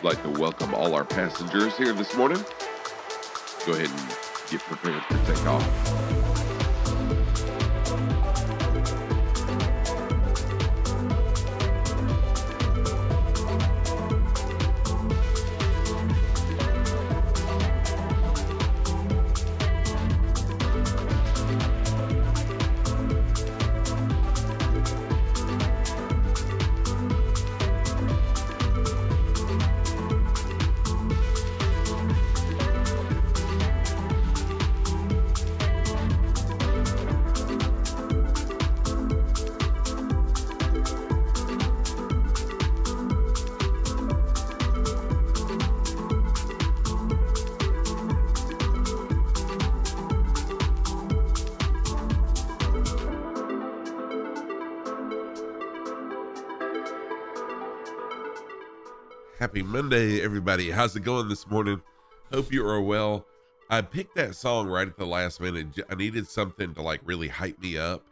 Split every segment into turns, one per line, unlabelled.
I'd like to welcome all our passengers here this morning. Go ahead and get prepared for takeoff. Happy Monday, everybody. How's it going this morning? Hope you are well. I picked that song right at the last minute. I needed something to like really hype me up,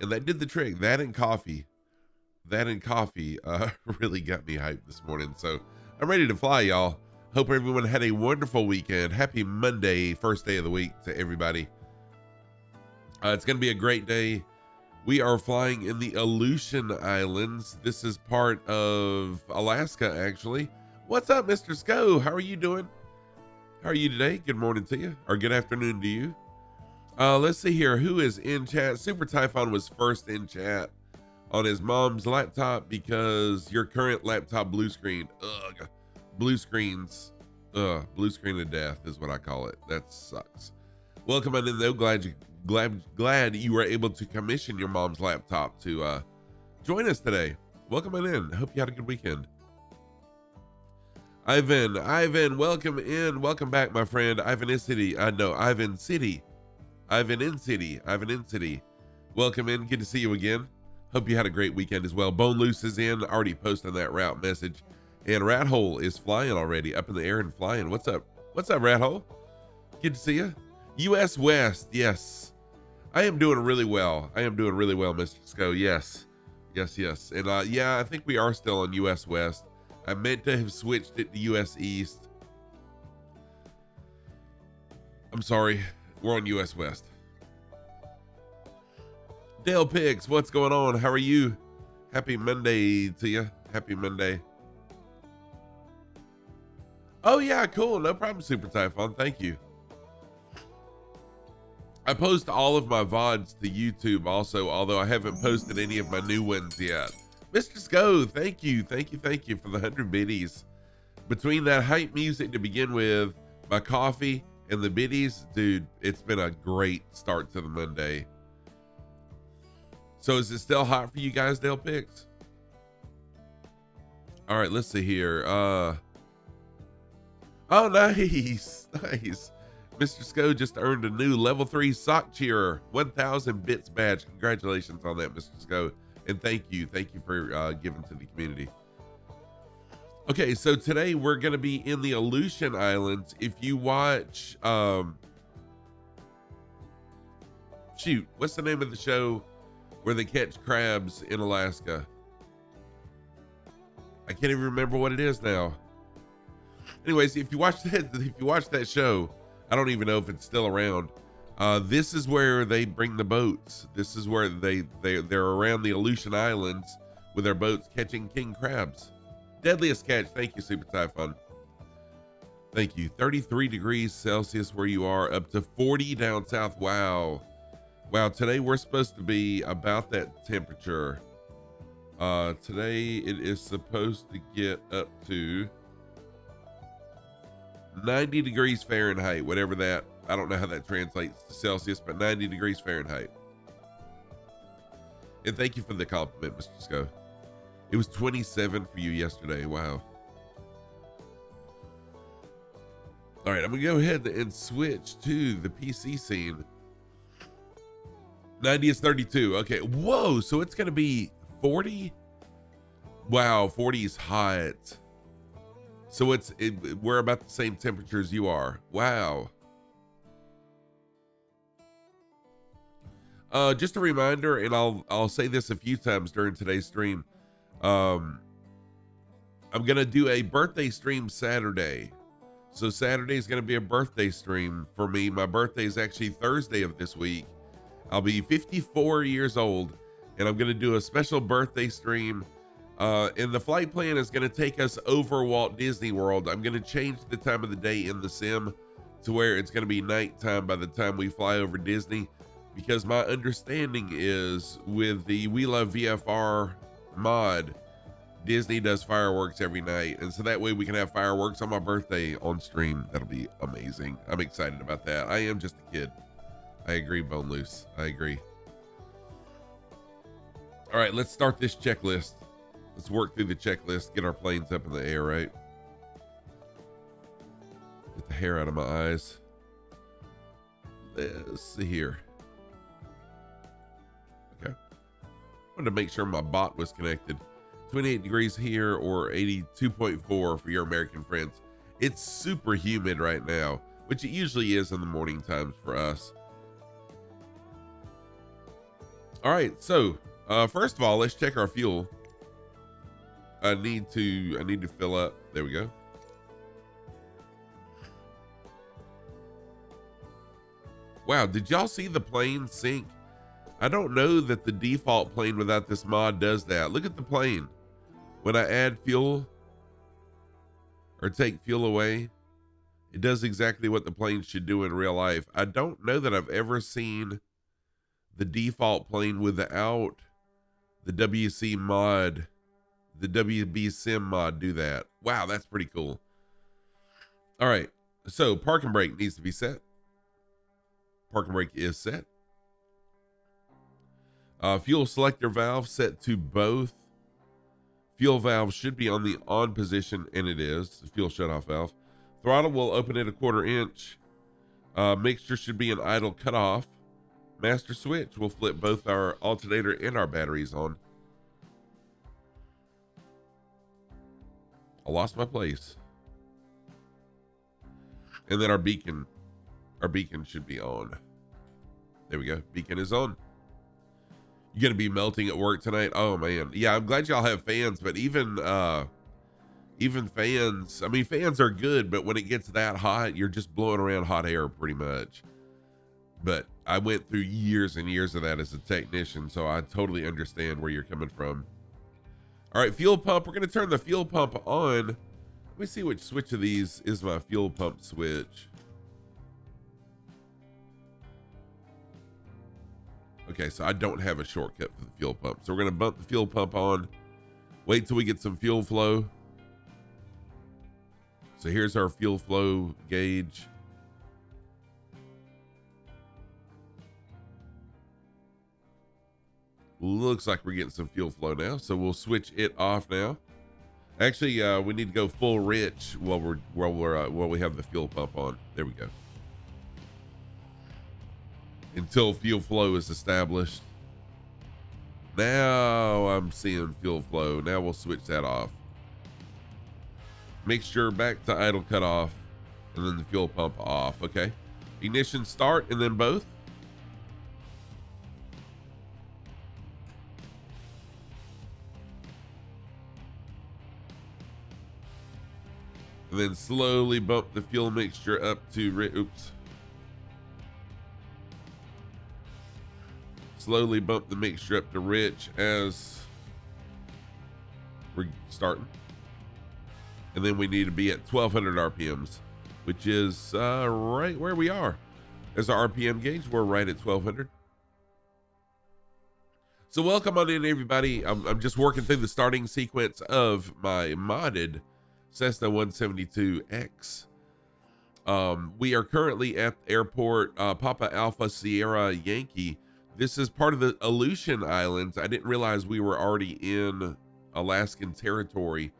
and that did the trick. That and coffee really got me hyped this morning. So I'm ready to fly, y'all. Hope everyone had a wonderful weekend. Happy Monday, first day of the week to everybody. It's going to be a great day. We are flying in the Aleutian Islands. This is part of Alaska, actually. What's up, Mr. Sco? How are you doing? How are you today? Good morning to you, or good afternoon to you. Let's see here. Who is in chat? Super Typhon was first in chat on his mom's laptop because your current laptop blue screen. Ugh. Blue screens. Blue screen of death is what I call it. That sucks. Welcome on in though. Glad you were able to commission your mom's laptop to join us today. Welcome on in. Hope you had a good weekend. Ivan, welcome in. Welcome back, my friend. Ivan in City. Ivan in City. Welcome in. Good to see you again. Hope you had a great weekend as well. Bone Loose is in. Already posting that route message. And Rat Hole is flying already, up in the air and flying. What's up? What's up, Rat Hole? Good to see you. US West, yes. I am doing really well. Mr. Sco. Yes. And yeah, I think we are still on US West. I meant to have switched it to US East. I'm sorry. We're on US West. Dale Pigs, what's going on? How are you? Happy Monday to you. Happy Monday. Oh yeah, cool. No problem, Super Typhon. Thank you. I post all of my VODs to YouTube also, although I haven't posted any of my new ones yet. Mr. Sco, thank you for the 100 biddies. Between that hype music to begin with, my coffee, and the biddies, dude, it's been a great start to the Monday. So is it still hot for you guys, Dale Picks? All right, let's see here. Oh, nice. Mr. Sco just earned a new level 3 sock cheerer 1000 bits badge. Congratulations on that, Mr. Sco. And thank you for giving to the community. Okay, so today we're going to be in the Aleutian Islands. If you watch, shoot, what's the name of the show where they catch crabs in Alaska? I can't even remember what it is now. Anyways, if you watch that show, I don't even know if it's still around. This is where they bring the boats. This is where they're around the Aleutian Islands with their boats catching king crabs. Deadliest catch. Thank you, Super Typhon. Thank you. 33 degrees Celsius where you are, up to 40 down south. Wow. Today we're supposed to be about that temperature. Today it is supposed to get up to 90 degrees Fahrenheit, whatever that, I don't know how that translates to Celsius, but 90 degrees Fahrenheit. And thank you for the compliment, Mr. Sco. It was 27 for you yesterday. Wow. All right, I'm gonna go ahead and switch to the PC scene. 90 is 32. Okay, whoa, so it's gonna be 40? Wow, 40 is hot. So we're about the same temperature as you are. Wow. Just a reminder, and I'll say this a few times during today's stream. I'm gonna do a birthday stream Saturday. So Saturday is gonna be a birthday stream for me. My birthday is actually Thursday of this week. I'll be 54 years old, and I'm gonna do a special birthday stream. And the flight plan is going to take us over Walt Disney World. I'm going to change the time of the day in the sim to where it's going to be nighttime by the time we fly over Disney, because my understanding is with the We Love VFR mod, Disney does fireworks every night. And so that way we can have fireworks on my birthday on stream. That'll be amazing. I'm excited about that. I am just a kid. I agree, Bone Loose. I agree. All right, let's start this checklist. Let's work through the checklist, get our planes up in the air, right? Get the hair out of my eyes. Let's see here. Okay. I wanted to make sure my bot was connected. 28 degrees here, or 82.4 for your American friends. It's super humid right now, which it usually is in the morning times for us. All right, so first of all, let's check our fuel. I need to fill up. There we go. Wow, did y'all see the plane sink? I don't know that the default plane without this mod does that. Look at the plane. When I add fuel or take fuel away, it does exactly what the plane should do in real life. I don't know that I've ever seen the default plane without the WC mod, the WB Sim mod do that. Wow, that's pretty cool. All right, so park and brake needs to be set. Parking brake is set. Fuel selector valve set to both. Fuel valve should be on the on position, and it is. The fuel shutoff valve. Throttle will open at 1/4 inch. Mixture should be an idle cutoff. Master switch will flip both our alternator and our batteries on. I lost my place. And then our beacon should be on. There we go. Beacon is on. You gonna be melting at work tonight? Oh man. Yeah, I'm glad y'all have fans, but even fans, I mean, fans are good, but when it gets that hot, you're just blowing around hot air pretty much. But I went through years and years of that as a technician, so I totally understand where you're coming from. All right, fuel pump. We're gonna turn the fuel pump on. Let me see which switch of these is my fuel pump switch. Okay, so I don't have a shortcut for the fuel pump. So we're gonna bump the fuel pump on, wait till we get some fuel flow. So here's our fuel flow gauge. Looks like we're getting some fuel flow now, so we'll switch it off now. Actually, we need to go full rich while we have the fuel pump on. There we go. Until fuel flow is established. Now I'm seeing fuel flow. Now we'll switch that off. Mixture back to idle cutoff, and then the fuel pump off. Okay. Ignition start, and then both. And then slowly bump the fuel mixture up to, slowly bump the mixture up to rich as we're starting. And then we need to be at 1200 RPMs, which is right where we are. As our RPM gauge, we're right at 1200. So welcome on in, everybody. I'm just working through the starting sequence of my modded Cessna 172X. We are currently at the airport, Papa Alpha Sierra Yankee. This is part of the Aleutian Islands. I didn't realize we were already in Alaskan territory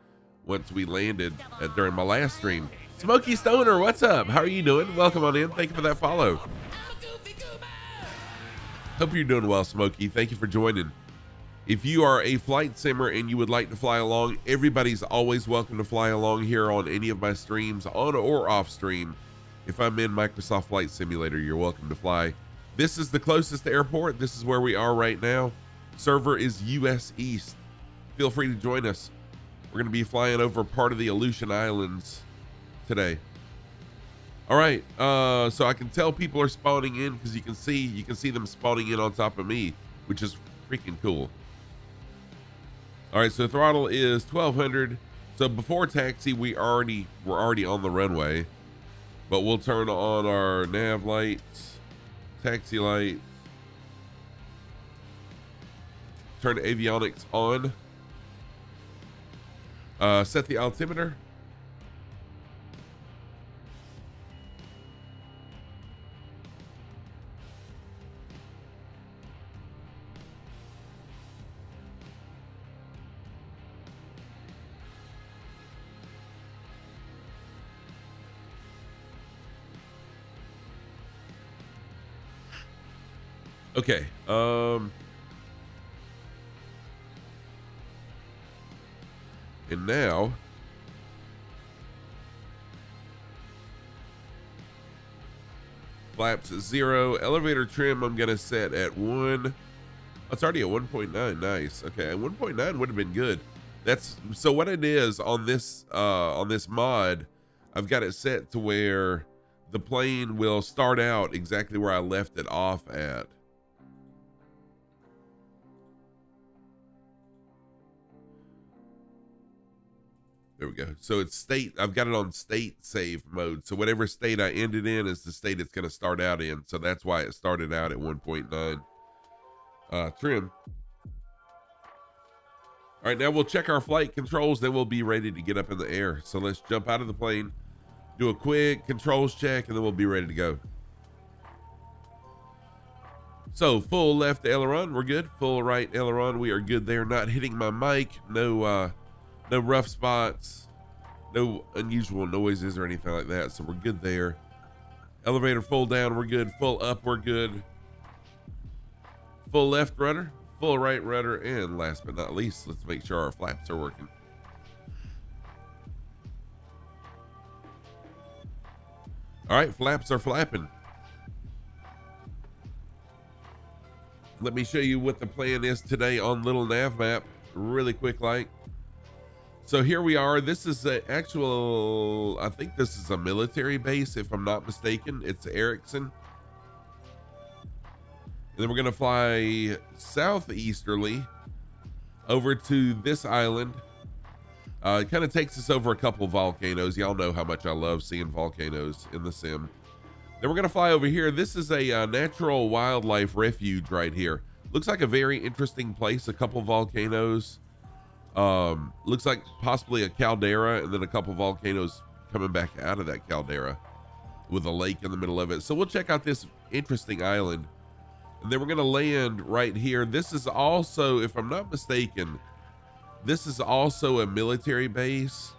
once we landed during my last stream. Smokey Stoner, what's up? How are you doing? Welcome on in. Thank you for that follow. Hope you're doing well, Smokey. Thank you for joining. If you are a flight simmer and you would like to fly along, everybody's always welcome to fly along here on any of my streams, on or off stream. If I'm in Microsoft Flight Simulator, you're welcome to fly. This is the closest airport. This is where we are right now. Server is US East. Feel free to join us. We're going to be flying over part of the Aleutian Islands today. All right, so I can tell people are spawning in because you can see them spawning in on top of me, which is freaking cool. All right, so throttle is 1200. So before taxi, we're already on the runway, but we'll turn on our nav lights, taxi lights, turn avionics on, set the altimeter. Okay, and now flaps at 0. Elevator trim I'm gonna set at 1. Oh, it's already at 1.9. Nice. Okay, 1.9 would have been good. That's so what it is on this mod. I've got it set to where the plane will start out exactly where I left it off at. There we go. So it's state, I've got it on state save mode. So whatever state I ended in is the state it's going to start out in. So that's why it started out at 1.9 trim. All right, now we'll check our flight controls. Then we'll be ready to get up in the air. So let's jump out of the plane, do a quick controls check, and then we'll be ready to go. So full left aileron, we're good. Full right aileron, we are good there. Not hitting my mic. No rough spots. No unusual noises or anything like that. So we're good there. Elevator full down, we're good. Full up, we're good. Full left rudder, full right rudder, and last but not least, let's make sure our flaps are working. All right, flaps are flapping. Let me show you what the plan is today on little nav map, really quick like. So here we are. This is a actual, I think this is a military base, if I'm not mistaken. It's Erickson. And then we're gonna fly southeasterly over to this island. It kind of takes us over a couple of volcanoes. Y'all know how much I love seeing volcanoes in the sim. Then we're gonna fly over here. This is a natural wildlife refuge right here. Looks like a very interesting place. A couple volcanoes. Looks like possibly a caldera, and then a couple volcanoes coming back out of that caldera with a lake in the middle of it. So we'll check out this interesting island. And then we're gonna land right here. This is also, if I'm not mistaken, this is also a military base.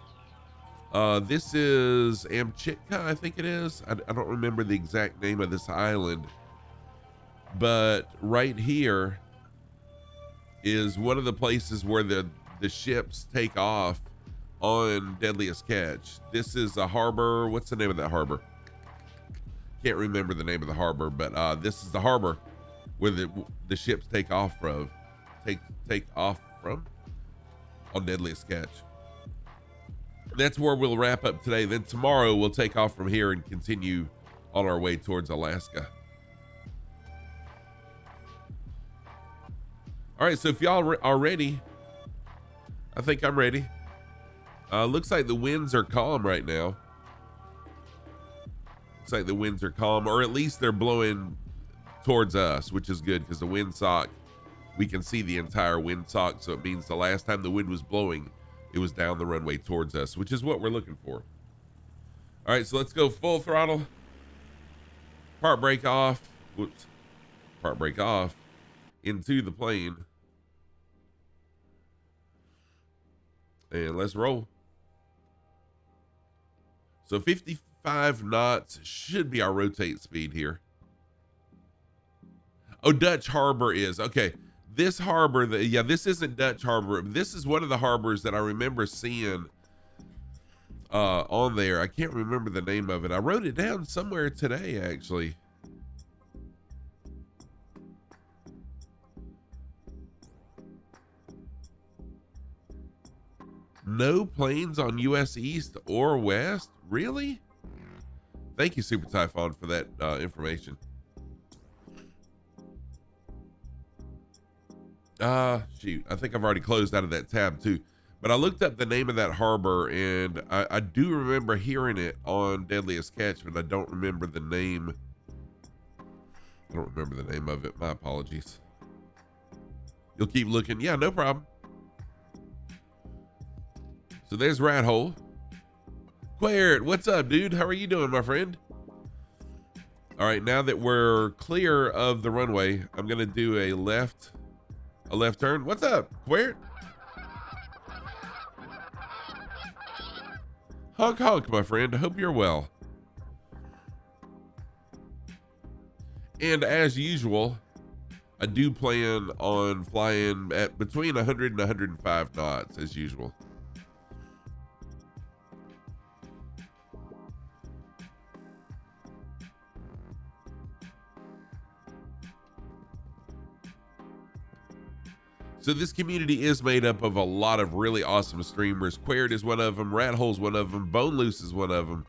This is Amchita, I think it is. I don't remember the exact name of this island, but right here is one of the places where the ships take off on Deadliest Catch. This is a harbor. What's the name of that harbor? Can't remember the name of the harbor, but this is the harbor where the ships take off from. Take off from on Deadliest Catch. That's where we'll wrap up today. Then tomorrow we'll take off from here and continue on our way towards Alaska. All right, so if y'all are ready, I think I'm ready. Looks like the winds are calm right now. Looks like the winds are calm, or at least they're blowing towards us, which is good because the windsock, we can see the entire windsock. So it means the last time the wind was blowing, it was down the runway towards us, which is what we're looking for. All right, so let's go full throttle. Part brake off. Whoops. Part brake off into the plane. And let's roll. So 55 knots should be our rotate speed here. Oh, Dutch Harbor is. Okay. This harbor, yeah, this isn't Dutch Harbor. This is one of the harbors that I remember seeing on there. I can't remember the name of it. I wrote it down somewhere today, actually. No planes on US East or West? Really? Thank you, Super Typhon, for that information. Shoot, I think I've already closed out of that tab too. But I looked up the name of that harbor, and I do remember hearing it on Deadliest Catch, but I don't remember the name. I don't remember the name of it. My apologies. You'll keep looking. Yeah, no problem. So there's Rat Hole. Quared, what's up, dude? How are you doing, my friend? All right, now that we're clear of the runway, I'm gonna do a left turn. What's up, Quared? Honk honk, my friend. I hope you're well. And as usual, I do plan on flying at between 100 and 105 knots as usual. So this community is made up of a lot of really awesome streamers. Quared is one of them. Rat Hole's one of them. Bone Loose is one of them.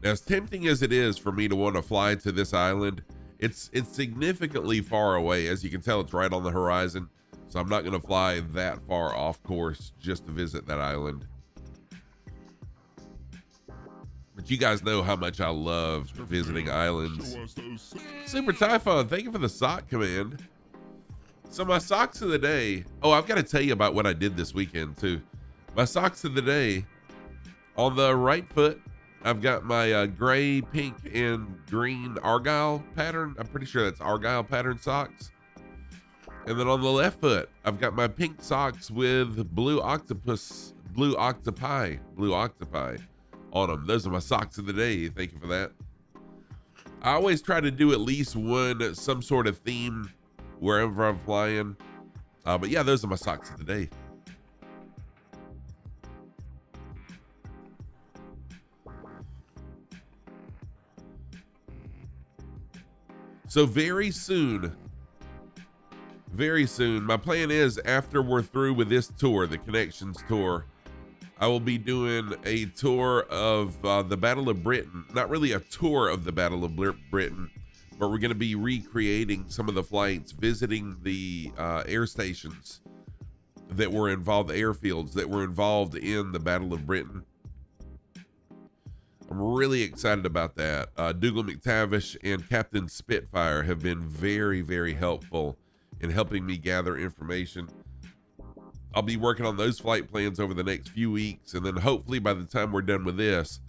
Now, as tempting as it is for me to want to fly to this island, it's significantly far away. As you can tell, it's right on the horizon. So I'm not going to fly that far off course just to visit that island. But you guys know how much I love visiting islands. Super Typhon, thank you for the sock command. So my socks of the day. Oh, I've got to tell you about what I did this weekend too. My socks of the day. On the right foot, I've got my gray, pink, and green Argyle pattern. I'm pretty sure that's Argyle pattern socks. And then on the left foot, I've got my pink socks with blue octopi on them. Those are my socks of the day. Thank you for that. I always try to do at least some sort of theme wherever I'm flying. But yeah, those are my socks of the day. So very soon, my plan is after we're through with this tour, the Connections tour, I will be doing a tour of the Battle of Britain. Not really a tour of the Battle of Britain, but we're going to be recreating some of the flights, visiting the air stations that were involved, the airfields that were involved in the Battle of Britain. I'm really excited about that. Dougal McTavish and Captain Spitfire have been very, very helpful in helping me gather information. I'll be working on those flight plans over the next few weeks, and then hopefully by the time we're done with this,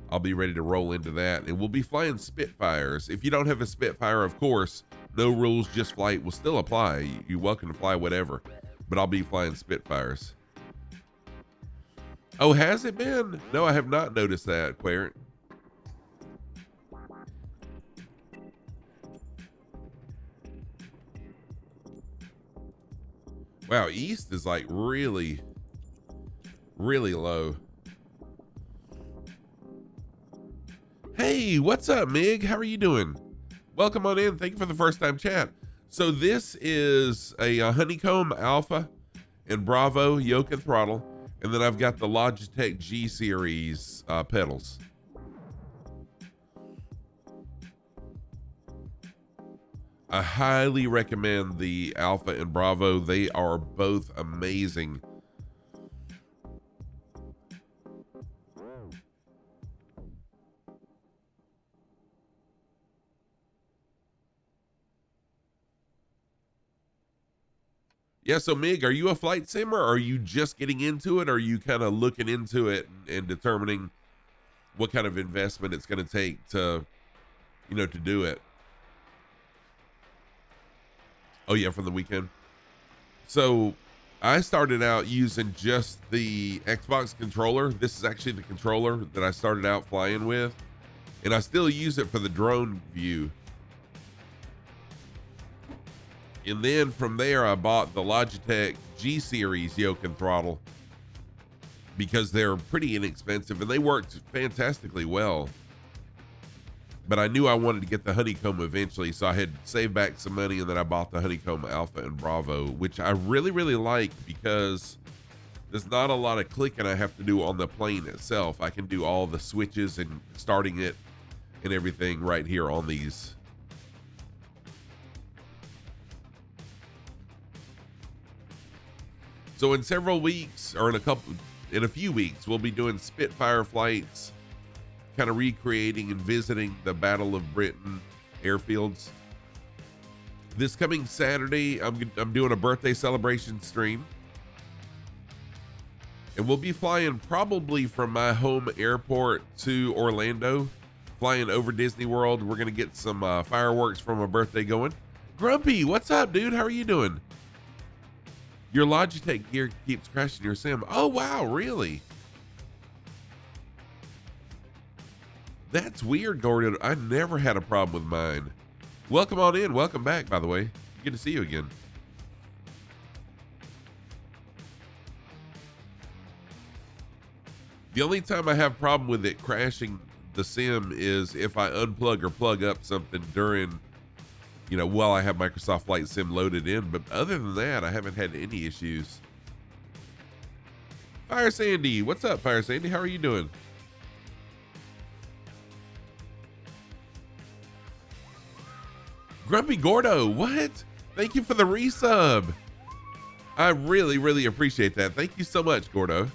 I'll be ready to roll into that. And we'll be flying Spitfires. If you don't have a Spitfire, of course, no rules, just flight will still apply. You're welcome to fly whatever, but I'll be flying Spitfires. Oh, has it been? No, I have not noticed that, Querent. Wow, east is like really, really low. Hey, what's up, Mig? How are you doing? Welcome on in. Thank you for the first time chat. So this is a Honeycomb Alpha and Bravo yoke and throttle. And then I've got the Logitech G series pedals. I highly recommend the Alpha and Bravo. They are both amazing. Yeah, so Mig, are you a flight sim, or are you just getting into it? Or are you kind of looking into it and determining what kind of investment it's going to take to, to do it? Oh yeah, from the weekend. So I started out using just the Xbox controller. This is actually the controller that I started out flying with, and I still use it for the drone view. And then from there, I bought the Logitech G series yoke and throttle because they're pretty inexpensive and they worked fantastically well. But I knew I wanted to get the Honeycomb eventually, so I had saved back some money, and then I bought the Honeycomb Alpha and Bravo, which I really, really like because there's not a lot of clicking I have to do on the plane itself. I can do all the switches and starting it and everything right here on these. So in several weeks, or in a few weeks, we'll be doing Spitfire flights, kind of recreating and visiting the Battle of Britain airfields. This coming Saturday, I'm doing a birthday celebration stream, and we'll be flying probably from my home airport to Orlando, flying over Disney World. We're gonna get some fireworks for my birthday going. Grumpy, what's up, dude? How are you doing? Your Logitech gear keeps crashing your sim. Oh wow, really? That's weird, Gordon. I never had a problem with mine. Welcome on in. Welcome back, by the way. Good to see you again. The only time I have a problem with it crashing the sim is if I unplug or plug up something during, while I have Microsoft Flight Sim loaded in. But other than that, I haven't had any issues. Fire Sandy. What's up, Fire Sandy? How are you doing? Grumpy Gordo, what? Thank you for the resub. I really, really appreciate that. Thank you so much, Gordo.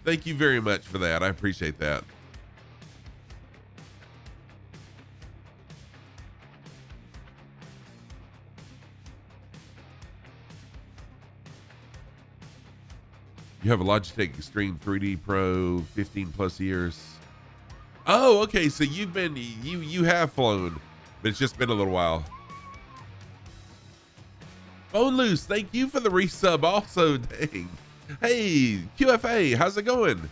Thank you very much for that. I appreciate that. You have a Logitech Extreme 3D Pro, 15 plus years. Oh, okay. So you've been, you have flown, but it's just been a little while. Bone Loose, thank you for the resub also. Dang. Hey, QFA, how's it going?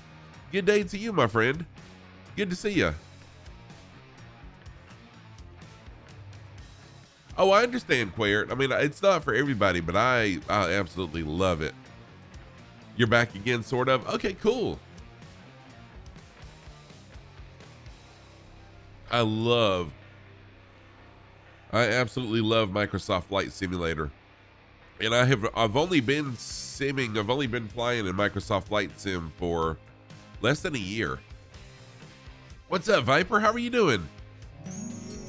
Good day to you, my friend. Good to see you. Oh, I understand, Quair. I mean, it's not for everybody, but I absolutely love it. You're back again, sort of. Okay, cool. I absolutely love Microsoft Flight Simulator. And I've only been simming, I've only been flying in Microsoft Flight Sim for less than a year. What's up, Viper? How are you doing?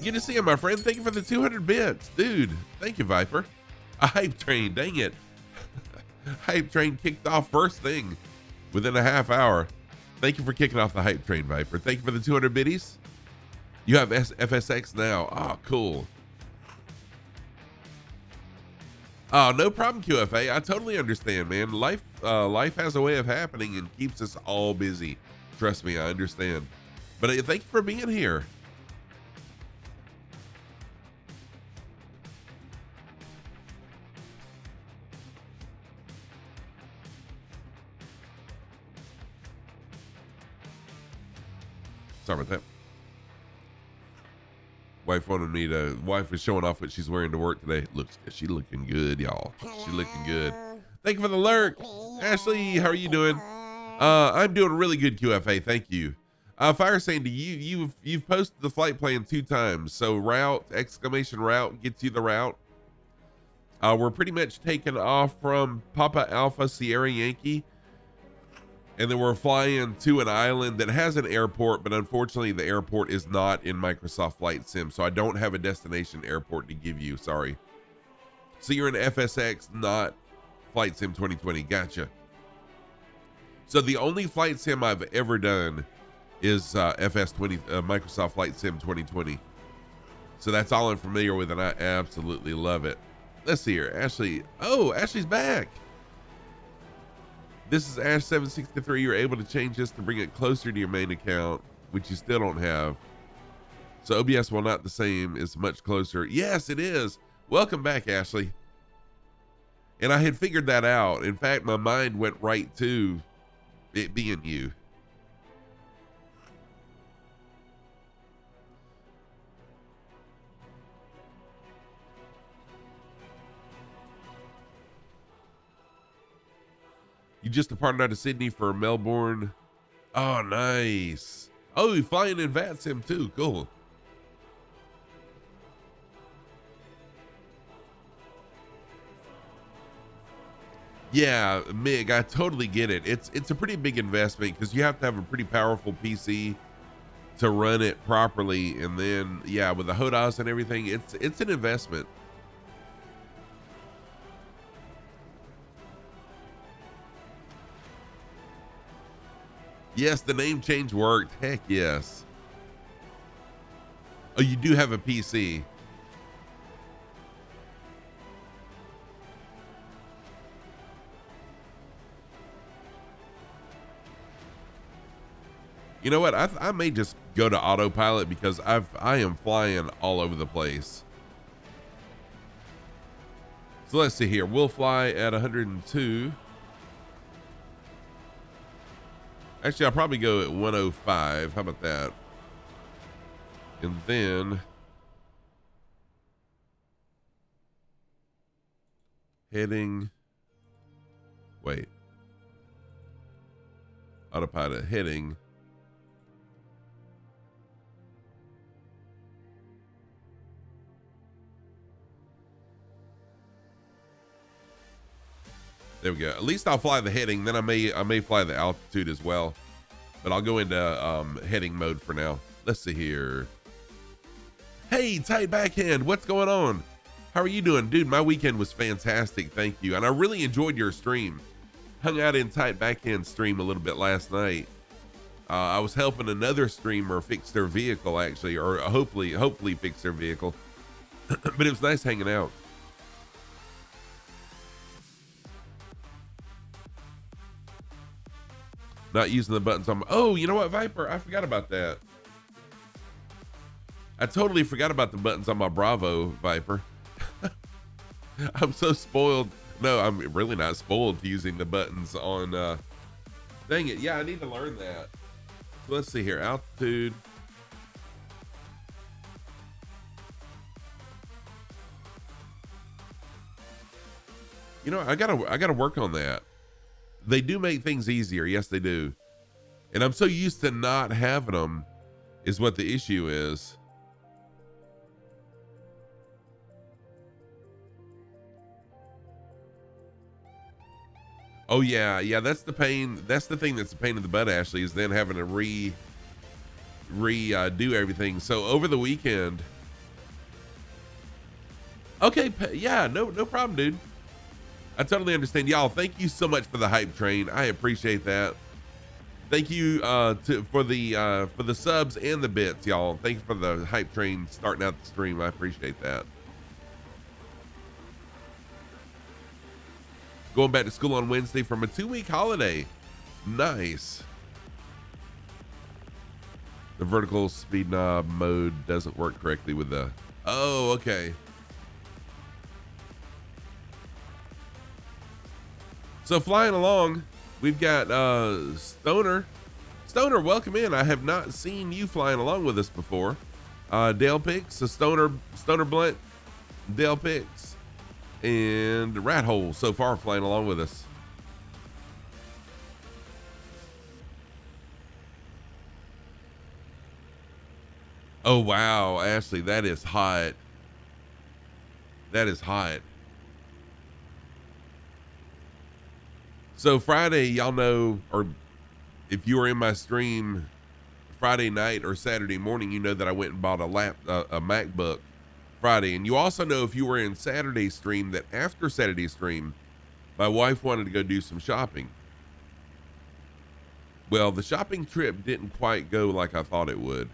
Good to see you, my friend. Thank you for the 200 bits. Dude, thank you, Viper. A hype train, dang it. Hype train kicked off first thing within a half hour. Thank you for kicking off the hype train, Viper. Thank you for the 200 biddies. You have FSX now. Oh, cool. Oh, no problem, QFA. I totally understand, man. Life has a way of happening and keeps us all busy. Trust me, I understand. But thank you for being here. Sorry about that. Wife is showing off what she's wearing to work today. She looking good, y'all. She looking good. Thank you for the lurk. Ashley, how are you doing? I'm doing really good, QFA. Thank you. Fire Sandy, you've posted the flight plan 2 times. So route, route gets you the route. We're pretty much taking off from Papa Alpha Sierra Yankee. And then we're flying to an island that has an airport, but unfortunately the airport is not in Microsoft Flight Sim. So I don't have a destination airport to give you, sorry. So you're in FSX, not Flight Sim 2020, gotcha. So the only Flight Sim I've ever done is Microsoft Flight Sim 2020. So that's all I'm familiar with, and I absolutely love it. Let's see here, Ashley. Oh, Ashley's back. This is Ash763. You're able to change this to bring it closer to your main account, which you still don't have. So OBS, while not the same, is much closer. Yes, it is. Welcome back, Ashley. And I had figured that out. In fact, my mind went right to it being you. You just departed out of Sydney for Melbourne. Oh, nice. Oh, you're flying in VATSIM too. Cool. Yeah, Mig, I totally get it. It's a pretty big investment because you have to have a pretty powerful PC to run it properly. And then, yeah, with the HODAS and everything, it's an investment. Yes, the name change worked. Heck yes. Oh, you do have a PC. You know what? I may just go to autopilot because I am flying all over the place. So let's see here. We'll fly at 102. Actually, I'll probably go at 105. How about that? And then heading. Wait. Autopilot heading. There we go. At least I'll fly the heading. Then I may fly the altitude as well. But I'll go into heading mode for now. Let's see here. Hey, Tight Backhand. What's going on? How are you doing? Dude, my weekend was fantastic. Thank you. And I really enjoyed your stream. Hung out in Tight Backhand stream a little bit last night. I was helping another streamer fix their vehicle, actually, or hopefully fix their vehicle. But it was nice hanging out. Not using the buttons on my, oh, you know what, Viper? I forgot about that. I totally forgot about the buttons on my Bravo, Viper. I'm so spoiled. No, I'm really not spoiled to using the buttons on, dang it. Yeah, I need to learn that. So let's see here. Altitude. You know, I gotta work on that. They do make things easier. Yes, they do. And I'm so used to not having them is what the issue is. Oh yeah. Yeah. That's the pain. That's the thing. That's the pain in the butt, Ashley, is then having to do everything. So over the weekend. Okay. Yeah. No problem, dude. I totally understand. Y'all, thank you so much for the hype train. I appreciate that. Thank you for the subs and the bits, y'all. Thank you for the hype train starting out the stream. I appreciate that. Going back to school on Wednesday from a 2-week holiday. Nice. The vertical speed knob mode doesn't work correctly with the, oh, okay. So flying along, we've got Stoner. Stoner, welcome in. I have not seen you flying along with us before. Dale Pix, so Stoner Blunt, Dale Pix, and Rat Hole so far flying along with us. Oh wow, Ashley, that is hot. That is hot. So Friday, y'all know, or if you were in my stream Friday night or Saturday morning, you know that I went and bought a MacBook Friday. And you also know, if you were in Saturday's stream, that after Saturday's stream, my wife wanted to go do some shopping. Well, the shopping trip didn't quite go like I thought it would.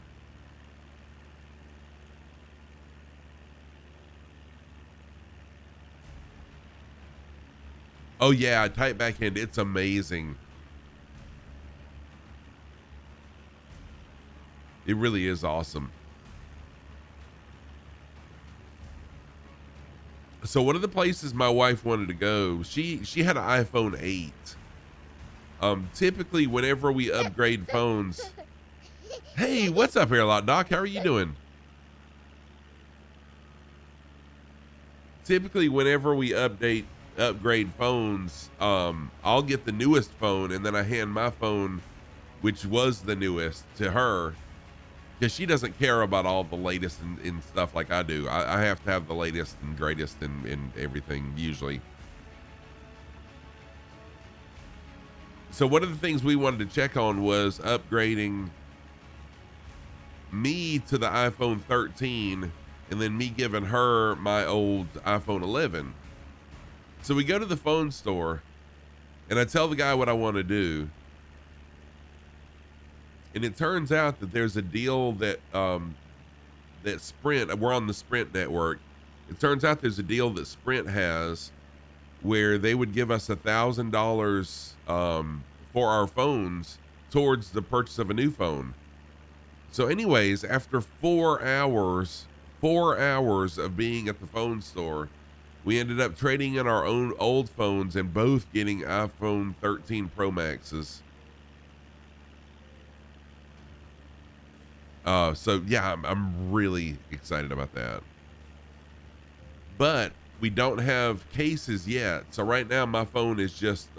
Oh yeah, tight backhand. It's amazing. It really is awesome. So one of the places my wife wanted to go, she had an iPhone 8. Typically whenever we upgrade phones. Hey, what's up here, Lot Doc? How are you doing? Typically whenever we upgrade phones, I'll get the newest phone and then I hand my phone, which was the newest, to her, because she doesn't care about all the latest in stuff like I do. I have to have the latest and greatest in everything usually. So one of the things we wanted to check on was upgrading me to the iPhone 13 and then me giving her my old iPhone 11. So we go to the phone store and I tell the guy what I want to do. And it turns out that there's a deal that, that Sprint, we're on the Sprint network. It turns out there's a deal that Sprint has where they would give us $1,000, for our phones towards the purchase of a new phone. So anyways, after 4 hours of being at the phone store, we ended up trading in our own old phones and both getting iPhone 13 Pro Maxes. So yeah, I'm really excited about that. But we don't have cases yet. So right now my phone is just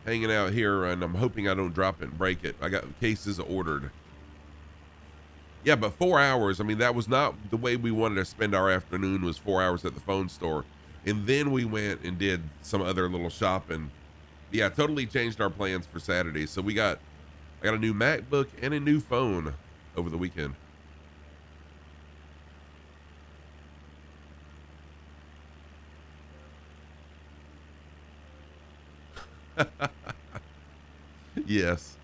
hanging out here and I'm hoping I don't drop it and break it. I got cases ordered. Yeah, but 4 hours. I mean, that was not the way we wanted to spend our afternoon, was 4 hours at the phone store. And then we went and did some other little shopping. Yeah, totally changed our plans for Saturday. So I got a new MacBook and a new phone over the weekend. Yes.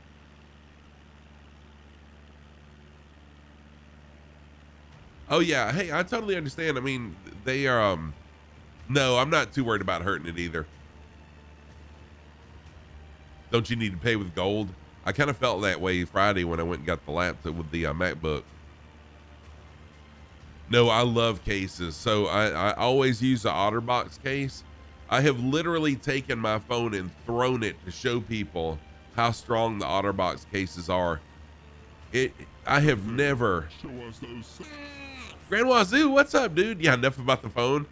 Oh yeah. Hey, I totally understand. I mean, they are, no, I'm not too worried about hurting it either. Don't you need to pay with gold? I kind of felt that way Friday when I went and got the laptop with the MacBook. No, I love cases. So I always use the OtterBox case. I have literally taken my phone and thrown it to show people how strong the OtterBox cases are. I have never. Grand Wazoo, what's up, dude? Yeah, enough about the phone.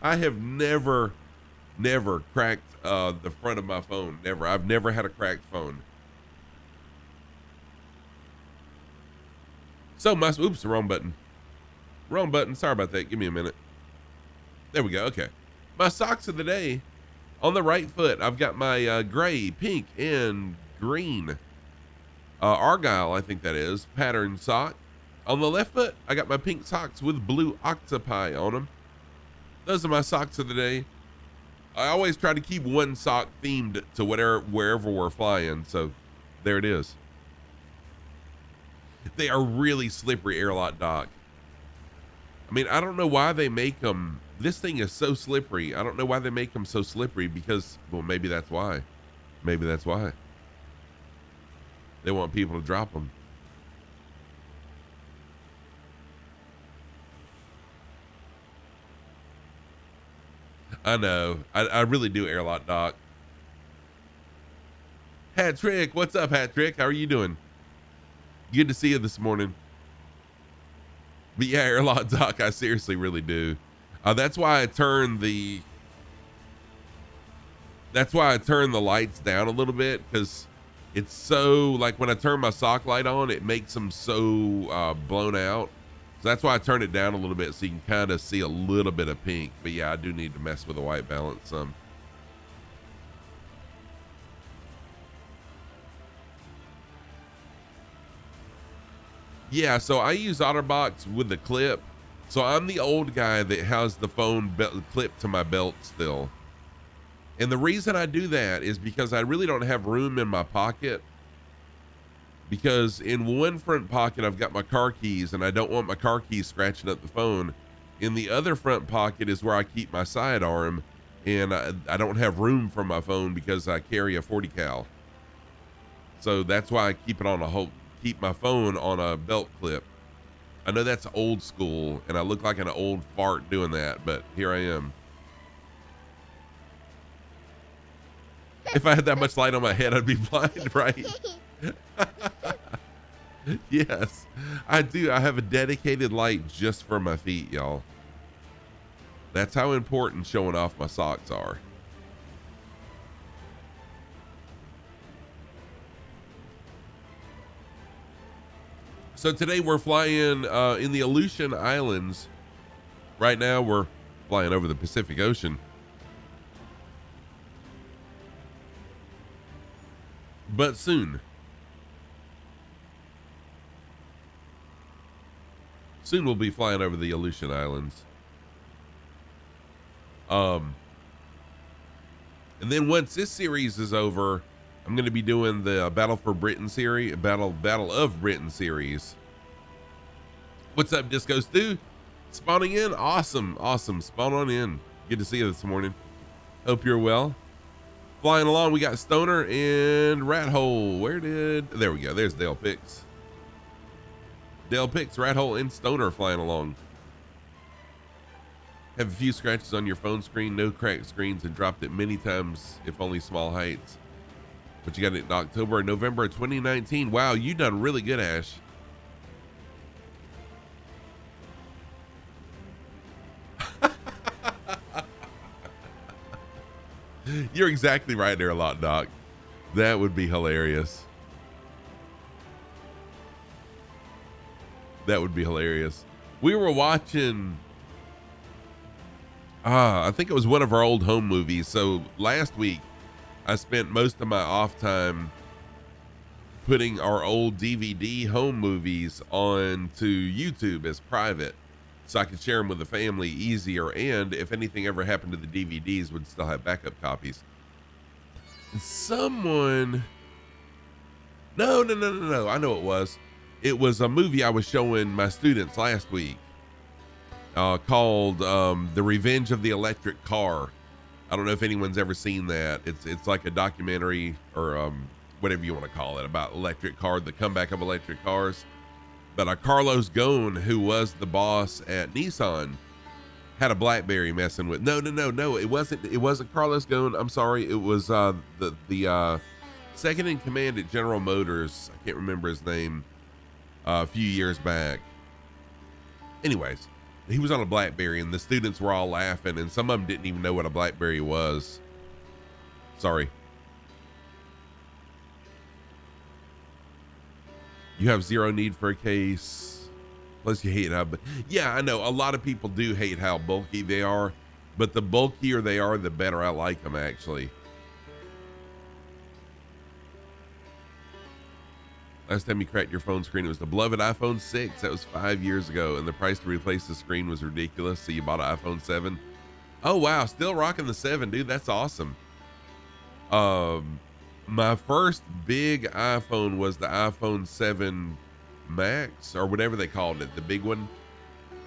I have never cracked the front of my phone. Never. I've never had a cracked phone. So my, oops, wrong button. Wrong button. Sorry about that. Give me a minute. There we go. Okay. My socks of the day. On the right foot, I've got my gray, pink, and green Argyle, I think that is, pattern sock. On the left foot, I got my pink socks with blue octopi on them. Those are my socks of the day. I always try to keep one sock themed to wherever we're flying. So there it is. They are really slippery, Airlock Doc. I mean, I don't know why they make them. This thing is so slippery. I don't know why they make them so slippery because, well, maybe that's why. Maybe that's why. They want people to drop them. I know. I really do, Airlock Doc. Hat Trick, what's up, Hat Trick? How are you doing? Good to see you this morning. But yeah, Airlock Doc, I seriously really do. That's why I turn the lights down a little bit, because it's so, like when I turn my sock light on, it makes them so blown out. So that's why I turn it down a little bit so you can kind of see a little bit of pink. But yeah, I do need to mess with the white balance some. Yeah, so I use OtterBox with the clip. So I'm the old guy that has the phone clipped to my belt still. And the reason I do that is because I really don't have room in my pocket. Because in one front pocket, I've got my car keys, and I don't want my car keys scratching up the phone. In the other front pocket is where I keep my sidearm, and I don't have room for my phone because I carry a 40 cal. So that's why I keep it on keep my phone on a belt clip. I know that's old school, and I look like an old fart doing that, but here I am. If I had that much light on my head, I'd be blind, right? Yes, I do. I have a dedicated light just for my feet, y'all. That's how important showing off my socks are. So today we're flying in the Aleutian Islands. Right now we're flying over the Pacific Ocean. But soon we'll be flying over the Aleutian Islands. And then once this series is over, I'm going to be doing the Battle for Britain series, Battle of Britain series. What's up, Disco Stu? Spawning in? Awesome. Spawn on in. Good to see you this morning. Hope you're well. Flying along, we got Stoner and Rat Hole. There we go. There's Dale Pix. Dale Pix, Rat Hole, and Stoner flying along. Have a few scratches on your phone screen, no cracked screens, and dropped it many times, if only small heights. But you got it in October and November of 2019. Wow, you done really good, Ash. You're exactly right there, Lot Doc. That would be hilarious. That would be hilarious. We were watching, I think it was one of our old home movies. So last week, I spent most of my off time putting our old DVD home movies onto YouTube as private, so I could share them with the family easier. And if anything ever happened to the DVDs, would still have backup copies. Someone, no. I know it was. It was a movie I was showing my students last week called The Revenge of the Electric Car. I don't know if anyone's ever seen that. It's like a documentary or whatever you want to call it about electric car, the comeback of electric cars. But Carlos Ghosn, who was the boss at Nissan, had a BlackBerry messing with. No. It wasn't Carlos Ghosn. I'm sorry. It was the second in command at General Motors. I can't remember his name. A few years back. Anyways, he was on a BlackBerry, and the students were all laughing, and some of them didn't even know what a BlackBerry was. Sorry. You have zero need for a case. Plus you hate how, yeah, I know a lot of people do hate how bulky they are, but the bulkier they are, the better I like them actually. Last time you cracked your phone screen, it was the beloved iPhone 6. That was 5 years ago, and the price to replace the screen was ridiculous, so you bought an iPhone 7. Oh, wow. Still rocking the 7, dude. That's awesome. My first big iPhone was the iPhone 7 Max, or whatever they called it, the big one.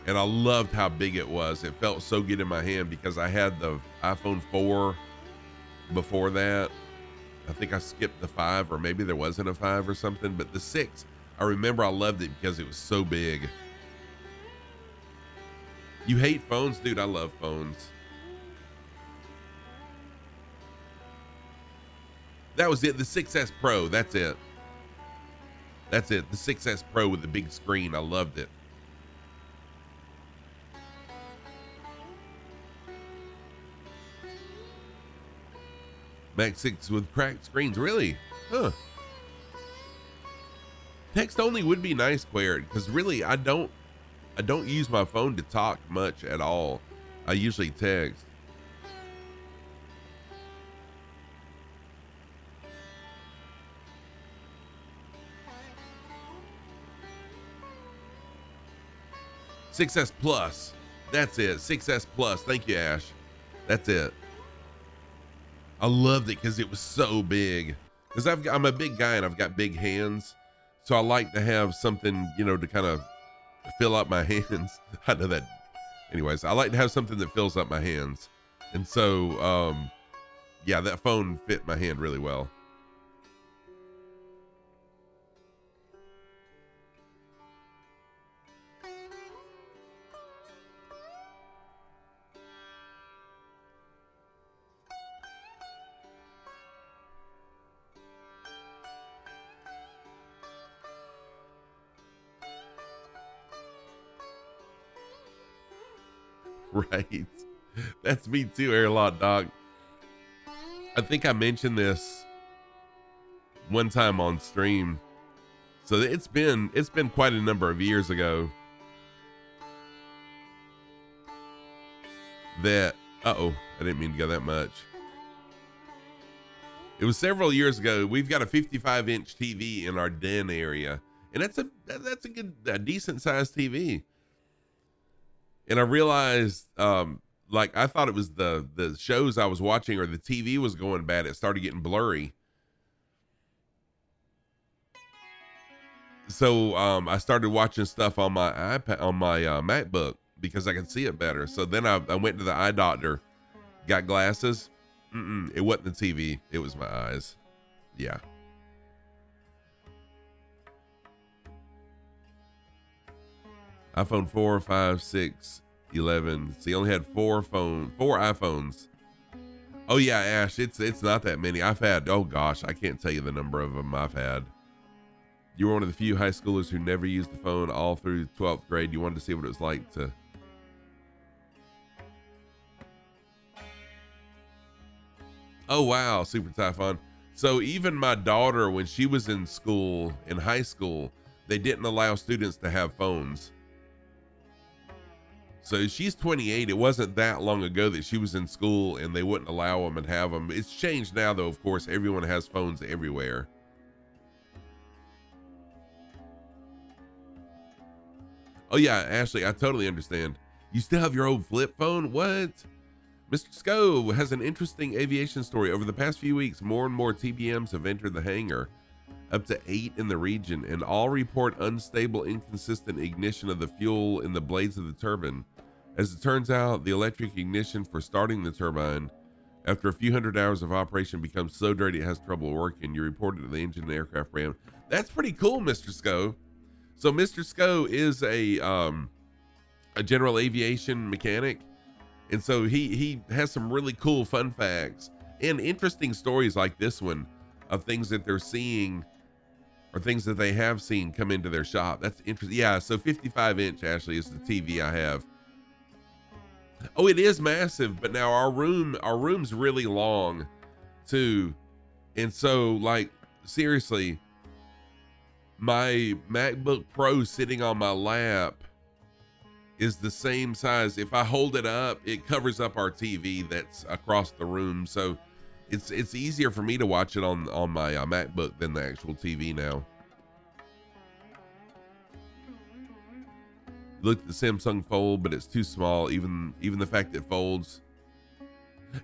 And I loved how big it was. It felt so good in my hand because I had the iPhone 4 before that. I think I skipped the 5, or maybe there wasn't a 5 or something, but the 6, I remember I loved it because it was so big. You hate phones? Dude, I love phones. That was it. The 6S Pro. That's it. That's it. The 6S Pro with the big screen. I loved it. Mac 6 with cracked screens. Really? Huh. Text only would be nice, Quared, because really I don't use my phone to talk much at all. I usually text. $6S Plus. That's it. $6S Plus. Thank you, Ash. That's it. I loved it because it was so big. Because I'm a big guy and I've got big hands. So I like to have something, you know, to kind of fill up my hands. I know that. Anyways, I like to have something that fills up my hands. And so, yeah, that phone fit my hand really well. Right. That's me too, Airlot Dog. I think I mentioned this one time on stream. So it's been quite a number of years ago that, I didn't mean to go that much. It was several years ago. We've got a 55-inch TV in our den area, and that's a decent sized TV. And I realized, like, I thought it was the shows I was watching or the TV was going bad. It started getting blurry. So I started watching stuff on my iPad, on my MacBook, because I could see it better. So then I went to the eye doctor, got glasses. It wasn't the TV. It was my eyes. Yeah. iPhone 4, 5, 6, 11. So you only had four iPhones. Oh yeah, Ash, it's not that many. I've had, oh gosh, I can't tell you the number of them I've had. You were one of the few high schoolers who never used the phone all through 12th grade. You wanted to see what it was like to. Oh wow, Super Typhon. So even my daughter, when she was in school, in high school, they didn't allow students to have phones. So she's 28. It wasn't that long ago that she was in school and they wouldn't allow them and have them. It's changed now though, of course, everyone has phones everywhere. Oh yeah, Ashley, I totally understand. You still have your old flip phone? What? Mr. Sco has an interesting aviation story. Over the past few weeks, more and more TBMs have entered the hangar, up to 8 in the region, and all report unstable, inconsistent ignition of the fuel in the blades of the turbine. As it turns out, the electric ignition for starting the turbine After a few hundred hours of operation, it becomes so dirty it has trouble working. You report it to the engine and aircraft ram. That's pretty cool, Mr. Sco. So Mr. Sco is a general aviation mechanic. And so he has some really cool fun facts and interesting stories like this one of things that they're seeing or things that they have seen come into their shop. That's interesting. Yeah, so 55-inch, Ashley, is the TV I have. Oh, it is massive, but now our room's really long too. And so, like, seriously, my MacBook Pro sitting on my lap is the same size. If I hold it up, it covers up our TV that's across the room. So it's easier for me to watch it on my MacBook than the actual TV now. Look at the Samsung Fold, but it's too small. Even the fact it folds.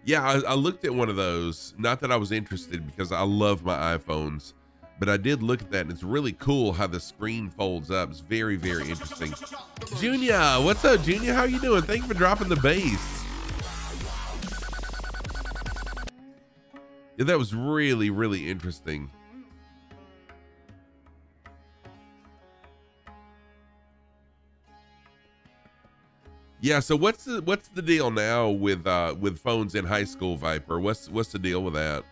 Yeah, I looked at one of those. Not that I was interested because I love my iPhones, but I did look at that, and it's really cool how the screen folds up. It's very, very interesting. Junior, what's up, Junior? How you doing? Thank you for dropping the bass. Yeah, that was really, really interesting. Yeah, so what's the deal now with phones in high school, Viper? What's the deal with that?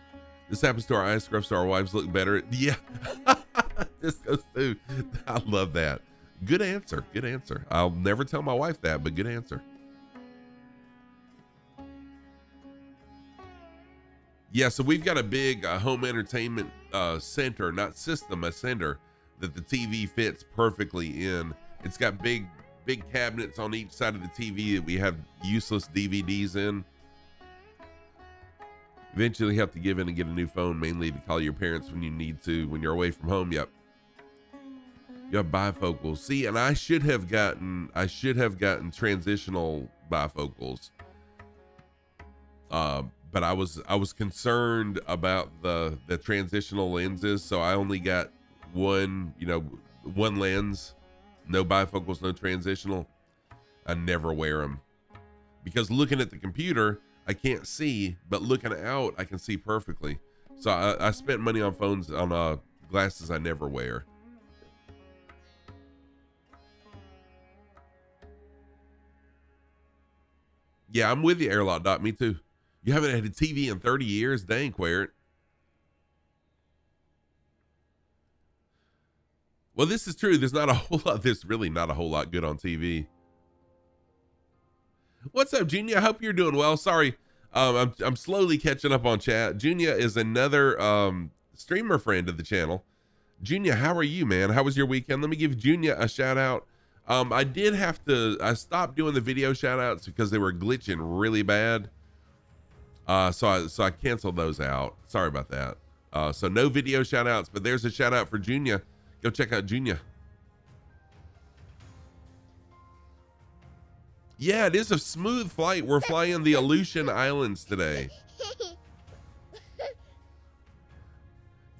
This happens to our eye scruffs, so our wives look better. Yeah, this goes too. I love that. Good answer. Good answer. I'll never tell my wife that, but good answer. Yeah, so we've got a big home entertainment center, not system, a center that the TV fits perfectly in. It's got big cabinets on each side of the TV that we have useless DVDs in. Eventually you have to give in and get a new phone, mainly to call your parents when you need to, when you're away from home. Yep. You have bifocals. See, and I should have gotten transitional bifocals. But I was concerned about the transitional lenses, so I only got one lens, no bifocals, no transitional. I never wear them because looking at the computer, I can't see, but looking out, I can see perfectly. So I spent money on phones, on glasses I never wear. Yeah, I'm with you, Airlock Doc. Me too. You haven't had a TV in 30 years? Dang, Quert. Well, this is true. There's not a whole lot. There's really not a whole lot good on TV. What's up, Junior? I hope you're doing well. Sorry, I'm slowly catching up on chat. Junior is another streamer friend of the channel. Junior, how are you, man? How was your weekend? Let me give Junior a shout out. I stopped doing the video shout outs because they were glitching really bad. So I canceled those out. Sorry about that. So no video shout outs, but there's a shout out for Junior. Go check out Junior. Yeah, it is a smooth flight. We're flying the Aleutian Islands today.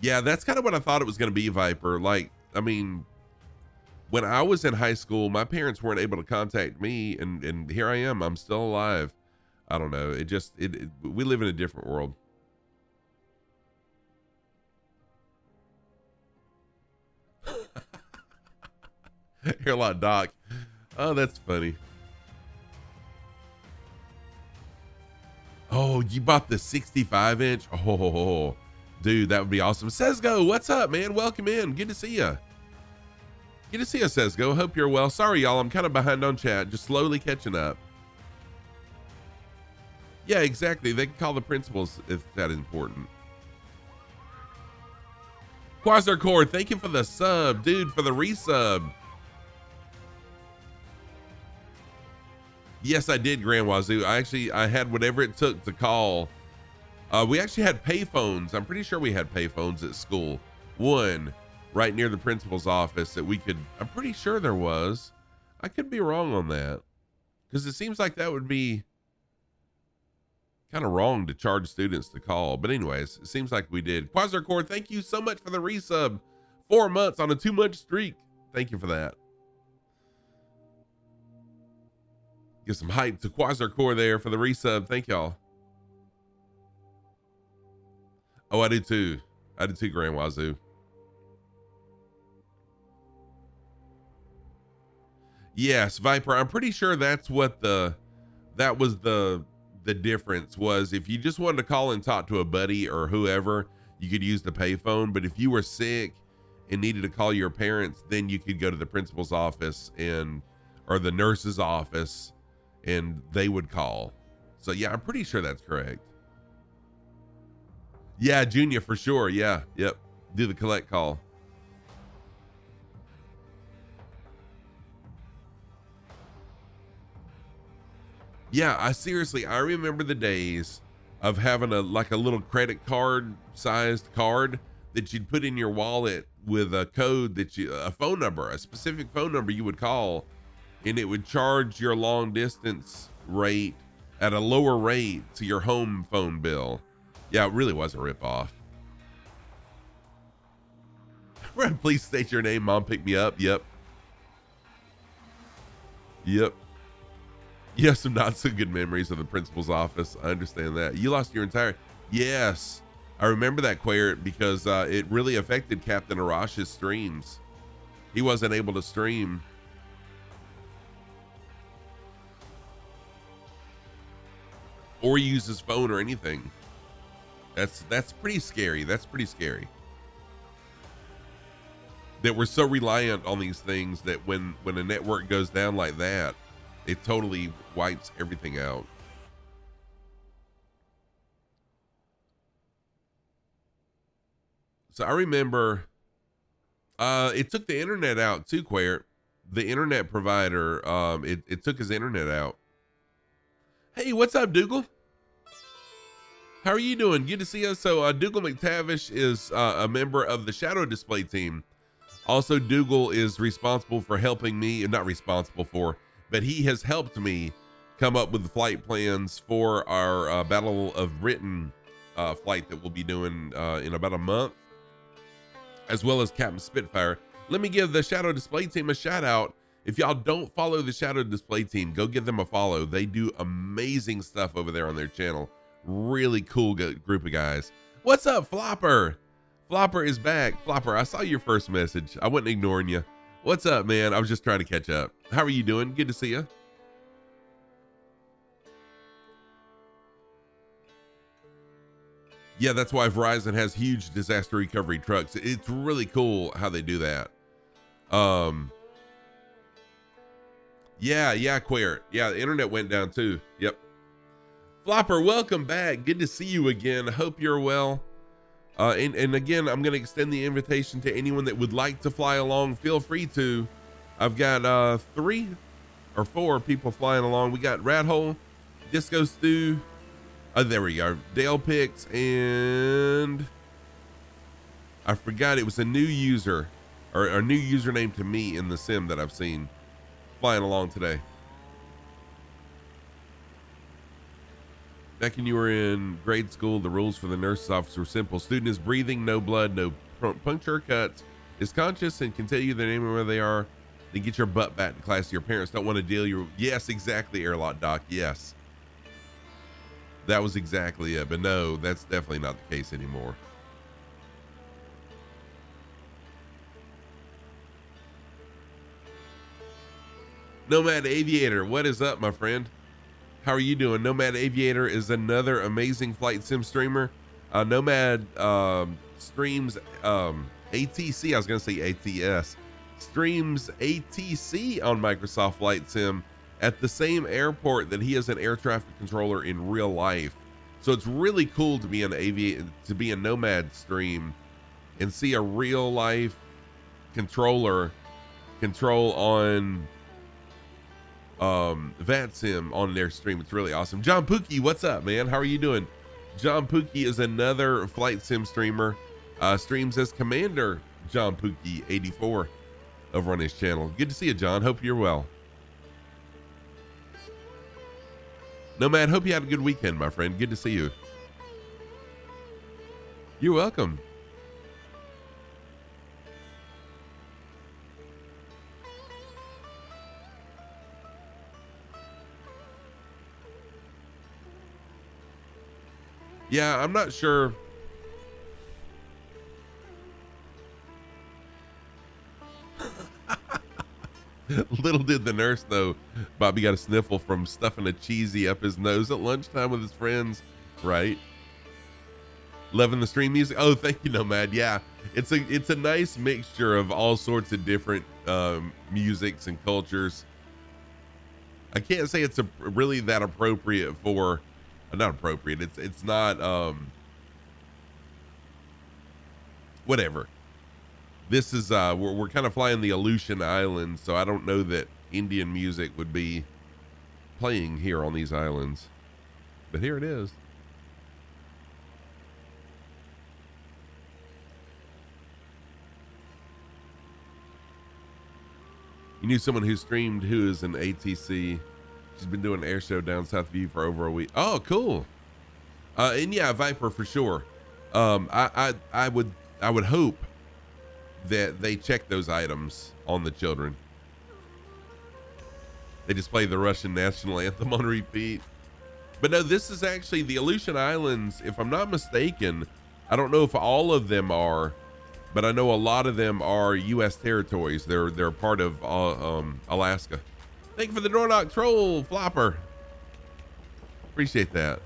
Yeah, that's kind of what I thought it was going to be, Viper. Like, I mean, when I was in high school, my parents weren't able to contact me, and here I am. I'm still alive. I don't know. We live in a different world. Airlock Doc. Oh, that's funny. Oh, you bought the 65-inch? Oh, dude, that would be awesome. Sesgo, what's up, man? Welcome in. Good to see you. Good to see you, Sesgo. Hope you're well. Sorry, y'all. I'm kind of behind on chat. Just slowly catching up. Yeah, exactly. They can call the principals if that is important. Quasar Core, thank you for the sub, dude, for the resub. Yes, I did, Grand Wazoo. I had whatever it took to call. We actually had payphones. I'm pretty sure we had payphones at school. One right near the principal's office that we could, I'm pretty sure there was. I could be wrong on that because it seems like that would be kind of wrong to charge students to call. But anyways, it seems like we did. Quasar Core, thank you so much for the resub. 4 months on a 2-month streak. Thank you for that. Give some hype to Quasar Core there for the resub. Thank y'all. Oh, I do too. I do too, Grand Wazoo. Yes, Viper. I'm pretty sure that's what that was the difference was. If you just wanted to call and talk to a buddy or whoever, you could use the payphone. But if you were sick and needed to call your parents, then you could go to the principal's office or the nurse's office, and they would call. So yeah, I'm pretty sure that's correct. Yeah, Junior, for sure. Yeah, yep. Do the collect call. Yeah, I remember the days of having a little credit card sized card that you'd put in your wallet with a code a phone number, a specific phone number you would call, and it would charge your long distance rate at a lower rate to your home phone bill. Yeah, it really was a ripoff. Please state your name. Mom picked me up. Yep. Yep. You have some not so good memories of the principal's office. I understand that. You lost your entire... Yes. I remember that, Quair, because it really affected Captain Arash's streams. He wasn't able to stream. Or use his phone or anything. That's pretty scary. That's pretty scary. That we're so reliant on these things that when a network goes down like that, it totally wipes everything out. So I remember it took the internet out too, Quair. The internet provider, it took his internet out. Hey, what's up, Dougal? How are you doing? Good to see us. So Dougal McTavish is a member of the Shadow Display team. Also, Dougal is responsible for helping me, not responsible for, but he has helped me come up with the flight plans for our Battle of Britain flight that we'll be doing in about a month, as well as Captain Spitfire. Let me give the Shadow Display team a shout out. If y'all don't follow the Shadow Display team, go give them a follow. They do amazing stuff over there on their channel. Really cool group of guys. What's up, Flopper? Flopper is back. Flopper, I saw your first message. I wasn't ignoring you. What's up, man? I was just trying to catch up. How are you doing? Good to see you. Yeah, that's why Verizon has huge disaster recovery trucks. It's really cool how they do that. Yeah, Queer. Yeah, the internet went down too. Yep. Flopper, welcome back. Good to see you again. Hope you're well. And again, I'm going to extend the invitation to anyone that would like to fly along. Feel free to. I've got 3 or 4 people flying along. We got Rathole, Disco Stew. Oh, there we go. Dale Picks, and I forgot it was a new user or a new username to me in the sim that I've seen flying along today. Back when you were in grade school, the rules for the nurse's office were simple. Student is breathing, no blood, no puncture or cuts, is conscious and can tell you their name and where they are, then get your butt back to class. Your parents don't want to deal your... Yes, exactly, Airlock Doc. Yes. That was exactly it. But no, that's definitely not the case anymore. Nomad Aviator, what is up, my friend? How are you doing? Nomad Aviator is another amazing flight sim streamer. Nomad streams ATC. I was going to say ATS. Streams ATC on Microsoft Flight Sim at the same airport that he is an air traffic controller in real life. So it's really cool to be a Nomad stream and see a real life control on VATSIM on their stream. It's really awesome. John Pookie, what's up, man? How are you doing? John Pookie is another flight sim streamer. Streams as Commander John Pookie 84 over on his channel. Good to see you, John. Hope you're well. Nomad, hope you had a good weekend, my friend. Good to see you. You're welcome. Yeah, I'm not sure. Little did the nurse know Bobby got a sniffle from stuffing a cheesy up his nose at lunchtime with his friends, right? Loving the stream music. Oh, thank you, Nomad. Yeah, it's a nice mixture of all sorts of different musics and cultures. I can't say it's really that appropriate for, not appropriate. It's not whatever. This is we're kind of flying the Aleutian Islands, so I don't know that Indian music would be playing here on these islands, but here it is. You knew someone who streamed who is an ATC. She's been doing an air show down South View for over a week. Oh, cool. And yeah, Viper for sure. I would hope that they check those items on the children. They just play the Russian national anthem on repeat. But no, this is actually the Aleutian Islands. If I'm not mistaken, I don't know if all of them are, but I know a lot of them are U.S. territories. They're part of Alaska. Thank you for the Dornock Troll Flopper. Appreciate that.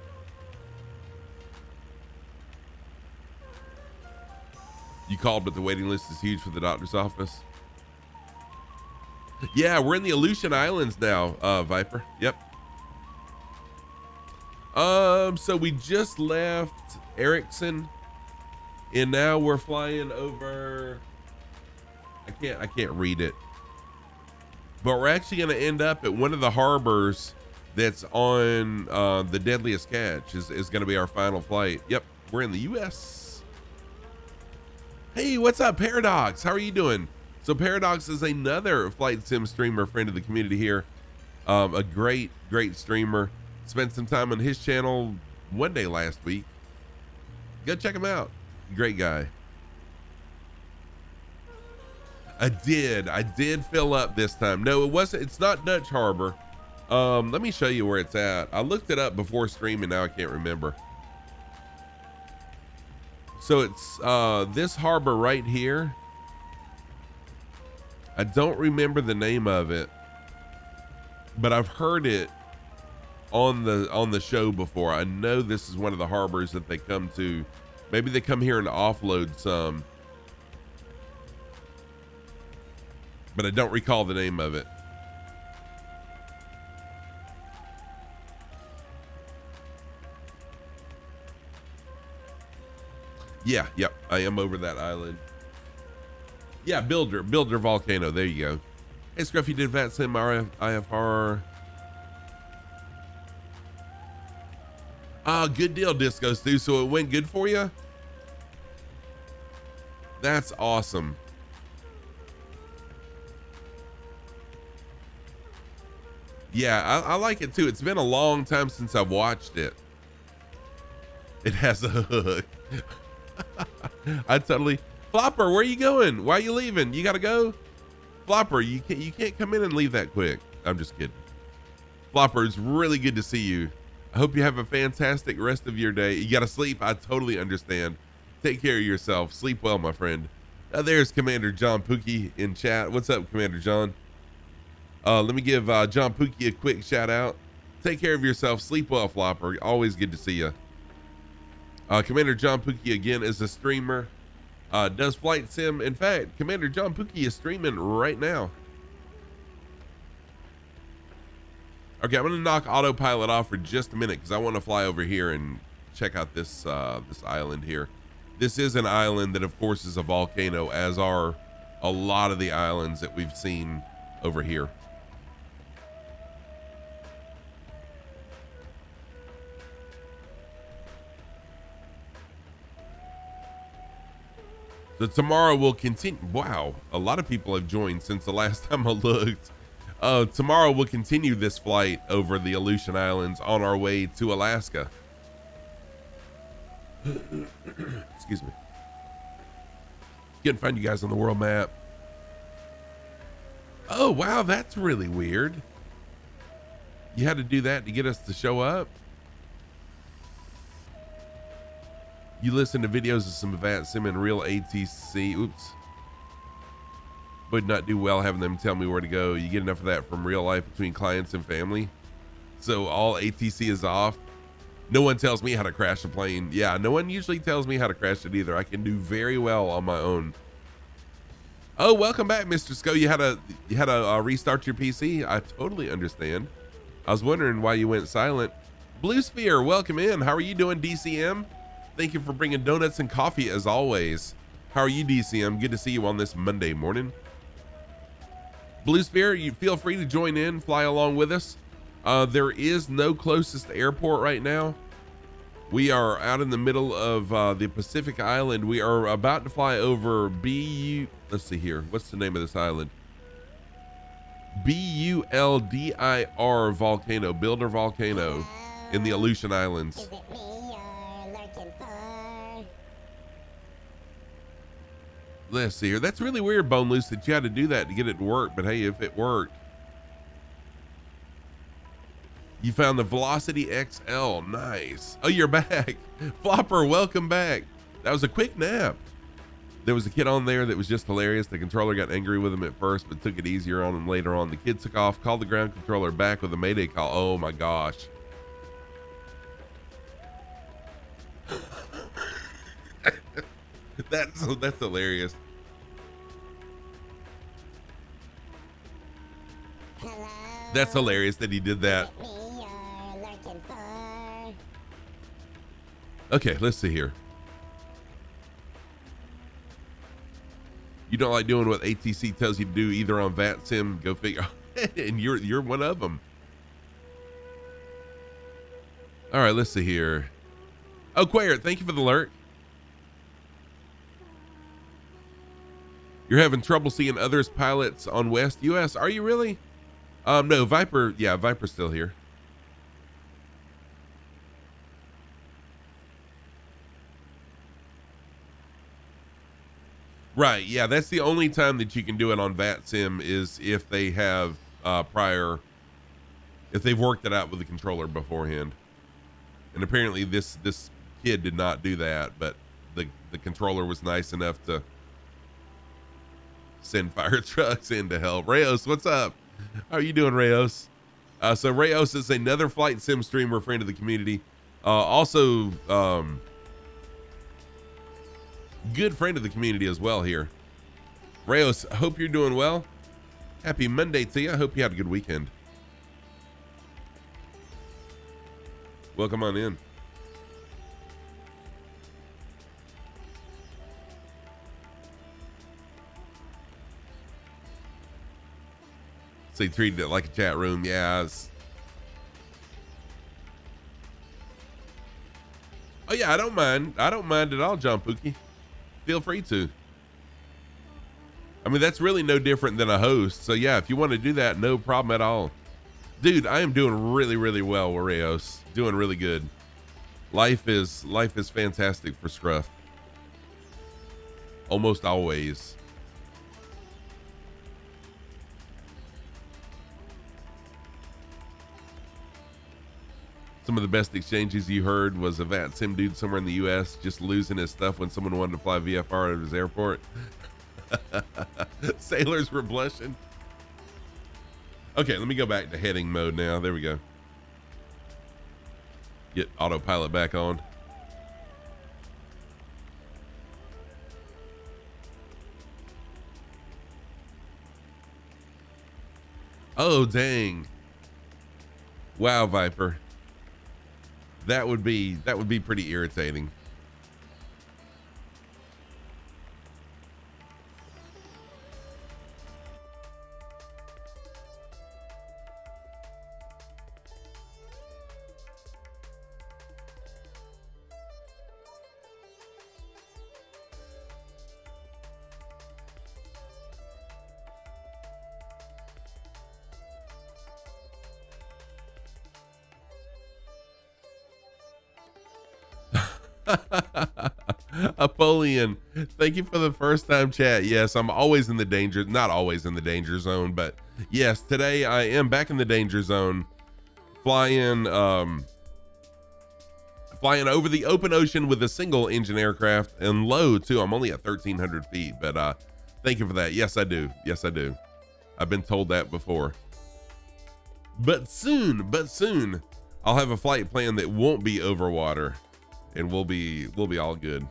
You called, but the waiting list is huge for the doctor's office. Yeah, we're in the Aleutian Islands now, Viper. Yep. So we just left Erickson, and now we're flying over. I can't read it, but we're actually going to end up at one of the harbors that's on the Deadliest Catch. Is going to be our final flight. Yep, we're in the U.S. Hey, what's up, Paradox? How are you doing? So Paradox is another flight sim streamer, friend of the community here. A great streamer. Spent some time on his channel one day last week. Go check him out. Great guy. I did fill up this time. No, it's not Dutch Harbor. Let me show you where it's at. I looked it up before streaming. Now I can't remember. So it's this harbor right here. I don't remember the name of it, but I've heard it on the show before. I know this is one of the harbors that they come to. Maybe they come here and offload some, but I don't recall the name of it. Yeah, yep, I am over that island. Yeah, Builder Volcano. There you go. Hey, Scruffy, did that sim IFR? Good deal, Disco Stu. So it went good for you? That's awesome. Yeah, I like it too. It's been a long time since I've watched it. It has a hook. I totally. Flopper, where are you going? Why are you leaving? You gotta go? Flopper, you can't come in and leave that quick. I'm just kidding. Flopper, it's really good to see you. I hope you have a fantastic rest of your day. You gotta sleep. I totally understand. Take care of yourself. Sleep well, my friend. There's Commander John Pookie in chat. What's up, Commander John? Let me give John Pookie a quick shout out. Take care of yourself. Sleep well, Flopper. Always good to see you. Commander John Pookie again is a streamer. Does flight sim. In fact, Commander John Pookie is streaming right now. Okay, I'm gonna knock autopilot off for just a minute because I want to fly over here and check out this this island here. This is an island that, of course, is a volcano, as are a lot of the islands that we've seen over here. So tomorrow we'll continue. Wow, a lot of people have joined since the last time I looked. Tomorrow we'll continue this flight over the Aleutian Islands on our way to Alaska. Excuse me. Can't find you guys on the world map. Oh, wow, that's really weird. You had to do that to get us to show up? You listen to videos of some advanced sim and real ATC. Oops. Would not do well having them tell me where to go. You get enough of that from real life between clients and family. So all ATC is off. No one tells me how to crash a plane. Yeah, no one usually tells me how to crash it either. I can do very well on my own. Oh, welcome back, Mr. Sco. You had to restart your PC. I totally understand. I was wondering why you went silent. Blue Spear, welcome in. How are you doing, DCM? Thank you for bringing donuts and coffee as always. How are you, DCM? Good to see you on this Monday morning. Blue Spear, you feel free to join in, fly along with us. There is no closest airport right now. We are out in the middle of the Pacific Island. We are about to fly over let's see here. What's the name of this island? Buldir volcano, Builder volcano in the Aleutian Islands.
Is it me you're lurking for?
Let's see here. That's really weird, Bone Loose, that you had to do that to get it to work. But hey, if it worked. You found the Velocity XL. Nice. Oh, you're back. Flopper, welcome back. That was a quick nap. There was a kid on there that was just hilarious. The controller got angry with him at first, but took it easier on him later on. The kid took off, called the ground controller back with a mayday call. Oh my gosh. That's hilarious.
Hello?
That's hilarious that he did that.
Is it me you're lurking for?
Okay, let's see here. You don't like doing what ATC tells you to do either on VATSIM, go figure. And you're one of them. All right, let's see here. Oh, Quayer, thank you for the alert. You're having trouble seeing others pilots on West US. Are you really? No, Viper. Yeah, Viper's still here. Right. Yeah, that's the only time that you can do it on VATSIM is if they have if they've worked it out with the controller beforehand. And apparently this kid did not do that, but the controller was nice enough to send fire trucks in to help. Rayos, what's up? How are you doing, Rayos? So Rayos is another flight sim streamer, friend of the community. Also, good friend of the community as well here. Rayos, hope you're doing well. Happy Monday to you. I hope you had a good weekend. Welcome on in. So you treated it like a chat room. Yeah. Oh yeah, I don't mind. I don't mind at all, John Pookie. Feel free to. I mean, that's really no different than a host. So yeah, if you want to do that, no problem at all. Dude, I am doing really, really well, Warrios. Doing really good. Life is fantastic for Scruff. Almost always. Some of the best exchanges you heard was a VATSIM dude somewhere in the US just losing his stuff when someone wanted to fly VFR out of his airport. Sailors were blushing. Okay, let me go back to heading mode now. There we go. Get autopilot back on. Oh, dang. Wow, Viper. That would be pretty irritating. Apollyon, thank you for the first time chat. Yes, I'm always in the danger, not always in the danger zone, but yes, today I am back in the danger zone, flying over the open ocean with a single engine aircraft and low too. I'm only at 1,300 feet, but Thank you for that. Yes, I do. Yes, I do. I've been told that before. But soon, I'll have a flight plan that won't be over water, and we'll be all good.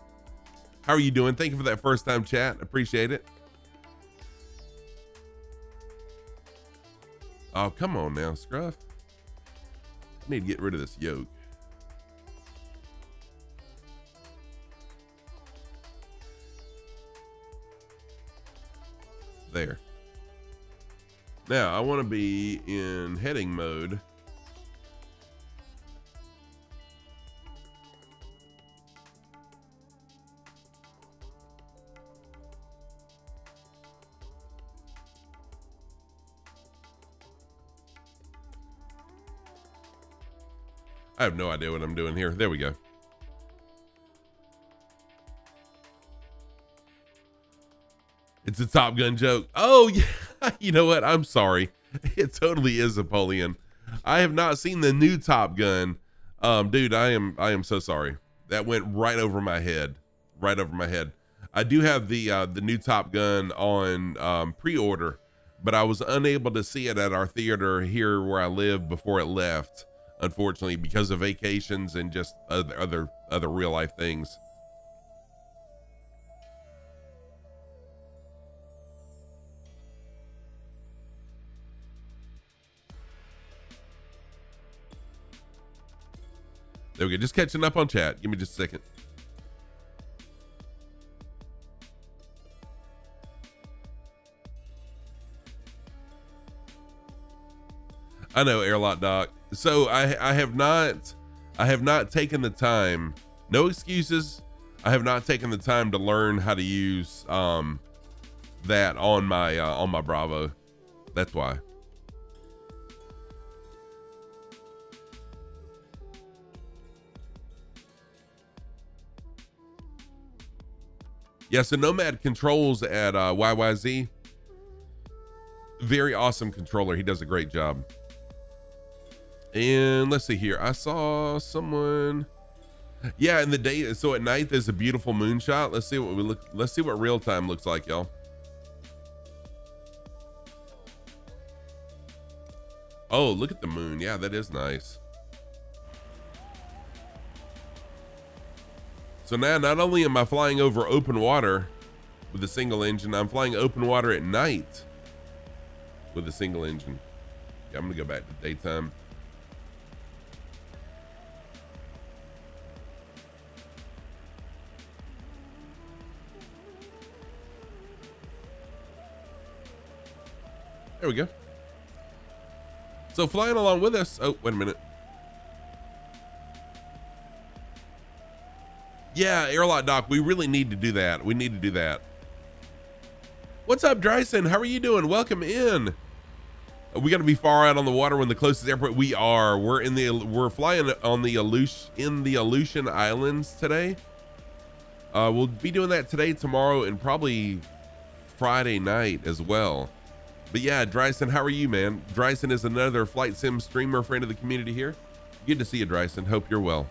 How are you doing? Thank you for that first time chat. Appreciate it. Oh, come on now, Scruff. I need to get rid of this yoke. There. Now I want to be in heading mode. I have no idea what I'm doing here. There we go. It's a Top Gun joke. Oh, yeah. You know what? I'm sorry. It totally is Napoleon. I have not seen the new Top Gun. Dude, I am so sorry. That went right over my head. Right over my head. I do have the new Top Gun on pre-order, but I was unable to see it at our theater here where I live before it left, unfortunately, because of vacations and just other real life things. There we go. Just catching up on chat. Give me just a second. I know, Airlock Doc. So I have not taken the time. No excuses. I have not taken the time to learn how to use that on my Bravo. That's why. Yeah, so Nomad controls at YYZ. Very awesome controller. He does a great job. And let's see here. I saw someone. Yeah, in the day. So at night there's a beautiful moonshot. Let's see what we look. Let's see what real time looks like, y'all. Oh, look at the moon. Yeah, that is nice. So now not only am I flying over open water with a single engine, I'm flying open water at night with a single engine. Yeah, I'm gonna go back to daytime. There we go. So flying along with us. Oh, wait a minute. Yeah, Airlock Doc, we really need to do that. We need to do that. What's up, Dryson? How are you doing? Welcome in. Are we gonna be far out on the water when the closest airport? We are. We're flying on the Aleutian Islands today. We'll be doing that today, tomorrow, and probably Friday night as well. But yeah, Dryson, how are you, man? Dryson is another flight sim streamer, friend of the community here. Good to see you, Dryson. Hope you're well.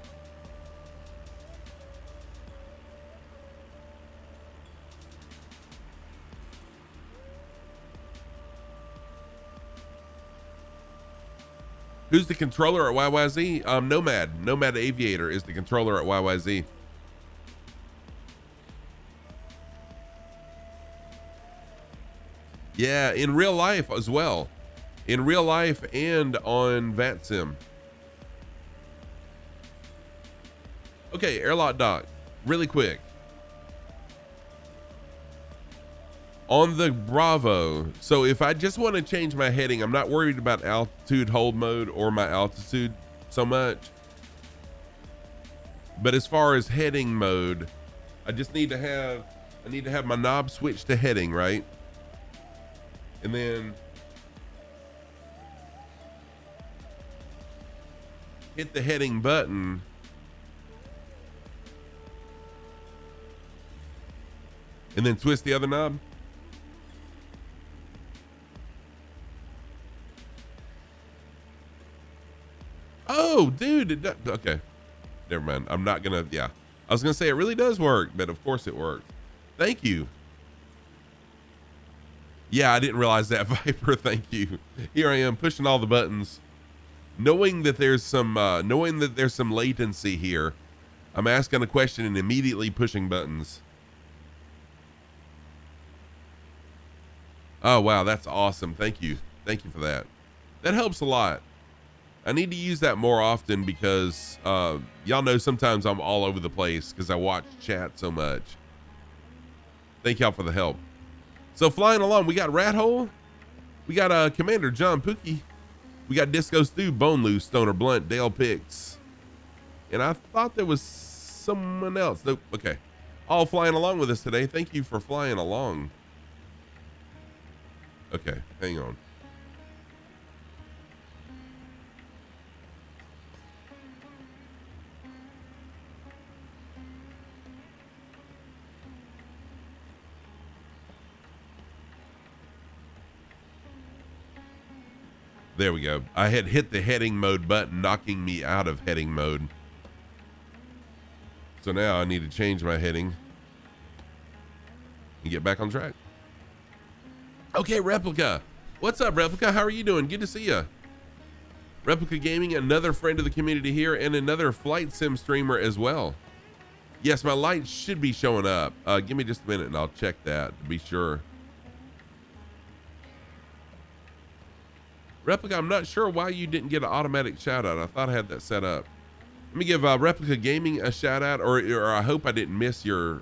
Who's the controller at YYZ? Nomad Aviator is the controller at YYZ. Yeah, in real life as well. In real life and on VATSIM. Okay, Airlock Doc, really quick. On the Bravo, so if I just want to change my heading, I'm not worried about altitude hold mode or my altitude so much. But as far as heading mode, I just need to have my knob switched to heading, right? And then hit the heading button. And then twist the other knob. Oh, dude. Okay. Never mind. I'm not gonna, yeah. I was gonna say it really does work, but of course it works. Thank you. Yeah, I didn't realize that, Viper. Thank you. Here I am pushing all the buttons, knowing that there's some latency here. I'm asking a question and immediately pushing buttons. Oh, wow. That's awesome. Thank you. Thank you for that. That helps a lot. I need to use that more often because y'all know sometimes I'm all over the place because I watch chat so much. Thank y'all for the help. So flying along, we got Rat Hole. We got Commander John Pookie. We got Disco Stew, Bone Loose, Stoner Blunt, Dale Picks. And I thought there was someone else. Nope. Okay. All flying along with us today. Thank you for flying along. Okay. Hang on. There we go. I had hit the heading mode button, knocking me out of heading mode. So now I need to change my heading and get back on track. Okay, Replica. What's up, Replica? How are you doing? Good to see you. Replica Gaming, another friend of the community here, and another flight sim streamer as well. Yes, my lights should be showing up. Give me just a minute and I'll check that to be sure. Replica, I'm not sure why you didn't get an automatic shout out. I thought I had that set up. Let me give Replica Gaming a shout out, or I hope I didn't miss your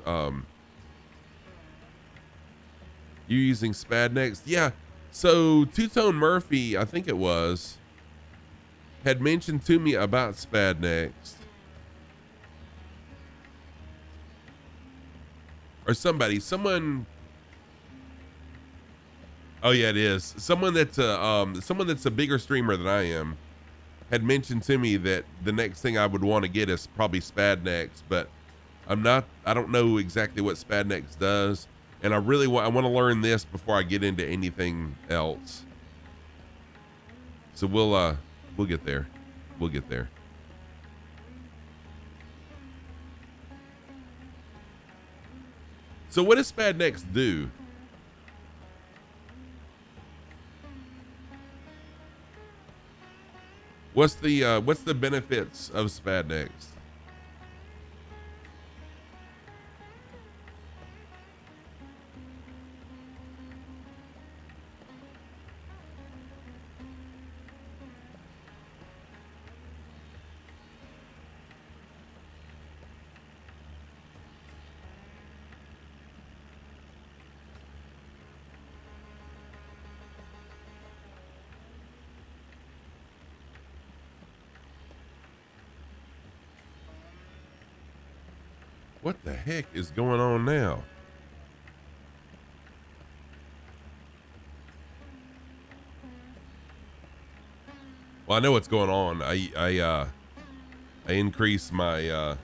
you using Spad Next. Yeah, so Two Tone Murphy, I think it was, had mentioned to me about Spad Next, or someone. Oh yeah, it is. Someone that's a bigger streamer than I am had mentioned to me that the next thing I would want to get is probably Spad Next, but I don't know exactly what Spad Next does, and I want to learn this before I get into anything else. So we'll get there. We'll get there. So what does Spad Next do? What's the benefits of Spad Next? What the heck is going on now? Well, I know what's going on. I increased my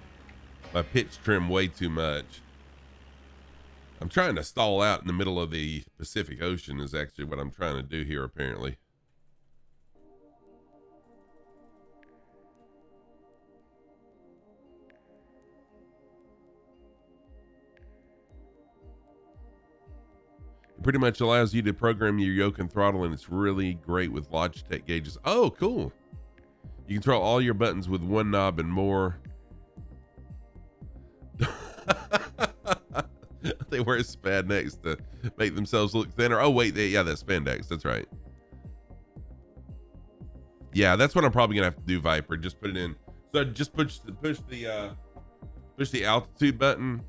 my pitch trim way too much. I'm trying to stall out in the middle of the Pacific Ocean is actually what I'm trying to do here, apparently. Pretty much allows you to program your yoke and throttle, and it's really great with Logitech gauges. Oh, cool. You control all your buttons with one knob and more. They wear spandex to make themselves look thinner. Oh, wait. Yeah, that's spandex. That's right. Yeah, that's what I'm probably going to have to do, Viper. Just put it in. So just push the altitude button.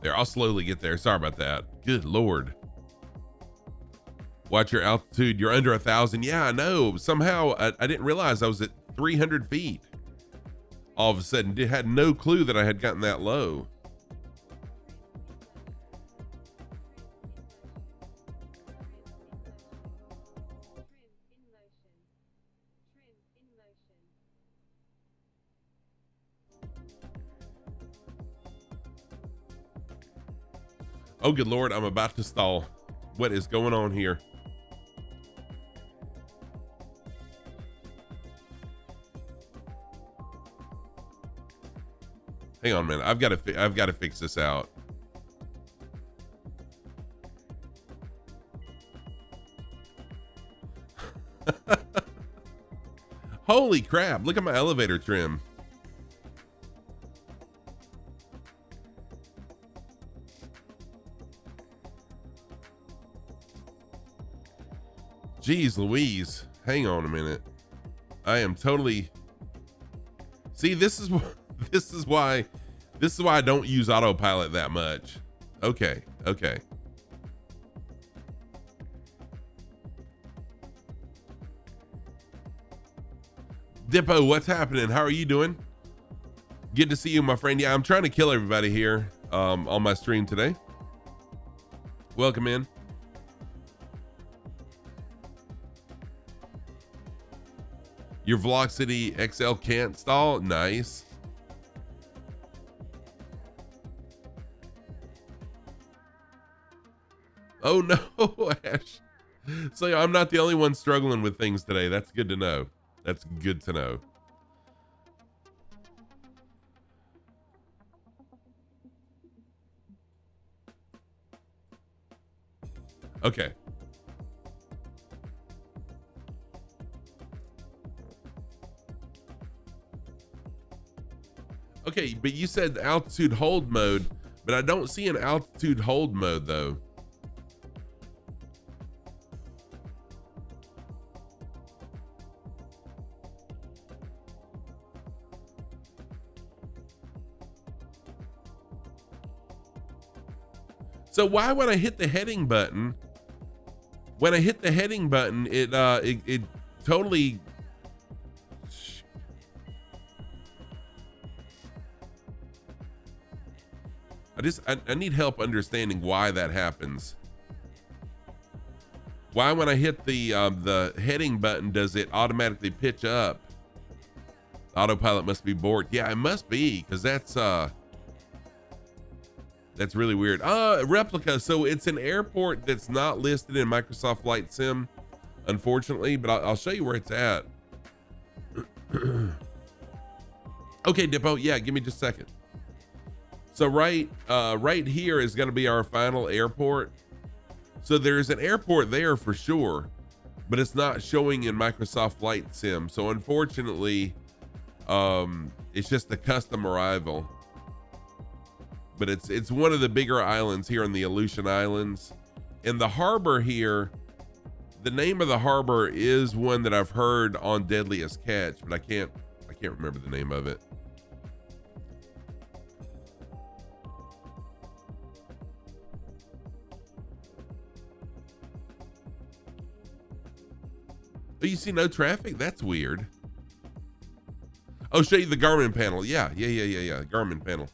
There, I'll slowly get there. Sorry about that. Good Lord. Watch your altitude. You're under 1,000. Yeah, I know. Somehow I didn't realize I was at 300 feet. All of a sudden, had no clue that I had gotten that low. Oh, good Lord, I'm about to stall. What is going on here? Hang on a minute. I've got to fix this out. Holy crap. Look at my elevator trim. Jeez Louise. Hang on a minute. I am totally. See, this is why I don't use autopilot that much. Okay. Dippo, what's happening? How are you doing? Good to see you, my friend. Yeah, I'm trying to kill everybody here on my stream today. Welcome in. Your Velocity XL can't stall? Nice. Oh no, Ash. So I'm not the only one struggling with things today. That's good to know. That's good to know. Okay. Okay, but you said altitude hold mode, but I don't see an altitude hold mode though. So why when I hit the heading button, it totally. I need help understanding why that happens. Why when I hit the heading button does it automatically pitch up? Autopilot must be bored. Yeah, it must be, because that's really weird. Replica. So it's an airport that's not listed in Microsoft Flight Sim, unfortunately, but I'll show you where it's at. Okay, Dippo. Yeah, give me just a second. So right here is going to be our final airport. So there's an airport there for sure, but it's not showing in Microsoft Flight Sim. So unfortunately, it's just a custom arrival. But it's one of the bigger islands here in the Aleutian Islands. And the harbor here, the name of the harbor is one that I've heard on Deadliest Catch, but I can't remember the name of it. Oh, you see no traffic? That's weird. Oh, show you the Garmin panel. Yeah. Garmin panel.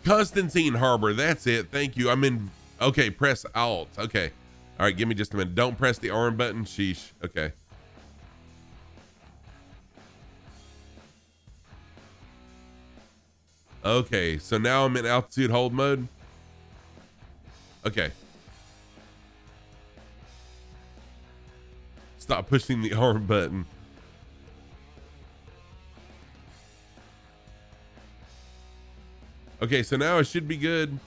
Constantine Harbor. That's it. Thank you. I'm in. Okay, press Alt. Okay. All right, give me just a minute. Don't press the arm button. Sheesh. Okay. Okay, so now I'm in altitude hold mode. Okay. Stop pushing the arm button. Okay, so now it should be good.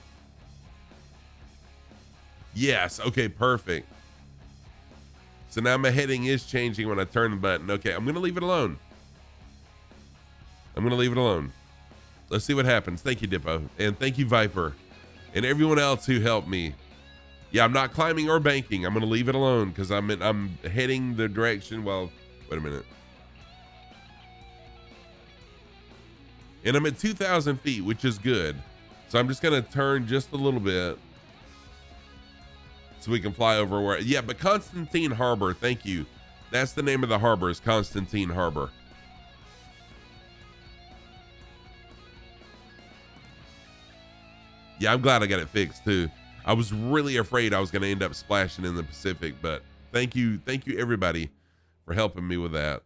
Yes. Okay, perfect. So now my heading is changing when I turn the button. Okay, I'm going to leave it alone. I'm going to leave it alone. Let's see what happens. Thank you, Dippo. And thank you, Viper. And everyone else who helped me. Yeah, I'm not climbing or banking. I'm going to leave it alone because I'm heading the direction. Well, wait a minute. And I'm at 2,000 feet, which is good. So I'm just going to turn just a little bit so we can fly over where. Yeah, but Constantine Harbor. Thank you. That's the name of the harbor, is Constantine Harbor. Yeah, I'm glad I got it fixed too. I was really afraid I was going to end up splashing in the Pacific, but thank you everybody for helping me with that.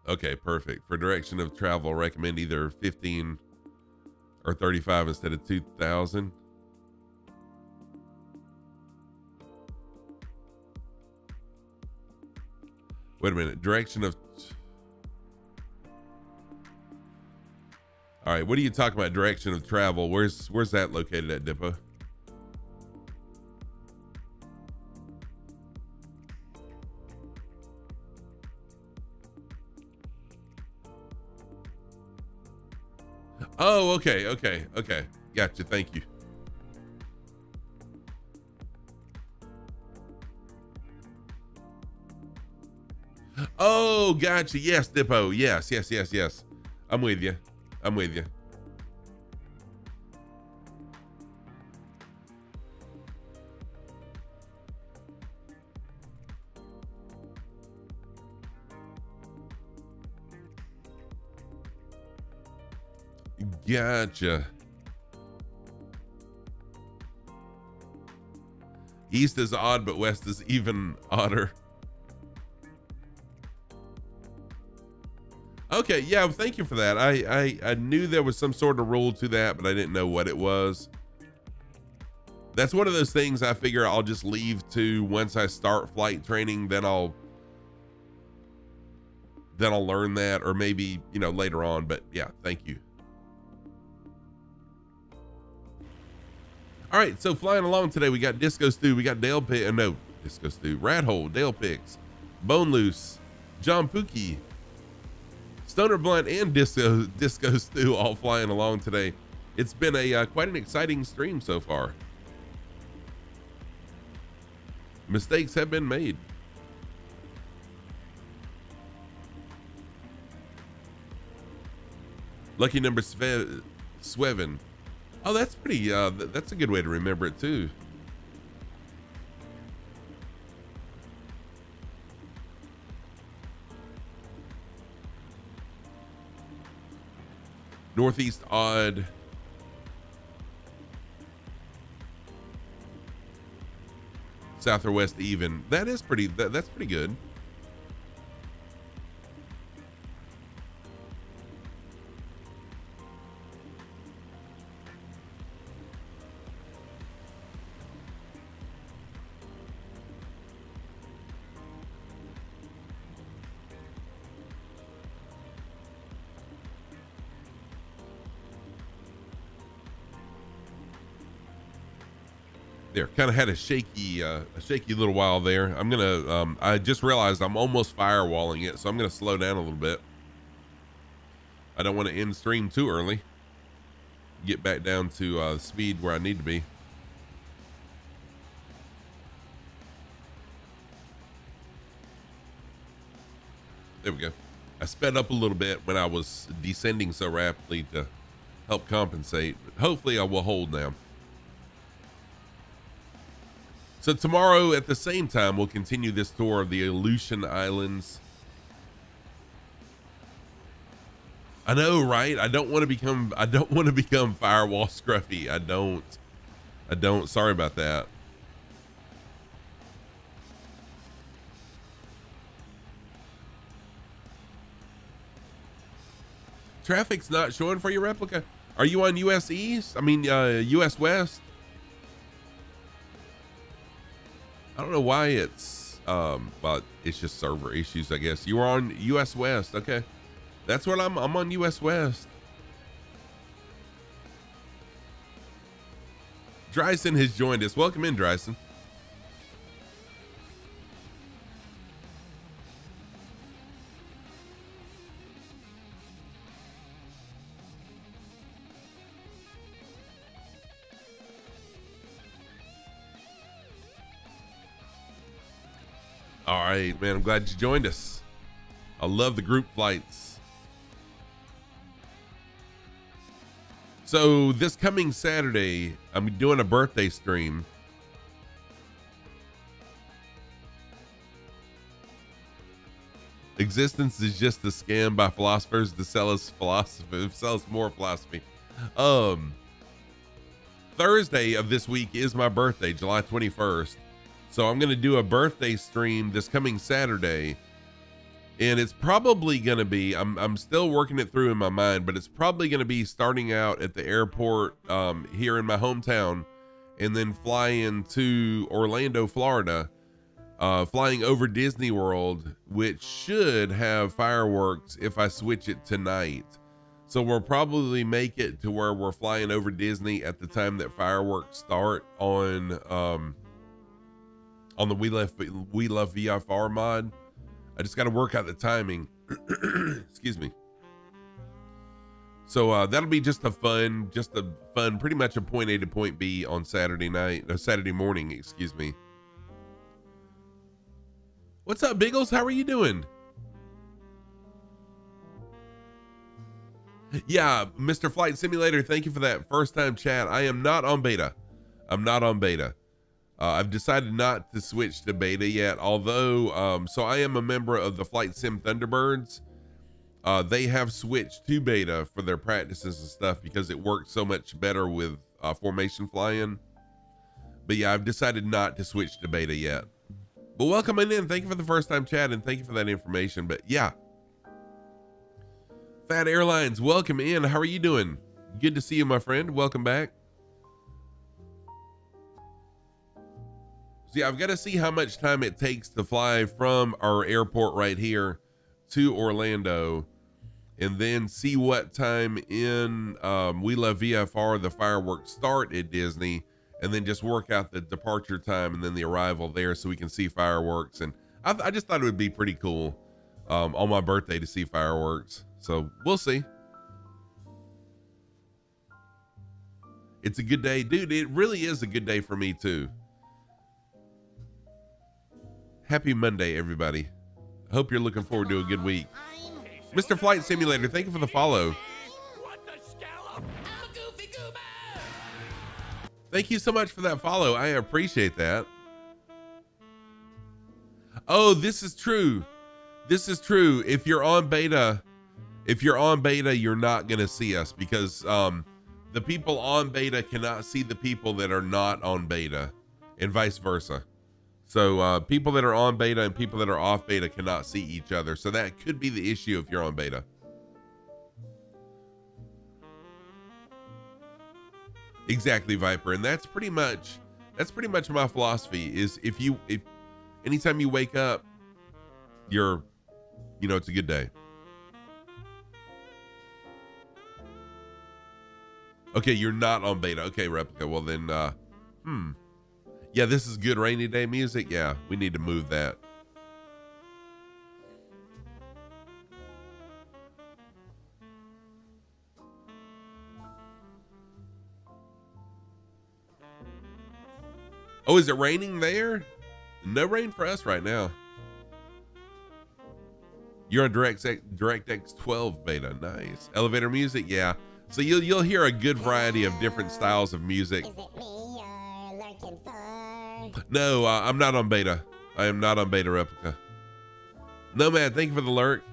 Okay, perfect. For direction of travel, recommend either 15 or 35 instead of 2,000. Wait a minute. Direction of. All right, what are you talking about? Direction of travel. Where's that located at, Dippo? Oh, okay. Gotcha. Thank you. Oh, gotcha. Yes, Dippo. Yes. I'm with you. Gotcha. East is odd, but west is even odder. Okay, yeah, thank you for that. I knew there was some sort of rule to that, but I didn't know what it was. That's one of those things I figure I'll just leave to once I start flight training, then I'll learn that, or maybe, later on, but yeah, thank you. All right, so flying along today, we got Disco Stew, we got Disco Stew, Rat Hole, Dale Pix, Bone Loose, John Pookie, Stoner Blunt, and Disco Stew all flying along today. It's been a quite an exciting stream so far. Mistakes have been made. Lucky number Swevin. Oh, that's pretty, that's a good way to remember it too. Northeast odd. South or west even. That is pretty, that's pretty good. There, kind of had a shaky little while there. I'm gonna, I just realized I'm almost firewalling it, so I'm gonna slow down a little bit. I don't want to end stream too early. Get back down to the speed where I need to be. There we go. I sped up a little bit when I was descending so rapidly to help compensate. But hopefully I will hold now. So tomorrow at the same time, we'll continue this tour of the Aleutian Islands. I know, right? I don't want to become firewall scruffy. I don't. Sorry about that. Traffic's not showing for your replica. Are you on US East? I mean, US West? I don't know why it's, but it's just server issues, I guess. You were on US West. Okay. That's what I'm on US West. Dryson has joined us. Welcome in, Dryson. All right, man. I'm glad you joined us. I love the group flights. So this coming Saturday, I'm doing a birthday stream. Existence is just a scam by philosophers to sell us philosophy, sell us more philosophy. Thursday of this week is my birthday, July 21st. So I'm going to do a birthday stream this coming Saturday, and it's probably going to be, I'm still working it through in my mind, but it's probably going to be starting out at the airport here in my hometown, and then flying to Orlando, Florida, flying over Disney World, which should have fireworks if I switch it tonight. So we'll probably make it to where we're flying over Disney at the time that fireworks start on the We Love VFR mod. I just got to work out the timing. Excuse me. So that'll be just a fun, pretty much a point A to point B on Saturday morning, excuse me. What's up, Biggles? How are you doing? Yeah, Mr. Flight Simulator, thank you for that first time chat. I am not on beta. I'm not on beta. I've decided not to switch to beta yet, although, so I am a member of the Flight Sim Thunderbirds. They have switched to beta for their practices and stuff because it works so much better with formation flying. But yeah, I've decided not to switch to beta yet. But welcome in. Thank you for the first time chat and thank you for that information. But yeah. Fat Airlines, welcome in. How are you doing? Good to see you, my friend. Welcome back. So yeah, I've got to see how much time it takes to fly from our airport right here to Orlando, and then see what time in We Love VFR the fireworks start at Disney, and then just work out the departure time and then the arrival there so we can see fireworks. And I just thought it would be pretty cool on my birthday to see fireworks. So we'll see. It's a good day, dude. It really is a good day for me too. Happy Monday, everybody. Hope you're looking forward to a good week. Mr. Flight Simulator, thank you for the follow. Thank you so much for that follow. I appreciate that. Oh, this is true. This is true. If you're on beta, you're not going to see us because the people on beta cannot see the people that are not on beta, and vice versa. So people that are on beta and people that are off beta cannot see each other. So that could be the issue if you're on beta. Exactly, Viper. And that's pretty much my philosophy is if anytime you wake up, it's a good day. Okay, you're not on beta. Okay, Replica. Well then, yeah, this is good rainy day music. Yeah, we need to move that. Oh, is it raining there? No rain for us right now. You're on DirectX 12 beta. Nice. Elevator music, yeah. So you'll hear a good variety of different styles of music.
Is it me you're lurking for?
No, I'm not on beta. I am not on beta, Replica. No, man, thank you for the lurk.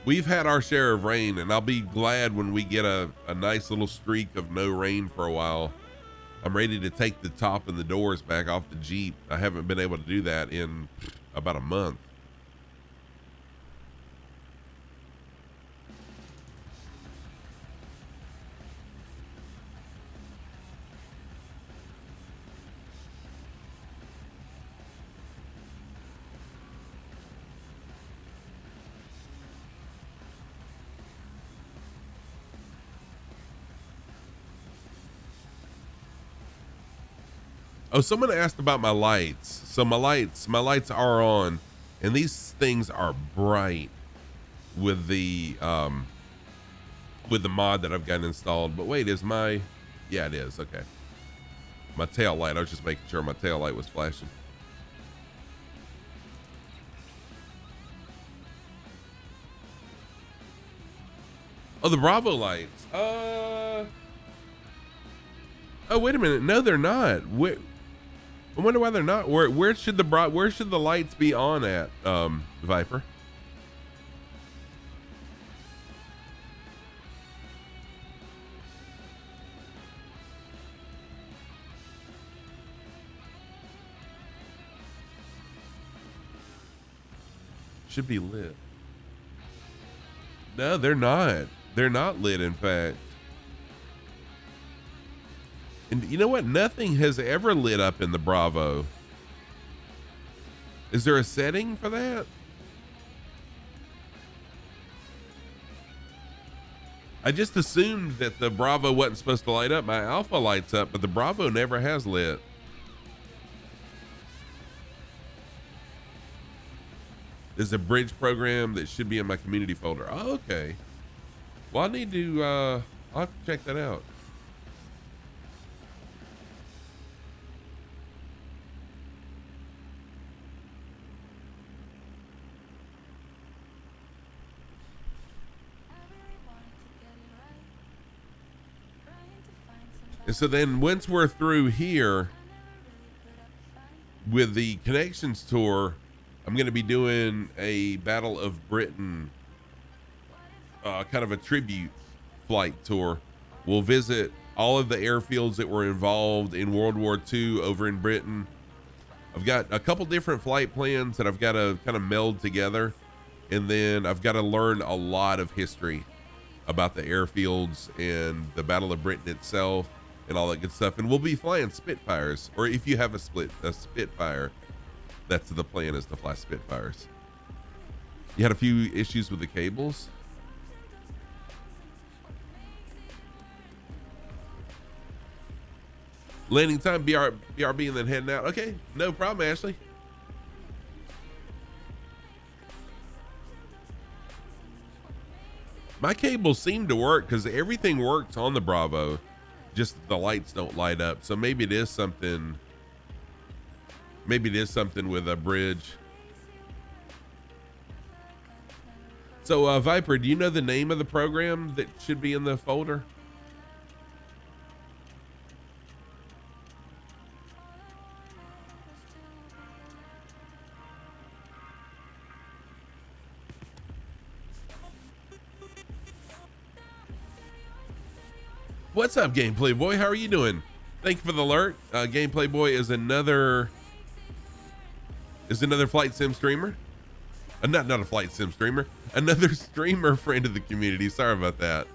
We've had our share of rain, and I'll be glad when we get a nice little streak of no rain for a while. I'm ready to take the top and the doors back off the Jeep. I haven't been able to do that in about a month. Oh, someone asked about my lights. So my lights are on, and these things are bright with the mod that I've got installed. But wait, yeah, it is. Okay. My tail light. I was just making sure my tail light was flashing. Oh, the Bravo lights. Oh, wait a minute. No, they're not. I wonder why they're not. Where should the lights be on at, Viper? Should be lit. No, they're not. They're not lit, in fact. And you know what? Nothing has ever lit up in the Bravo. Is there a setting for that? I just assumed that the Bravo wasn't supposed to light up. My Alpha lights up, but the Bravo never has lit. There's a bridge program that should be in my community folder. Oh, okay. Well, I need to, I'll have to check that out. And so then once we're through here with the Connections tour, I'm going to be doing a Battle of Britain, kind of a tribute flight tour. We'll visit all of the airfields that were involved in World War II over in Britain. I've got a couple different flight plans that I've got to kind of meld together. And then I've got to learn a lot of history about the airfields and the Battle of Britain itself and all that good stuff. And we'll be flying Spitfires, or if you have a Spitfire, that's the plan, is to fly Spitfires. You had a few issues with the cables. Landing time, BRB, and then heading out. Okay, no problem, Ashley. My cables seem to work because everything works on the Bravo. Just the lights don't light up. So maybe it is something. Maybe it is something with a bridge. So, Viper, do you know the name of the program that should be in the folder? What's up, Gameplay Boy? How are you doing? Thank you for the alert. Gameplay Boy is another flight sim streamer. Not a flight sim streamer. Another streamer friend of the community. Sorry about that.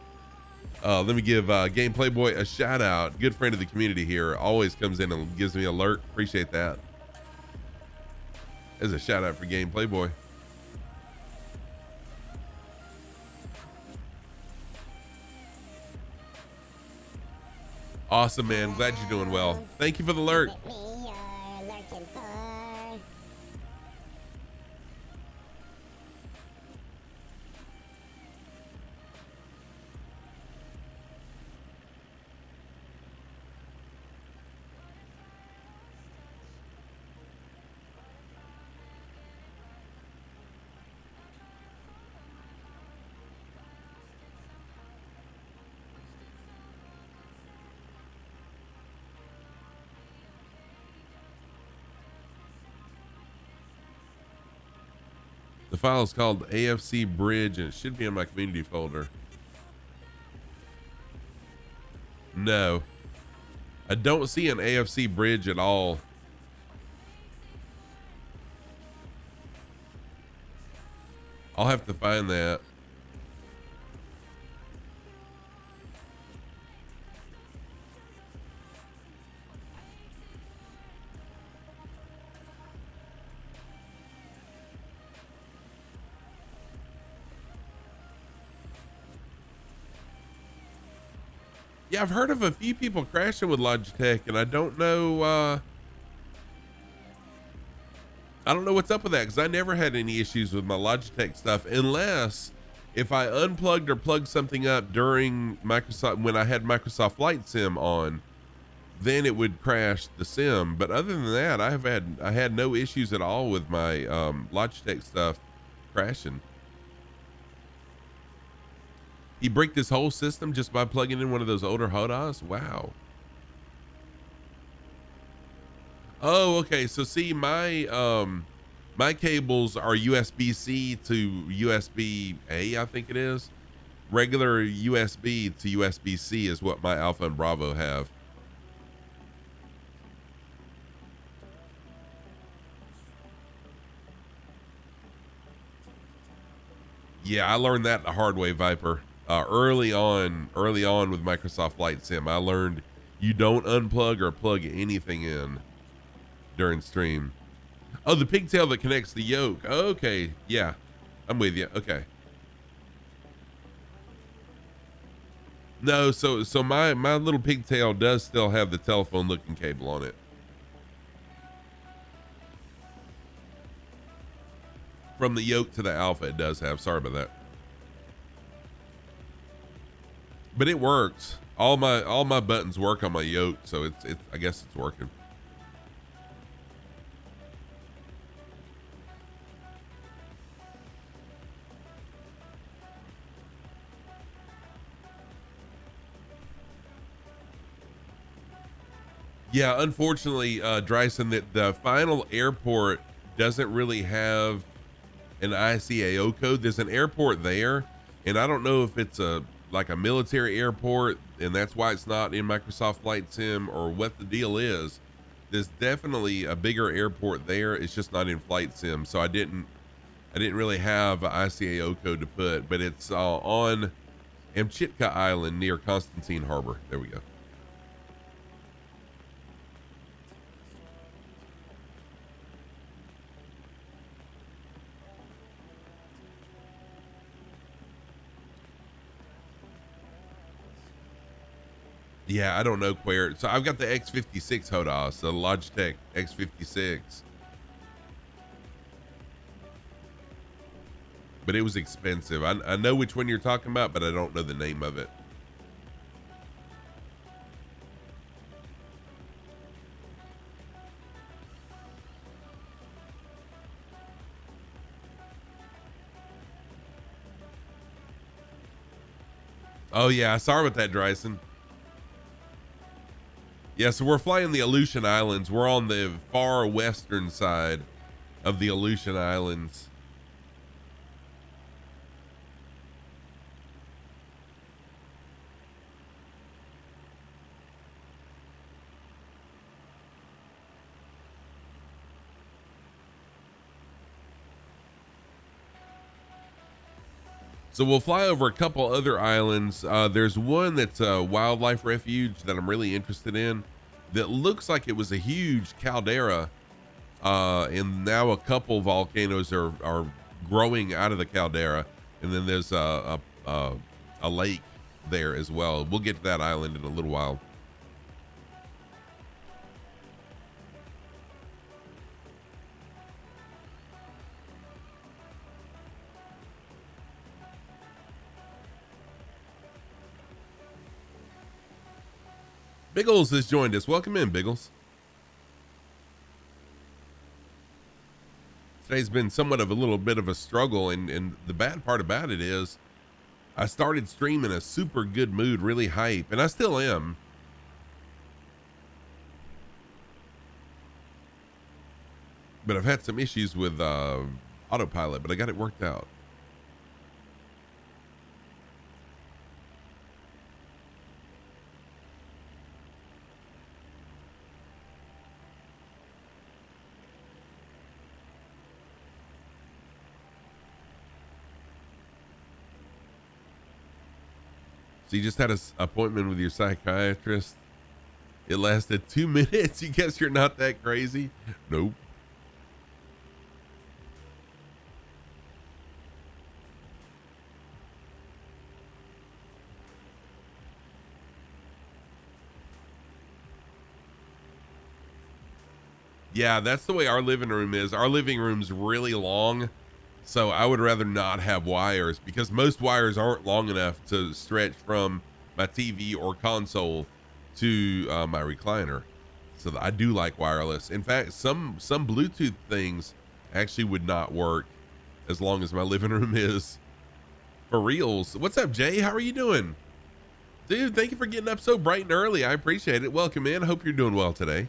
Let me give Gameplay Boy a shout out. Good friend of the community here. Always comes in and gives me an alert. Appreciate that. There's a shout out for Gameplay Boy. Awesome, man. Glad you're doing well. Thank you for the alert. The file is called AFC Bridge, and it should be in my community folder. No, I don't see an AFC Bridge at all. I'll have to find that. Yeah, I've heard of a few people crashing with Logitech, and I don't know I don't know what's up with that, because I never had any issues with my Logitech stuff, unless if I unplugged or plugged something up during Microsoft, when I had Microsoft Flight Sim on, then it would crash the sim. But other than that, I had no issues at all with my Logitech stuff crashing. He bricked this whole system just by plugging in one of those older HOTAS. Wow. Oh, okay. So see, my cables are USB-C to USB-A, I think it is. Regular USB to USB-C is what my Alpha and Bravo have. Yeah, I learned that the hard way, Viper. Early on with Microsoft Flight Sim, I learned you don't unplug or plug anything in during stream. Oh, the pigtail that connects the yoke. Okay, yeah, I'm with you. Okay. No, so my little pigtail does still have the telephone looking cable on it. From the yoke to the Alpha, it does have. Sorry about that. But it works. All my buttons work on my yoke, so it's I guess it's working. Yeah, unfortunately, Dryson, that the final airport doesn't really have an ICAO code. There's an airport there, and I don't know if it's like a military airport, and that's why it's not in Microsoft Flight Sim, or what the deal is. There's definitely a bigger airport there. It's just not in Flight Sim, so I didn't really have an ICAO code to put, but it's on Amchita Island near Constantine Harbor. There we go. Yeah, I don't know where. So I've got the X56 HOTAS, the Logitech X56. But it was expensive. I know which one you're talking about, but I don't know the name of it. Oh yeah, sorry about that, Dryson. Yeah, so we're flying the Aleutian Islands. We're on the far western side of the Aleutian Islands. So we'll fly over a couple other islands. There's one that's a wildlife refuge that I'm really interested in that looks like it was a huge caldera. And now a couple volcanoes are growing out of the caldera. And then there's a lake there as well. We'll get to that island in a little while. Biggles has joined us. Welcome in, Biggles. Today's been somewhat of a little bit of a struggle, and the bad part about it is I started streaming a super good mood, really hype, and I still am. But I've had some issues with autopilot, but I got it worked out. So you just had an appointment with your psychiatrist. It lasted 2 minutes. You guess you're not that crazy? Nope. Yeah, that's the way our living room is. Our living room's really long, so I would rather not have wires because most wires aren't long enough to stretch from my TV or console to my recliner. So I do like wireless. In fact, some Bluetooth things actually would not work as long as my living room is for reals. What's up, Jay? How are you doing? Dude, thank you for getting up so bright and early. I appreciate it. Welcome in. Hope you're doing well today.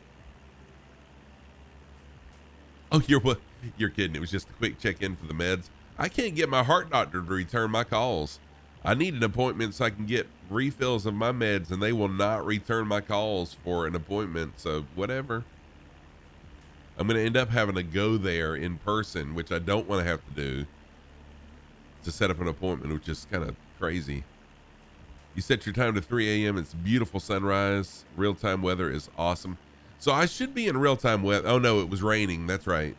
Oh, you're kidding. It was just a quick check-in for the meds. I can't get my heart doctor to return my calls. I need an appointment so I can get refills of my meds, and they will not return my calls for an appointment. So whatever. I'm going to end up having to go there in person, which I don't want to have to do, to set up an appointment, which is kind of crazy. You set your time to 3 a.m. It's beautiful sunrise. Real-time weather is awesome. So I should be in real-time weather. Oh, no, it was raining. That's right.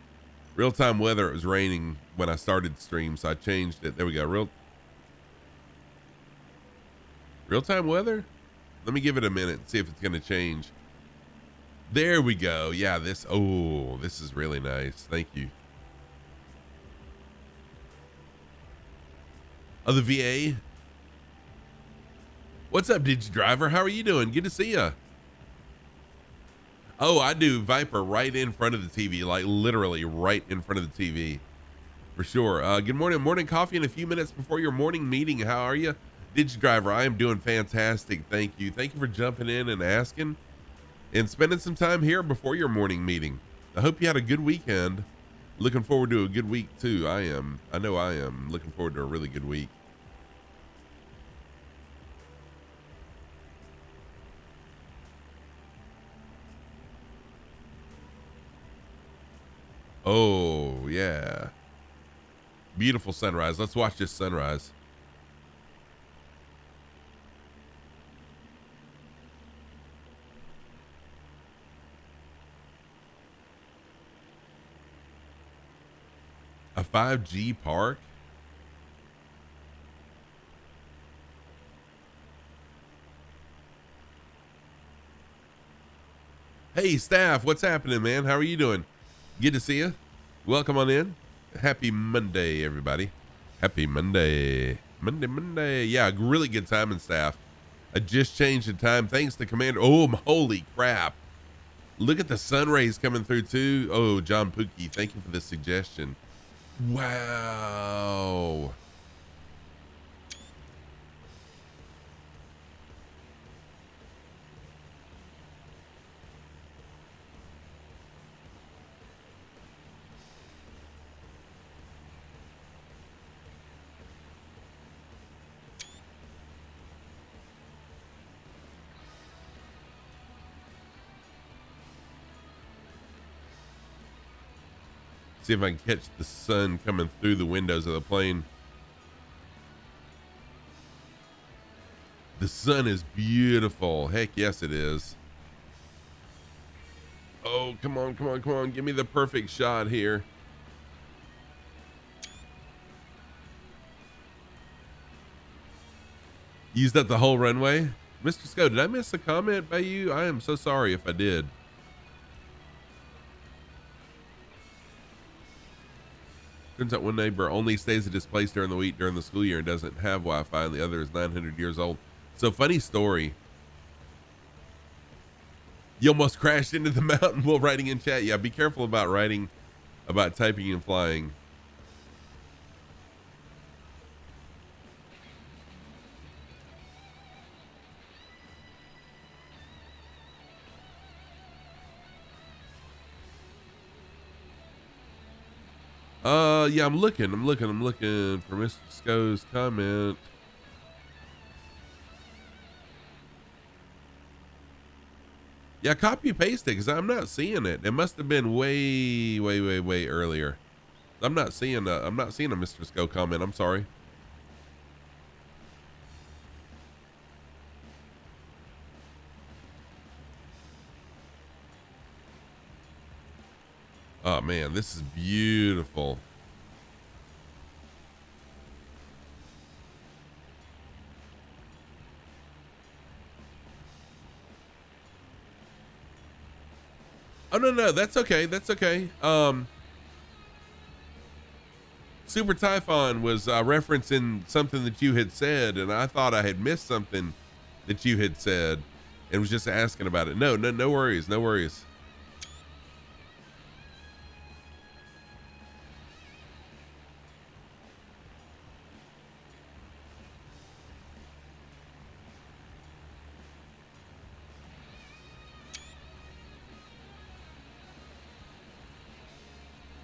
Real-time weather, it was raining when I started the stream, so I changed it. There we go. Real-time weather? Let me give it a minute and see if it's going to change. There we go. Yeah, this is really nice. Thank you. Oh, the VA? What's up, DigiDriver? How are you doing? Good to see ya. Oh, I do Viper right in front of the TV, like literally right in front of the TV. For sure. Good morning. Morning coffee in a few minutes before your morning meeting. How are you? DigiDriver, I am doing fantastic. Thank you. Thank you for jumping in and asking and spending some time here before your morning meeting. I hope you had a good weekend. Looking forward to a good week too. I know I am looking forward to a really good week. Oh, yeah. Beautiful sunrise. Let's watch this sunrise. A 5G park? Hey, staff, what's happening, man? How are you doing? Good to see you. Welcome on in. Happy Monday, everybody. Happy Monday. Monday. Yeah, really good time and staff. I just changed the time thanks to Commander. Oh, holy crap. Look at the sun rays coming through too. Oh, John Pookie, thank you for the suggestion. Wow. See if I can catch the sun coming through the windows of the plane. The sun is beautiful. Heck yes, it is. Oh, come on, come on, come on. Give me the perfect shot here. Used up the whole runway? Mr. Sco, did I miss a comment by you? I am so sorry if I did. Turns out one neighbor only stays at his place during the week during the school year and doesn't have Wi-Fi, and the other is 900 years old. So funny story. You almost crashed into the mountain while writing in chat. Yeah, be careful about writing, about typing and flying. Yeah, I'm looking for Mr. Sco's comment. Yeah, copy paste it because I'm not seeing it. It must have been way earlier. I'm not seeing a Mr. Sco comment. I'm sorry. Oh man, this is beautiful. Oh, no, that's okay. That's okay. Super Typhon was referencing something that you had said, and I thought I had missed something that you had said and was just asking about it. No worries. No worries.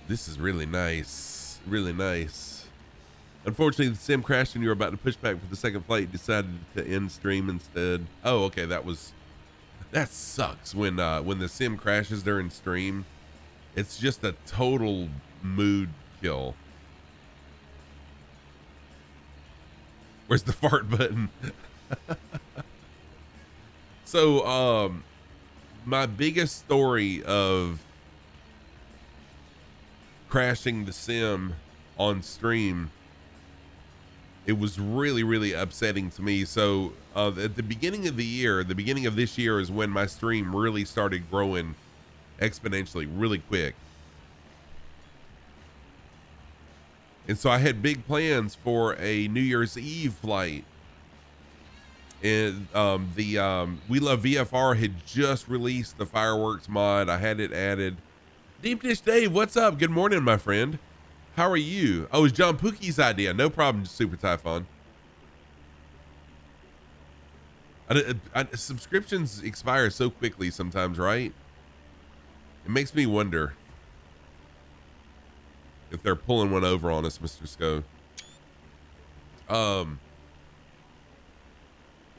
This is really nice. Really nice. Unfortunately, the sim crashed and you were about to push back for the second flight. Decided to end stream instead. Oh, okay. That sucks when the sim crashes during stream. It's just a total mood kill. Where's the fart button? So, my biggest story of crashing the sim on stream, it was really, really upsetting to me. So, at the beginning of the beginning of this year is when my stream really started growing exponentially, really quick. And so I had big plans for a New Year's Eve flight. And We Love VFR had just released the fireworks mod. I had it added. Deep Dish Dave, what's up? Good morning, my friend. How are you? Oh, it's John Pookie's idea. No problem, Super Typhon. Subscriptions expire so quickly sometimes, right? It makes me wonder if they're pulling one over on us, Mr. Sco. No,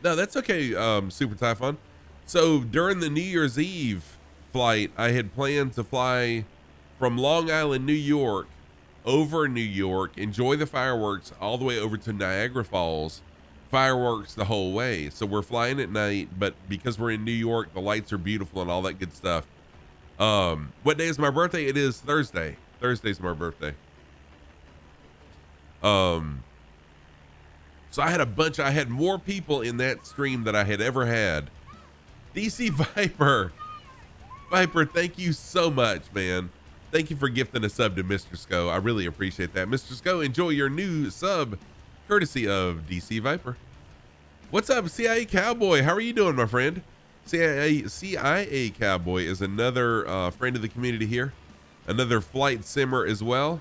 that's okay, Super Typhon. So during the New Year's Eve flight, I had planned to fly from Long Island, New York, over New York, enjoy the fireworks all the way over to Niagara Falls, fireworks the whole way. So we're flying at night, but because we're in New York, the lights are beautiful and all that good stuff. What day is my birthday? It is Thursday. Thursday's my birthday. So I had more people in that stream than I had ever had. DC Viper, thank you so much, man. Thank you for gifting a sub to Mr. Sco. I really appreciate that. Mr. Sco, enjoy your new sub, courtesy of DC Viper. What's up, CIA Cowboy? How are you doing, my friend? CIA Cowboy is another friend of the community here. Another flight simmer as well.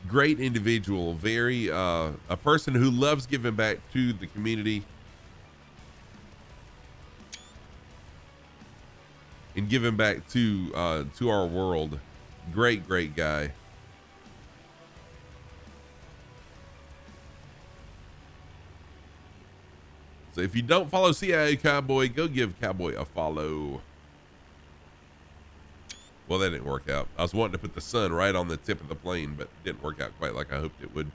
Great individual, very a person who loves giving back to the community and giving back to our world. Great guy. So if you don't follow CIA Cowboy, go give Cowboy a follow. Well, that didn't work out. I was wanting to put the sun right on the tip of the plane, but it didn't work out quite like I hoped it would.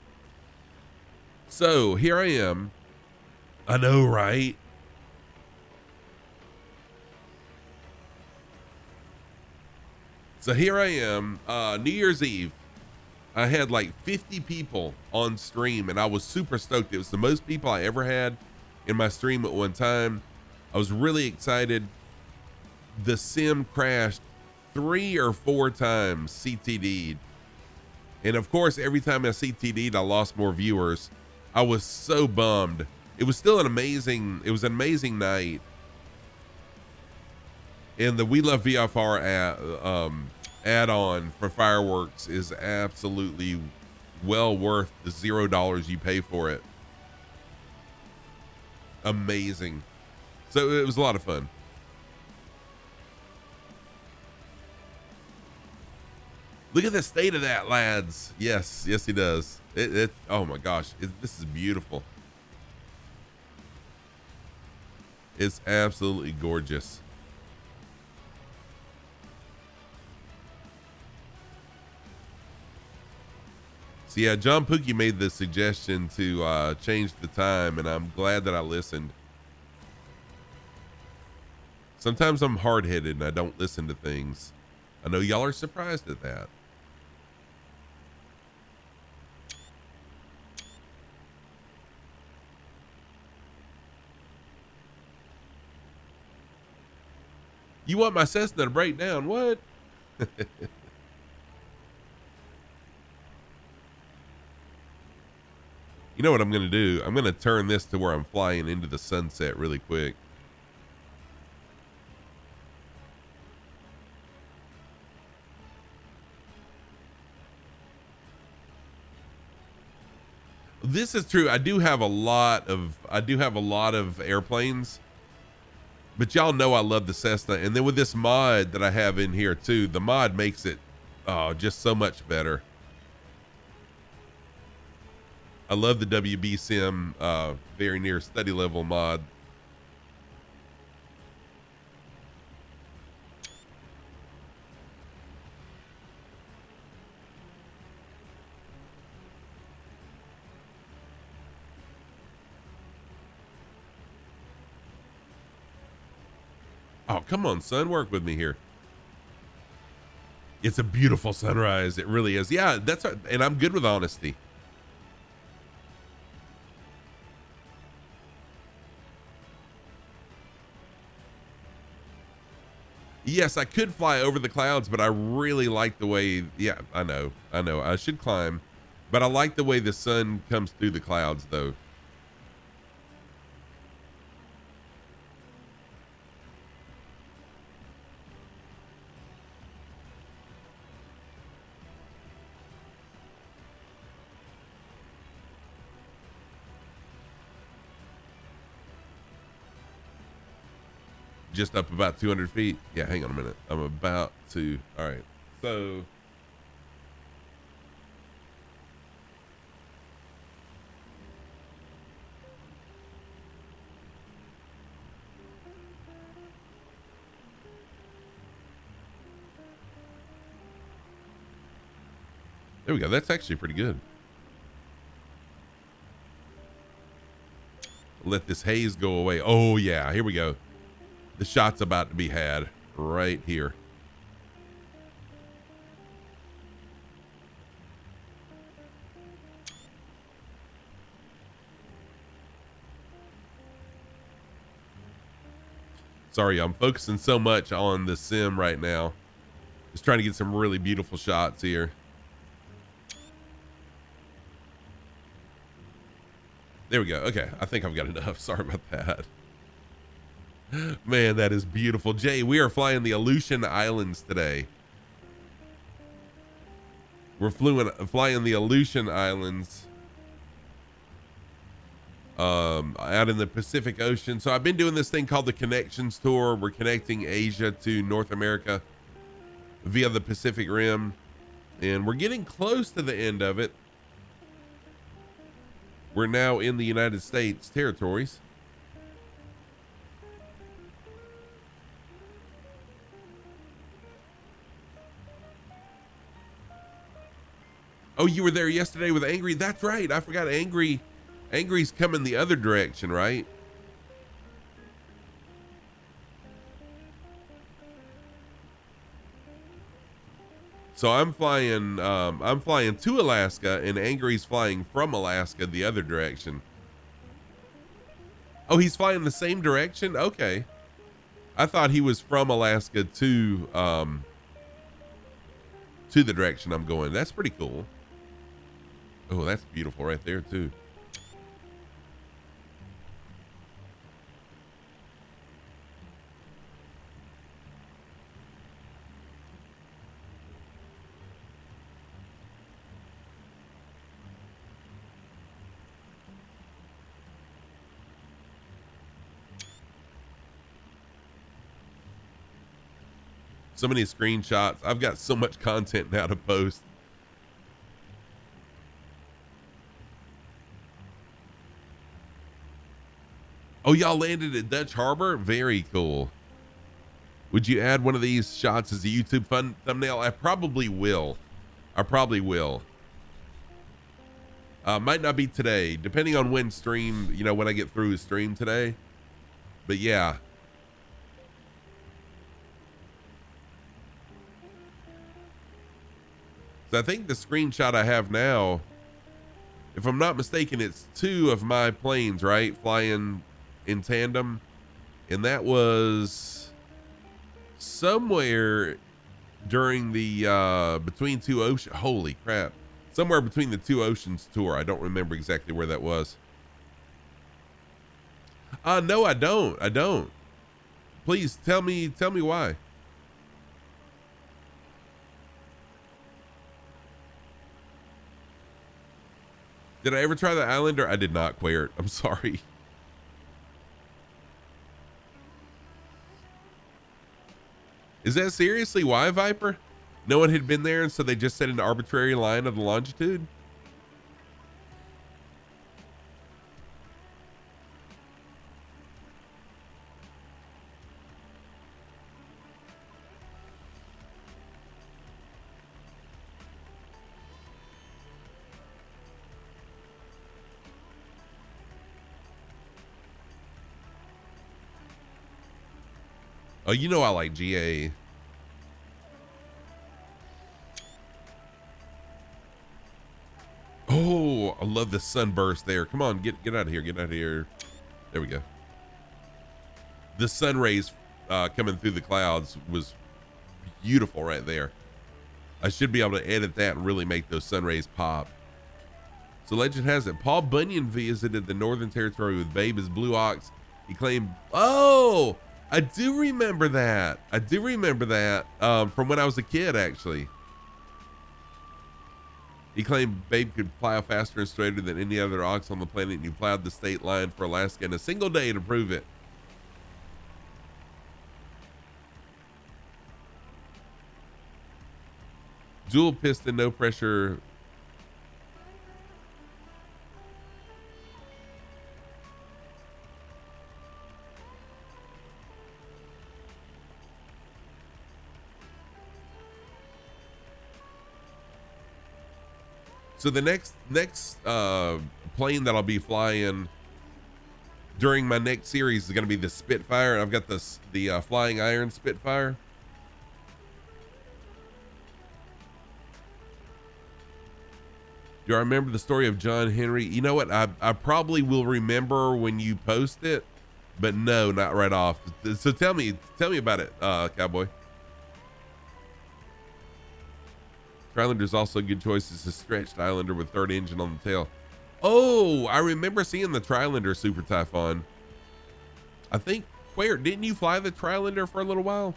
So here I am. I know, right? So here I am, New Year's Eve. I had like 50 people on stream and I was super stoked. It was the most people I ever had in my stream at one time. I was really excited. The sim crashed 3 or 4 times, CTD'd. And of course, every time I CTD'd, I lost more viewers. I was so bummed. It was still an amazing night. And the We Love VFR add-on for fireworks is absolutely well worth the $0 you pay for it. Amazing. So it was a lot of fun. Look at the state of that, lads. Yes, he does. Oh my gosh, this is beautiful. It's absolutely gorgeous. So yeah, John Pookie made the suggestion to change the time, and I'm glad that I listened. Sometimes I'm hard-headed and I don't listen to things. I know y'all are surprised at that. You want my Cessna to break down? What? You know what I'm going to do? I'm going to turn this to where I'm flying into the sunset really quick. This is true. I do have a lot of airplanes, but y'all know I love the Cessna. And then with this mod that I have in here too, the mod makes it just so much better. I love the WB Sim very near study level mod. Oh, come on, son. Work with me here. It's a beautiful sunrise. It really is. Yeah, that's right. And I'm good with honesty. Yes, I could fly over the clouds, but I really like the way, yeah, I know. I should climb, but I like the way the sun comes through the clouds though. Just up about 200 feet. Yeah, hang on a minute. I'm about to, all right. So there we go. That's actually pretty good. Let this haze go away. Oh yeah, here we go. The shot's about to be had right here. Sorry, I'm focusing so much on the sim right now. Just trying to get some really beautiful shots here. There we go. Okay, I think I've got enough. Sorry about that. Man, that is beautiful. Jay, we are flying the Aleutian Islands today. We're flying the Aleutian Islands out in the Pacific Ocean. So I've been doing this thing called the Connections Tour. We're connecting Asia to North America via the Pacific Rim. And we're getting close to the end of it. We're now in the United States territories. Oh, you were there yesterday with Angry? That's right. I forgot Angry. Angry's coming the other direction, right? So I'm flying to Alaska, and Angry's flying from Alaska the other direction. Oh, he's flying the same direction? Okay. I thought he was from Alaska to the direction I'm going. That's pretty cool. Oh, that's beautiful right there too. So many screenshots. I've got so much content now to post. Oh, y'all landed at Dutch Harbor? Very cool. Would you add one of these shots as a YouTube thumbnail? I probably will. Might not be today, depending on when stream, you know, when I get through stream today. But yeah. So I think the screenshot I have now, if I'm not mistaken, it's two of my planes, right? Flying in tandem. And that was somewhere during the between two oceans. Holy crap. Somewhere between the two oceans tour. I don't remember exactly where that was. No, I don't. Please tell me why. Did I ever try the Islander? I did not, Quair. I'm sorry. Is that seriously why, Viper? No one had been there, and so they just set an arbitrary line of the longitude? Oh, you know I like GA. Oh, I love the sunburst there. Come on, get out of here. Get out of here. There we go. The sun rays coming through the clouds was beautiful right there. I should be able to edit that and really make those sun rays pop. So legend has it, Paul Bunyan visited the Northern Territory with Babe, his blue ox. He claimed, oh, I do remember that. From when I was a kid, actually. He claimed Babe could plow faster and straighter than any other ox on the planet, and he plowed the state line for Alaska in a single day to prove it. Dual piston, no pressure. So the next plane that I'll be flying during my next series is going to be the Spitfire. I've got the Flying Iron Spitfire. Do I remember the story of John Henry? You know what? I probably will remember when you post it, but no, not right off. So tell me about it, Cowboy. Islander also a good choice. It's a stretched Islander with third engine on the tail. Oh, I remember seeing the Trilander Super Typhon. I think, where didn't you fly the Trilander for a little while?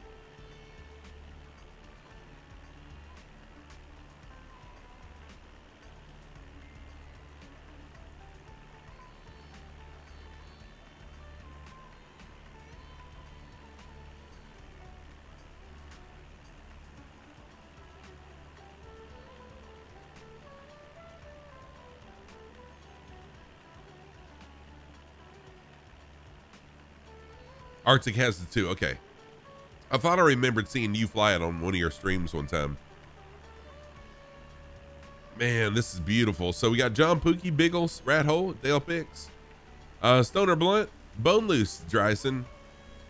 Arctic has the two. Okay. I thought I remembered seeing you fly it on one of your streams one time. Man, this is beautiful. So we got John Pookie, Biggles, Rat Hole, Dale Pix, Stoner Blunt, Bone Loose, Dryson,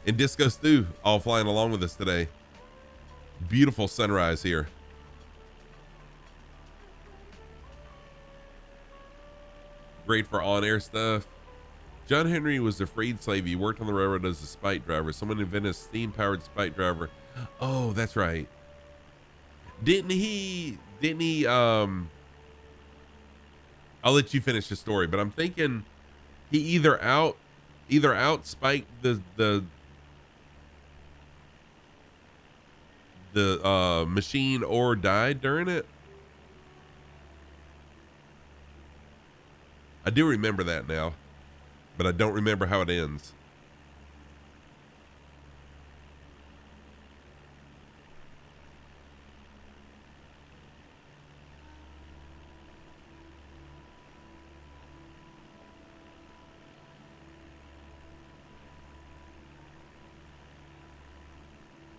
and Disco Stew all flying along with us today. Beautiful sunrise here. Great for on-air stuff. John Henry was a freed slave. He worked on the railroad as a spike driver. Someone invented a steam-powered spike driver. Oh, that's right. Didn't he, I'll let you finish the story, but I'm thinking he either out spiked the machine or died during it. I do remember that now, but I don't remember how it ends.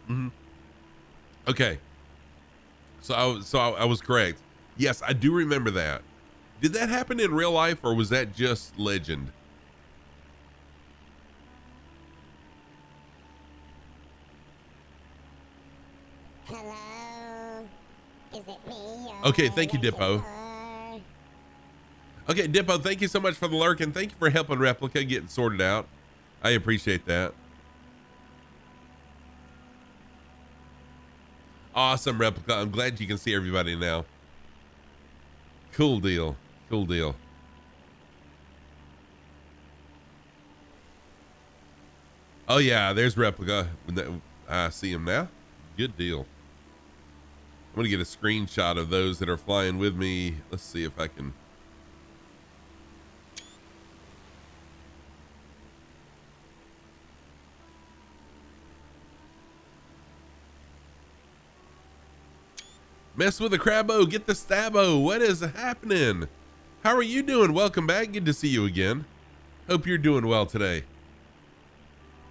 Mm-hmm. Okay. So I was correct. Yes, I do remember that. Did that happen in real life, or was that just legend?
Hello? Is it me?
Okay, thank you, Dippo. Okay, Dippo, thank you so much for the lurk, and thank you for helping Replica getting sorted out. I appreciate that. Awesome, Replica. I'm glad you can see everybody now. Cool deal. Cool deal. Oh yeah, there's Replica. I see him now. Good deal. I'm gonna get a screenshot of those that are flying with me. Let's see if I can. Mess with the crabbo, get the stabbo. What is happening? How are you doing? Welcome back. Good to see you again. Hope you're doing well today.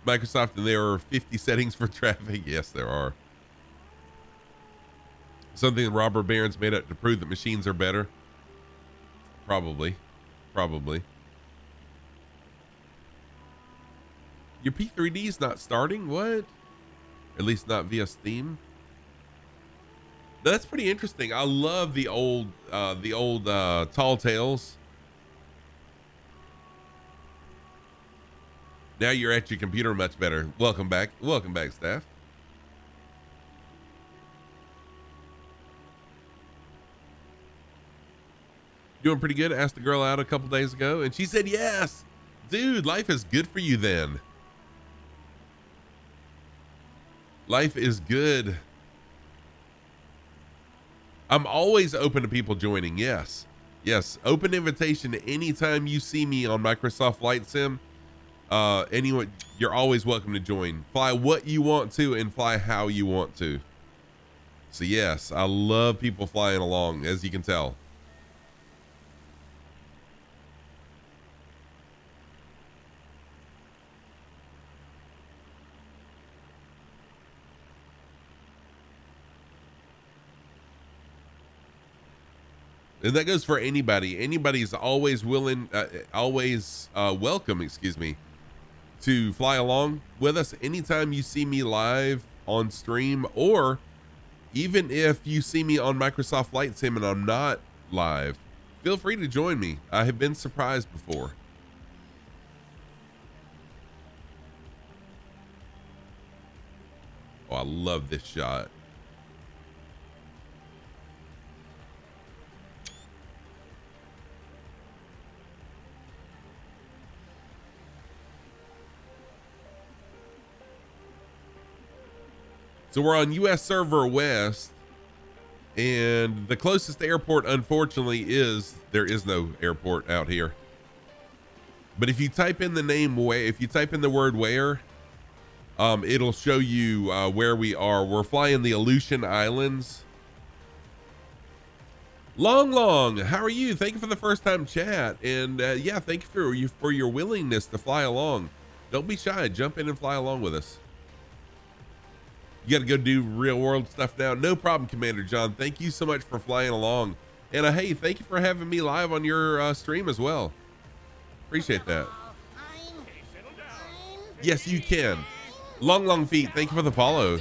Microsoft, and there are 50 settings for traffic. Yes, there are. Something that Robert Barron's made up to prove that machines are better. Probably. Probably. Your P3D is not starting? What? At least not via Steam. That's pretty interesting. I love the old Tall Tales. Now you're at your computer much better. Welcome back. Welcome back, staff. Doing pretty good. Asked the girl out a couple days ago and she said yes. Dude, life is good for you then. Life is good. I'm always open to people joining. Yes. Yes. Open invitation anytime you see me on Microsoft Flight Sim. Anyone, you're always welcome to join. Fly what you want to and fly how you want to. So yes, I love people flying along, as you can tell. And that goes for anybody. Anybody's always willing, welcome, excuse me, to fly along with us anytime you see me live on stream, or even if you see me on Microsoft Flight Sim and I'm not live, feel free to join me. I have been surprised before. Oh, I love this shot. So we're on US Server West, and the closest airport, unfortunately, there is no airport out here. But if you type in the name, if you type in the word where, it'll show you where we are. We're flying the Aleutian Islands. Long, how are you? Thank you for the first time chat, and yeah, thank you for your willingness to fly along. Don't be shy. Jump in and fly along with us. You got to go do real world stuff now. No problem, Commander John. Thank you so much for flying along. And hey, thank you for having me live on your stream as well. Appreciate that. Yes, you can. Long feet. Thank you for the follow.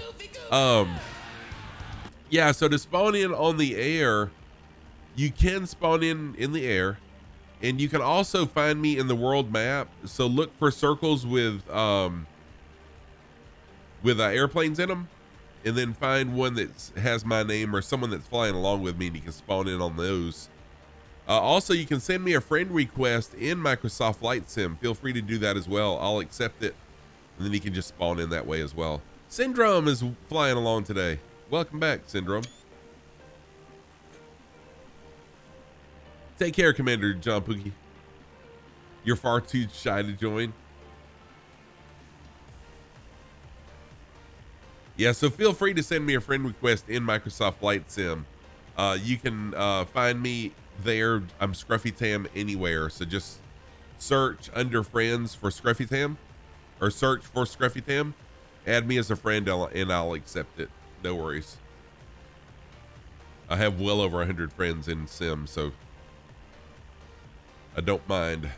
Yeah, so to spawn in on the air, you can spawn in the air, and you can also find me in the world map. So look for circles with airplanes in them, and then find one that has my name or someone that's flying along with me, and you can spawn in on those. Also, you can send me a friend request in Microsoft Flight Sim. Feel free to do that as well. I'll accept it, and then you can just spawn in that way as well. Syndrome is flying along today. Welcome back, Syndrome. Take care, Commander John Pookie. You're far too shy to join. Yeah, so feel free to send me a friend request in Microsoft Flight Sim. You can find me there. I'm Scruffy Tam anywhere. So just search under friends for Scruffy Tam, or search for Scruffy Tam. Add me as a friend and I'll accept it. No worries. I have well over 100 friends in Sim, so I don't mind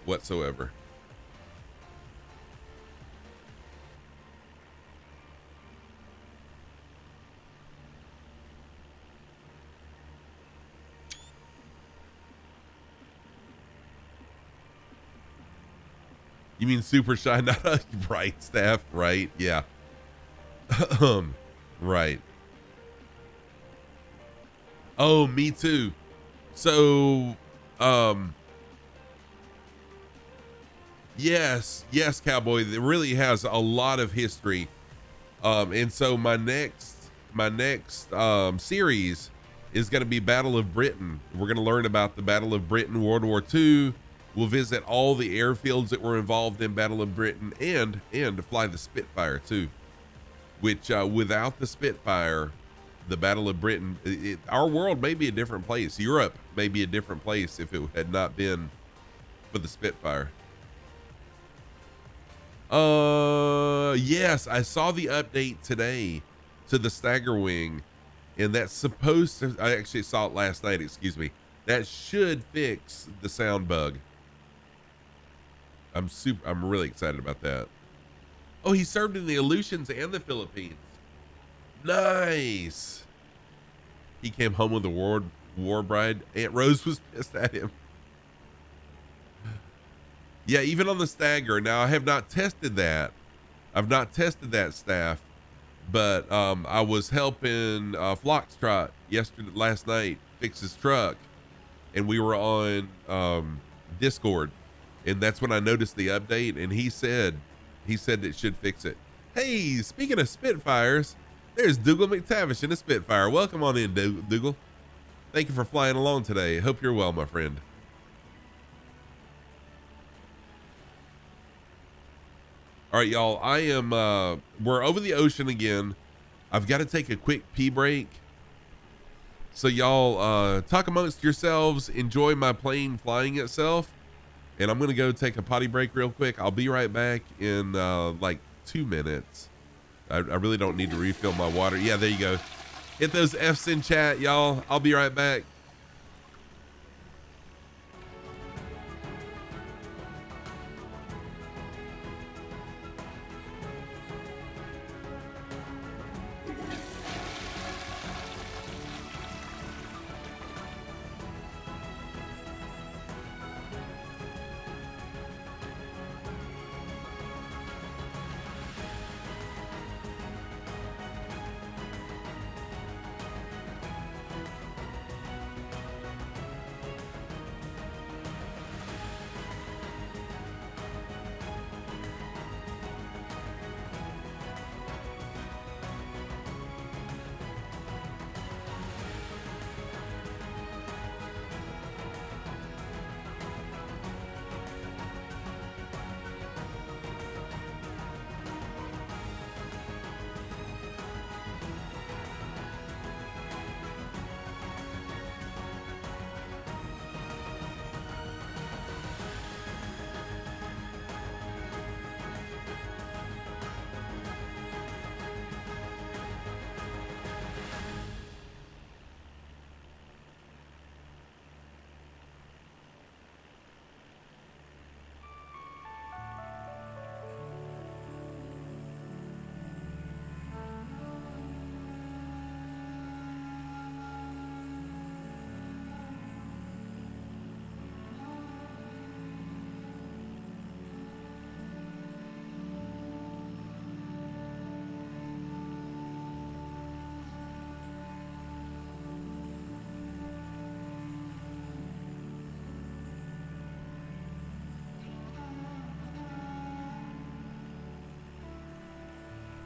whatsoever. You mean super shy? Not right, staff, right? Yeah. Right. Oh, me too. So, yes, Cowboy. It really has a lot of history. And so my next series is going to be Battle of Britain. We're going to learn about the Battle of Britain, World War II. We'll visit all the airfields that were involved in Battle of Britain, and to fly the Spitfire too, which without the Spitfire, the Battle of Britain, our world may be a different place. Europe may be a different place if it had not been for the Spitfire. Yes, I saw the update today to the Stagger Wing, and that's supposed to, I actually saw it last night, excuse me. That should fix the sound bug. I'm really excited about that. Oh, he served in the Aleutians and the Philippines. Nice. He came home with a war bride. Aunt Rose was pissed at him. Yeah, even on the Stagger. Now, I have not tested that. I've not tested that, staff. But I was helping Foxtrot last night fix his truck. And we were on Discord. And that's when I noticed the update. And he said it should fix it. Hey, speaking of Spitfires, there's Dougal McTavish in a Spitfire. Welcome on in, Dougal. Thank you for flying along today. Hope you're well, my friend. All right, y'all, we're over the ocean again. I've got to take a quick pee break. So y'all talk amongst yourselves, enjoy my plane flying itself. And I'm going to go take a potty break real quick. I'll be right back in like 2 minutes. I really don't need to refill my water. Yeah, there you go. Hit those F's in chat, y'all. I'll be right back.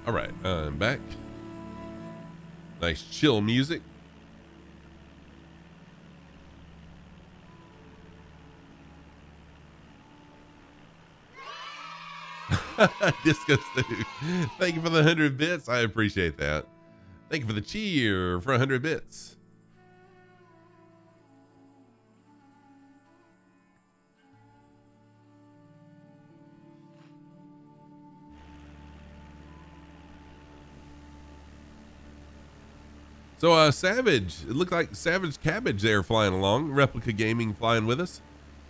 All right, I'm back. Nice chill music. Disco Stew. Thank you for the 100 bits. I appreciate that. Thank you for the cheer for 100 bits. So Savage, it looked like Savage Cabbage there flying along. Replica Gaming flying with us.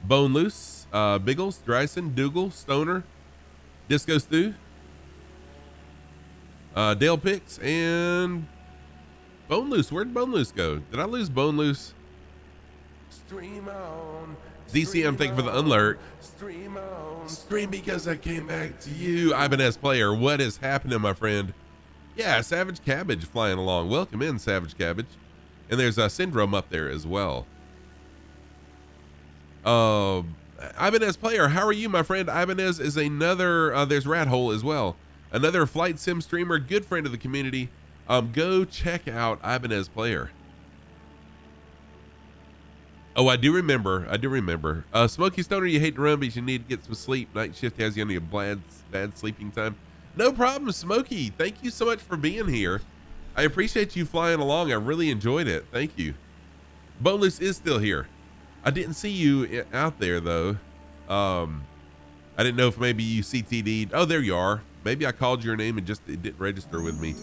Bone Loose, Biggles, Dryson, Dougal, Stoner, Disco Stew, Dale Picks, and Bone Loose. Where'd Bone Loose go? Did I lose Bone Loose? Stream on. DCM, thank you for the unlurk. Stream on. Stream because I came back to you. Ibanez Player, what is happening, my friend? Yeah, Savage Cabbage flying along. Welcome in, Savage Cabbage. And there's a Syndrome up there as well. Ibanez Player, how are you, my friend? Ibanez is another, there's Rat Hole as well. Another flight sim streamer, good friend of the community. Go check out Ibanez Player. Oh, I do remember. Smokey Stoner, you hate to run, but you need to get some sleep. Night shift has you on your bad sleeping time. No problem, Smokey. Thank you so much for being here. I appreciate you flying along. I really enjoyed it. Thank you. Boneless is still here. I didn't see you out there, though. I didn't know if maybe you CTD'd. Oh, there you are. Maybe I called your name and just it didn't register with me.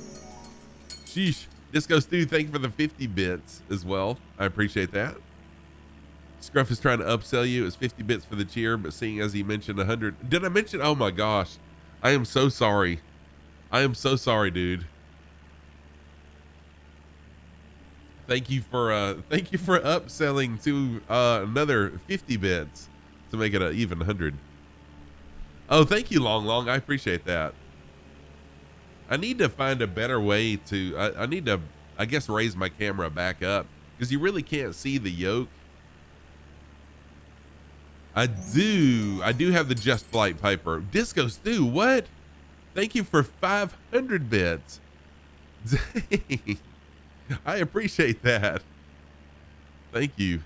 Sheesh. Disco Stu, thank you for the 50 bits as well. I appreciate that. Scruff is trying to upsell you. It's 50 bits for the cheer, but seeing as he mentioned 100. Did I mention? Oh my gosh. I am so sorry. I am so sorry, dude. Thank you for upselling to another 50 bits to make it an even 100. Oh, thank you, Long. I appreciate that. I need to find a better way to, I need to, I guess, raise my camera back up because you really can't see the yoke. I do have the Just Flight Piper. Disco Stu, what? Thank you for 500 bits. Dang. I appreciate that. Thank you.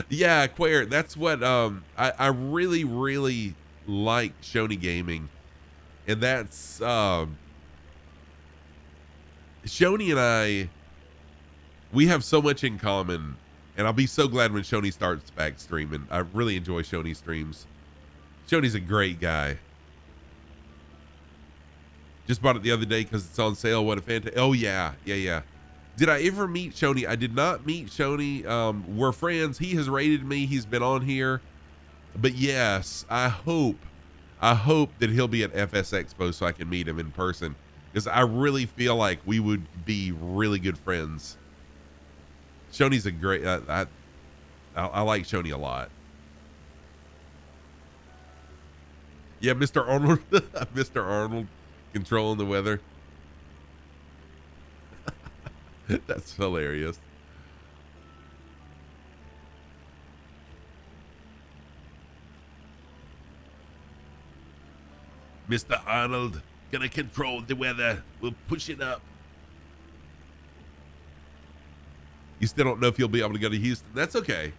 Yeah, Quare, that's what I really like Shoney Gaming. And that's Shoney and I, we have so much in common. And I'll be so glad when Shoney starts back streaming. I really enjoy Shoney's streams. Shoney's a great guy. Just bought it the other day because it's on sale. What a fantastic. Oh, yeah. Did I ever meet Shoney? I did not meet Shoney. We're friends. He has rated me. He's been on here. But yes, I hope that he'll be at FS Expo so I can meet him in person. Because I really feel like we would be really good friends. Shoney's a great, I like Shoney a lot. Yeah, Mr. Arnold, Mr. Arnold controlling the weather. That's hilarious. Mr. Arnold, gonna control the weather. We'll push it up. You still don't know if you'll be able to go to Houston. That's okay.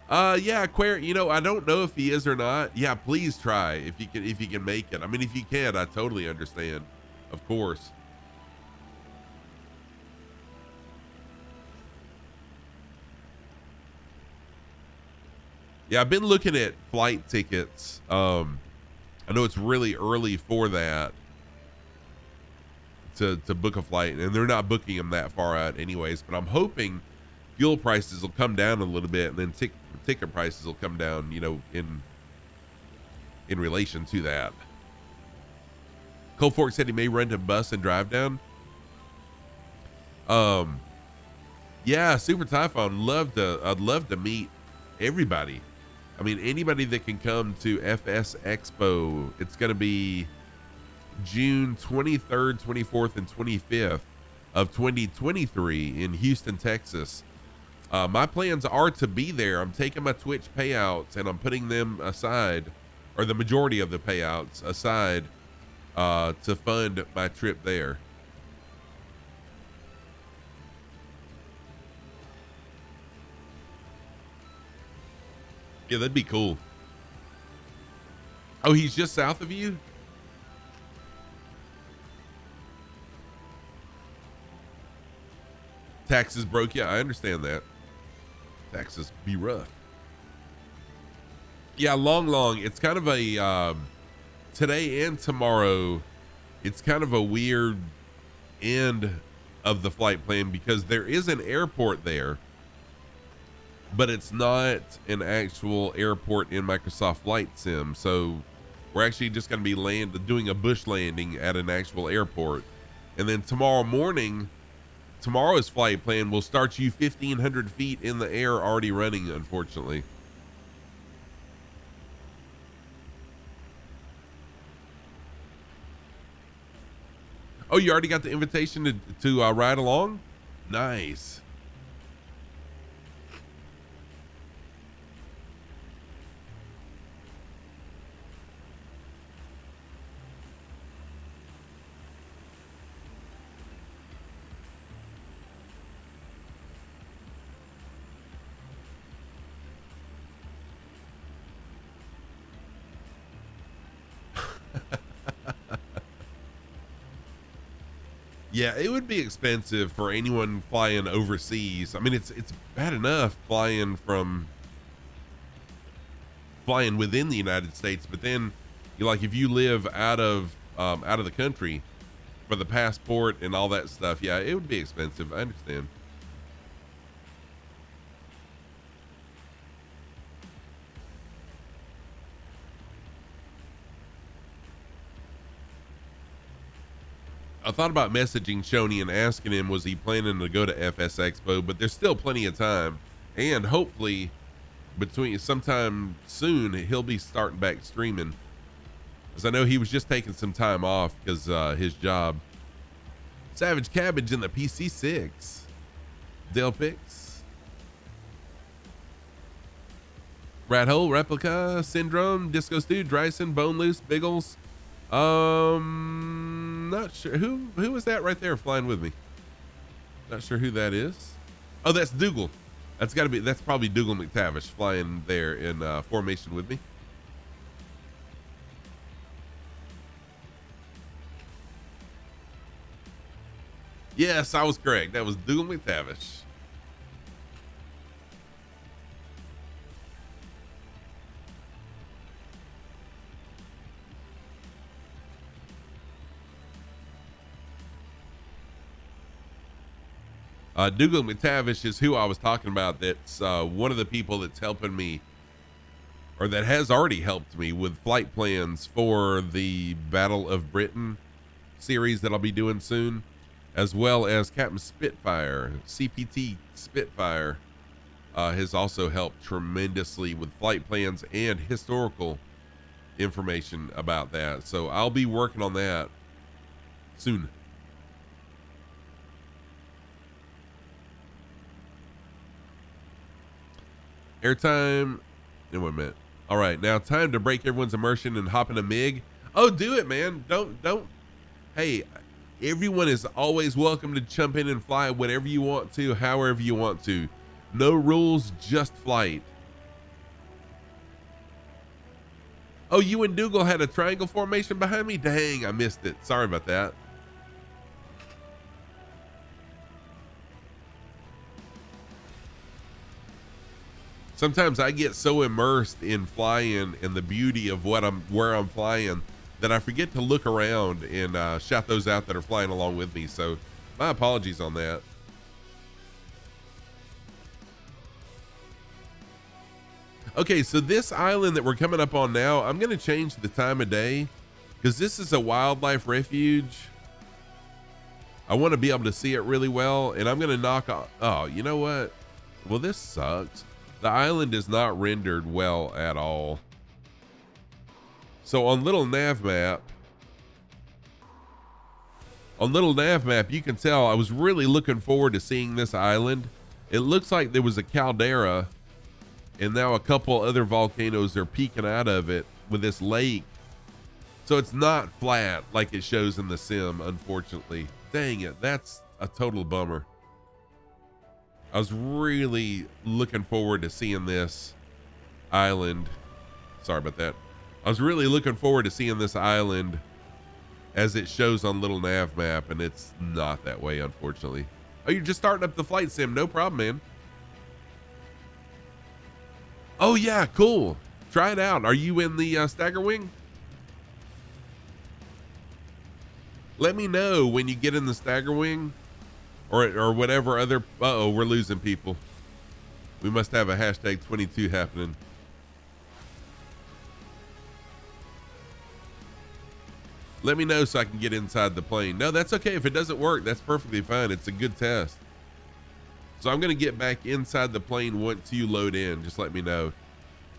Yeah, Quare, you know, I don't know if he is or not. Yeah, please try if you can make it. I mean, if you can, I totally understand. Of course. Yeah, I've been looking at flight tickets. I know it's really early for that. To book a flight, and they're not booking them that far out anyways, but I'm hoping fuel prices will come down a little bit, and then ticket prices will come down, you know, in relation to that. Cold Fork said he may rent a bus and drive down. Yeah, Super Typhoon, I'd love to meet everybody. I mean, anybody that can come to FS Expo. It's going to be June 23rd, 24th, and 25th of 2023 in Houston, Texas. My plans are to be there. I'm taking my Twitch payouts and I'm putting them aside, or the majority of the payouts aside, to fund my trip there. Yeah, that'd be cool. Oh, he's just south of you? Taxes broke. Yeah, I understand that. Taxes be rough. Yeah, long. It's kind of a, today and tomorrow, it's kind of a weird end of the flight plan because there is an airport there, but it's not an actual airport in Microsoft Flight Sim. So we're actually just going to be doing a bush landing at an actual airport. And then tomorrow morning, tomorrow's flight plan will start you 1,500 feet in the air already running, unfortunately. Oh, you already got the invitation to ride along? Nice. Yeah, it would be expensive for anyone flying overseas. I mean, it's bad enough flying within the United States, but then you like if you live out of the country for the passport and all that stuff, yeah, it would be expensive. I understand. I thought about messaging Shoney and asking him was he planning to go to FS Expo, but there's still plenty of time, and hopefully between sometime soon he'll be starting back streaming, because I know he was just taking some time off because his job. Savage Cabbage in the PC6. Dale Pix. Rat Hole, Replica, Syndrome, Disco Stew, Dryson, Bone Loose, Biggles. Not sure who was that right there flying with me. Not sure who that is. Oh, that's Dougal. That's probably Dougal McTavish flying there in formation with me. Yes, I was correct. That was Dougal McTavish. Dougal McTavish is who I was talking about. That's one of the people that's helping me, or that has already helped me with flight plans for the Battle of Britain series that I'll be doing soon, as well as Captain Spitfire. CPT Spitfire has also helped tremendously with flight plans and historical information about that. So I'll be working on that soon. Airtime. In 1 minute. All right, now time to break everyone's immersion and hop in a MiG. Oh, do it, man. Don't. Hey, everyone is always welcome to jump in and fly whatever you want to, however you want to. No rules, just flight. Oh, you and Dougal had a triangle formation behind me? Dang, I missed it. Sorry about that. Sometimes I get so immersed in flying and the beauty of where I'm flying that I forget to look around and shout those out that are flying along with me. So my apologies on that. Okay, so this island that we're coming up on now, I'm going to change the time of day because this is a wildlife refuge. I want to be able to see it really well, and I'm going to knock off. Oh, you know what? Well, this sucks. The island is not rendered well at all. So on little nav map, you can tell I was really looking forward to seeing this island. It looks like there was a caldera and now a couple other volcanoes are peeking out of it with this lake. So it's not flat like it shows in the sim, unfortunately. Dang it, that's a total bummer. I was really looking forward to seeing this island. Sorry about that. I was really looking forward to seeing this island as it shows on little nav map, and it's not that way, unfortunately. Oh, you're just starting up the flight sim. No problem, man. Oh yeah, cool. Try it out. Are you in the stagger wing? Let me know when you get in the stagger wing. Or whatever other. Uh-oh, we're losing people. We must have a hashtag 22 happening. Let me know so I can get inside the plane. No, that's okay. If it doesn't work, that's perfectly fine. It's a good test. So I'm going to get back inside the plane once you load in. Just let me know.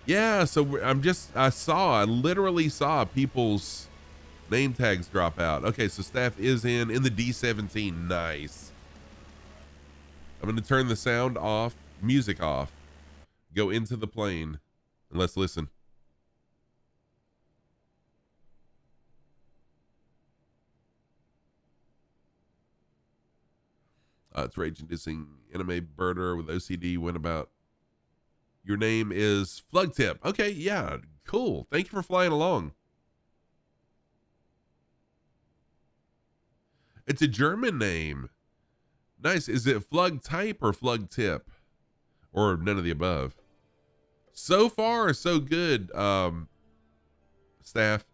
Yeah, so I literally saw people's Name tags drop out. Okay, so staff is in the D-17. Nice. I'm going to turn the sound off, music off, go into the plane, and let's listen. It's rage-inducing anime birder with OCD went about. Your name is Flugtip. Okay, yeah, cool. Thank you for flying along. It's a German name. Nice. Is it Flug Type or Flug Tip? Or none of the above? So far, so good, staff.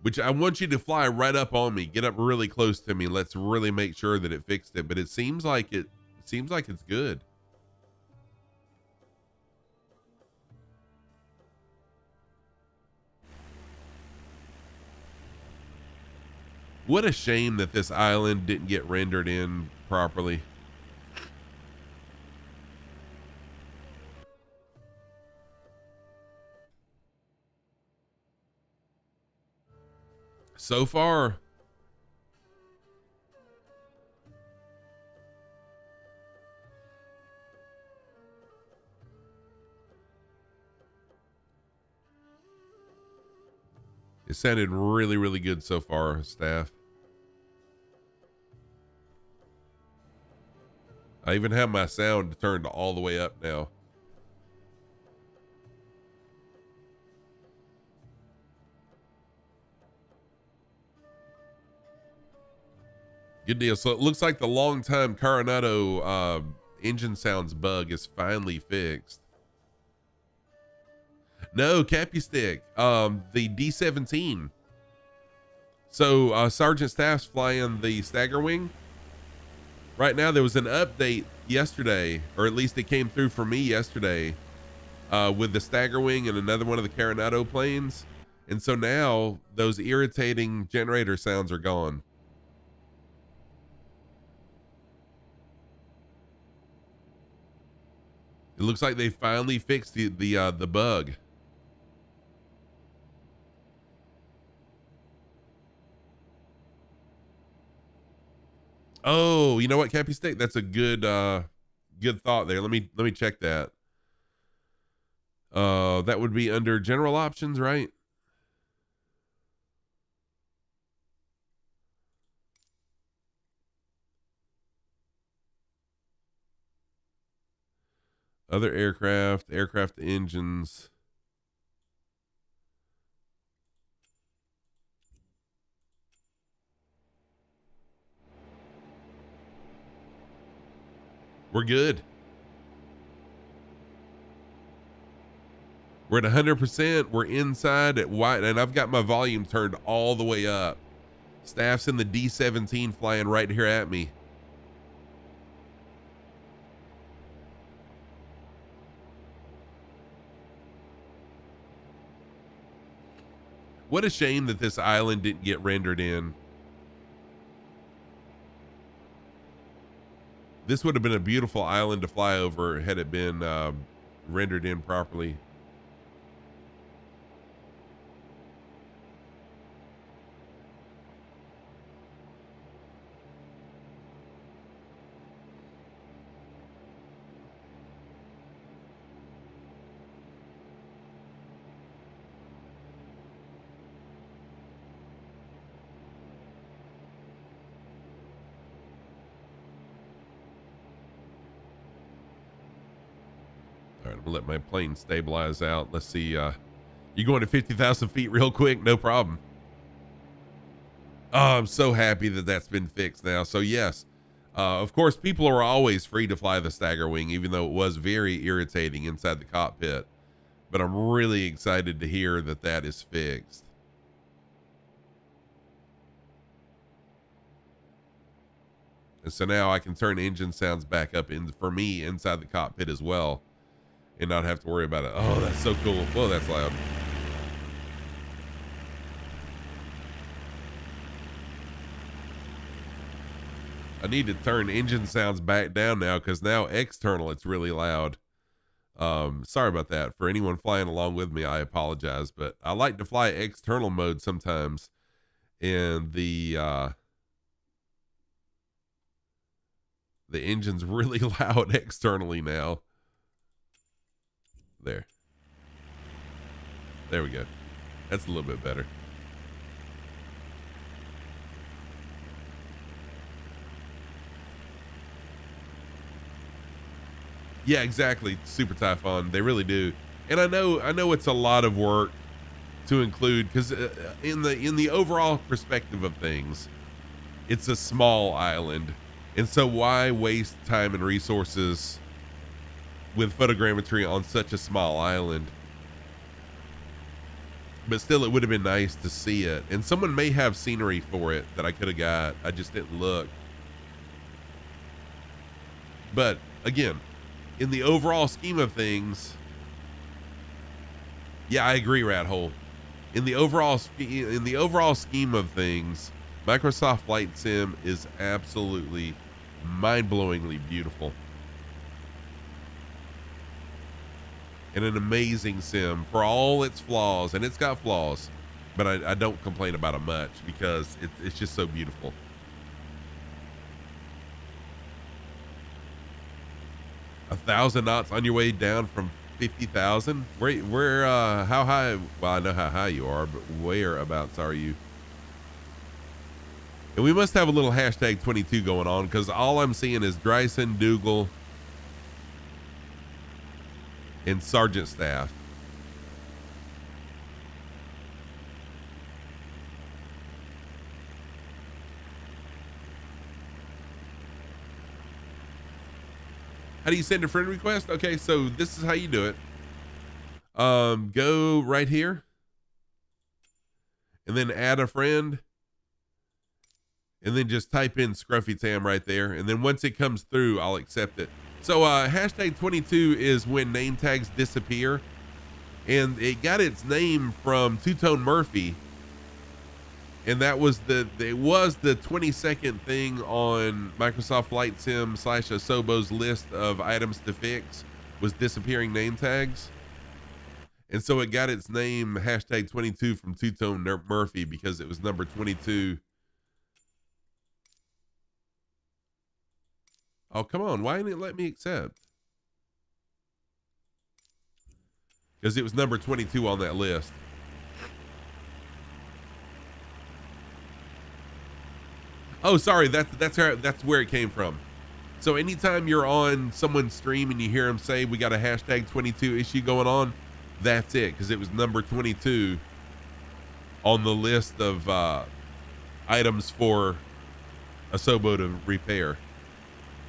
Which I want you to fly right up on me. Get up really close to me. Let's really make sure that it fixed it. But it seems like it's good. What a shame that this island didn't get rendered in properly. So far, it sounded really, really good so far, staff. I even have my sound turned all the way up now. Good deal. So it looks like the long-time Coronado engine sounds bug is finally fixed. No, Cappy Stick. The D-17. So Sergeant Staff's flying the Stagger Wing. Right now, there was an update yesterday, or at least it came through for me yesterday, with the Stagger Wing and another one of the Coronado planes. And so now those irritating generator sounds are gone. It looks like they finally fixed the bug. Oh, you know what, Cappy Stick? That's a good good thought there. Let me check that. That would be under general options, right? Other aircraft engines. We're good. We're at 100%. We're inside at white, and I've got my volume turned all the way up. Staff's in the D-17 flying right here at me. What a shame that this island didn't get rendered in. This would have been a beautiful island to fly over had it been rendered in properly. All right, I'm gonna let my plane stabilize out. Let's see. You going to 50,000 feet real quick? No problem. Oh, I'm so happy that that's been fixed now. So yes, of course, people are always free to fly the Stagger Wing, even though it was very irritating inside the cockpit. But I'm really excited to hear that that is fixed. And so now I can turn engine sounds back up for me inside the cockpit as well, and not have to worry about it. Oh, that's so cool. Whoa, that's loud. I need to turn engine sounds back down now, because now external it's really loud. Sorry about that. For anyone flying along with me, I apologize, but I like to fly external mode sometimes, and the engine's really loud externally now. There we go. That's a little bit better. Yeah, exactly. Super Typhon. They really do. And I know it's a lot of work to include, because in the overall perspective of things, it's a small island. And so why waste time and resources with photogrammetry on such a small island? But still, it would have been nice to see it. And someone may have scenery for it that I could have got. I just didn't look. But again, in the overall scheme of things, yeah, I agree, Rat Hole. In the overall scheme of things, Microsoft Flight Sim is absolutely mind-blowingly beautiful. And an amazing sim for all its flaws, and it's got flaws, but I don't complain about it much because it's just so beautiful. A 1,000 knots on your way down from 50,000. Where how high? Well, I know how high you are, but whereabouts are you? And we must have a little hashtag 22 going on, because all I'm seeing is Dryson, Dougal, and Sergeant Staff. How do you send a friend request? Okay, so this is how you do it. Go right here and then add a friend, and then just type in Scruffy Tam right there. And then once it comes through, I'll accept it. So hashtag 22 is when name tags disappear, and it got its name from Two-Tone Murphy. And that was the 22nd thing on Microsoft Flight Sim / Asobo's list of items to fix, was disappearing name tags. And so it got its name hashtag 22 from Two-Tone Murphy, because it was number 22. Oh, come on. Why didn't it let me accept? Because it was number 22 on that list. Oh, sorry. That's where it came from. So anytime you're on someone's stream and you hear them say we got a hashtag 22 issue going on, that's it, because it was number 22 on the list of items for Asobo to repair.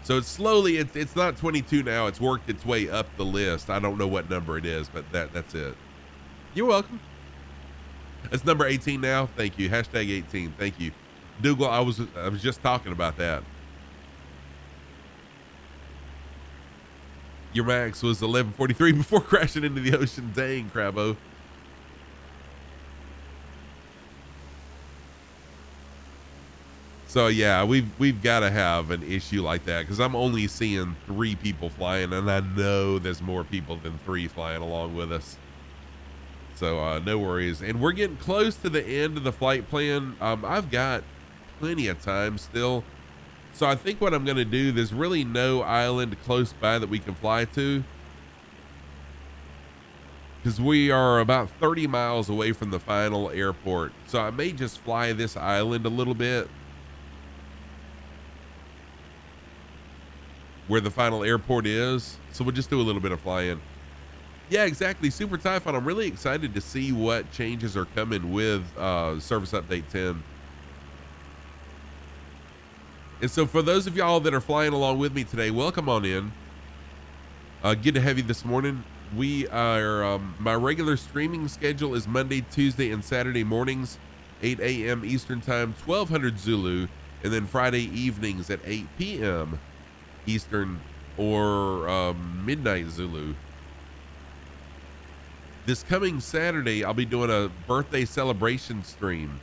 So it's slowly, it's not 22 now. It's worked its way up the list. I don't know what number it is, but that's it. You're welcome. It's number 18 now. Thank you. Hashtag 18. Thank you. Dougal, I was just talking about that. Your max was 1143 before crashing into the ocean. Dang, Crabbo. So yeah, we've got to have an issue like that, because I'm only seeing 3 people flying, and I know there's more people than 3 flying along with us. So no worries. And we're getting close to the end of the flight plan. I've got plenty of time still. So I think what I'm going to do, there's really no island close by that we can fly to, because we are about 30 miles away from the final airport. So I may just fly this island a little bit, where the final airport is. So we'll just do a little bit of flying. Yeah, exactly. Super Typhon. I'm really excited to see what changes are coming with Service Update 10. And so for those of y'all that are flying along with me today, welcome on in. Getting heavy this morning. We are, my regular streaming schedule is Monday, Tuesday, and Saturday mornings, 8 a.m. Eastern Time, 1200 Zulu, and then Friday evenings at 8 p.m. Eastern or midnight Zulu. This coming Saturday, I'll be doing a birthday celebration stream.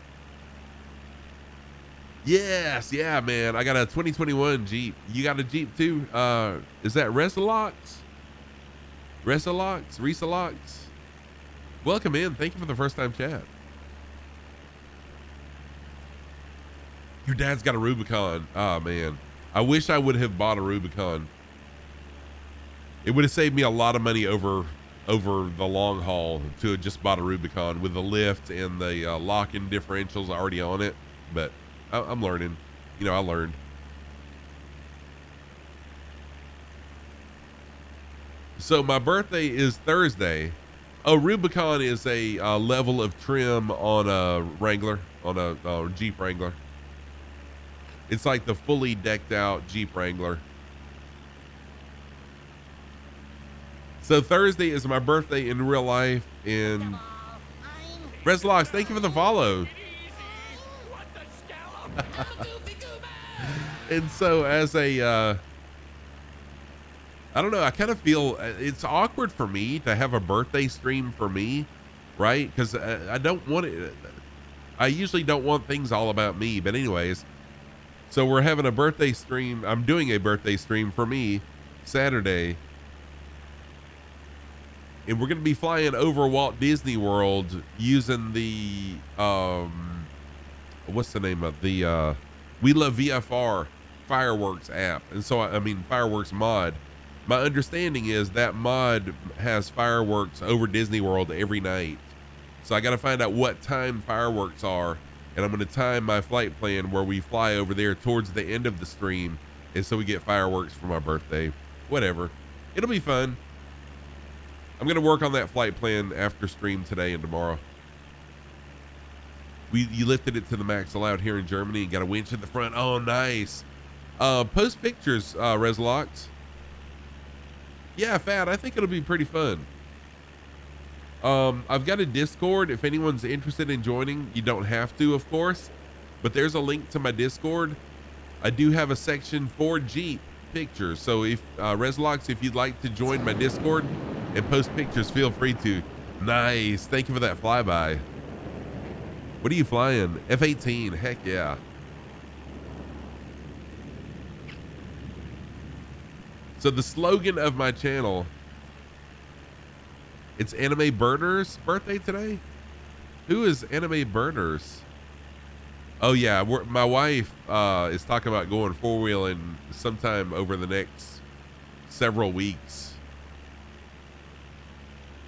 Yes, yeah, man. I got a 2021 Jeep. You got a Jeep too? Is that Resolux? Resalox. Welcome in. Thank you for the first time chat. Your dad's got a Rubicon. Oh man. I wish I would have bought a Rubicon. It would have saved me a lot of money over the long haul to have just bought a Rubicon with the lift and the lock-in differentials already on it. But I'm learning. You know, I learned. So my birthday is Thursday. Oh, Rubicon is a level of trim on a Wrangler, on a Jeep Wrangler. It's like the fully decked out Jeep Wrangler. So Thursday is my birthday in real life. And Reslox, thank you for the follow. And so as a, I don't know, I kind of feel it's awkward for me to have a birthday stream for me, right? Because I don't want it. I usually don't want things all about me. But anyways, so we're having a birthday stream. I'm doing a birthday stream for me Saturday. And we're going to be flying over Walt Disney World using the, what's the name of the, We Love VFR fireworks app. And so, I mean, fireworks mod. My understanding is that mod has fireworks over Disney World every night. So I got to find out what time fireworks are. And I'm going to time my flight plan where we fly over there towards the end of the stream. And so we get fireworks for my birthday, whatever. It'll be fun. I'm going to work on that flight plan after stream today and tomorrow. You lifted it to the max allowed here in Germany and got a winch at the front. Oh, nice. Post pictures, Reslox. Yeah, Fat, I think it'll be pretty fun. I've got a Discord. If anyone's interested in joining, you don't have to, of course, but there's a link to my Discord. I do have a section for Jeep pictures. So if, Reslox, if you'd like to join my Discord and post pictures, feel free to. Nice. Thank you for that flyby. What are you flying? F-18. Heck yeah. So the slogan of my channel, it's Anime Burners' birthday today. Who is Anime Burners? Oh yeah, my wife is talking about going four-wheeling sometime over the next several weeks.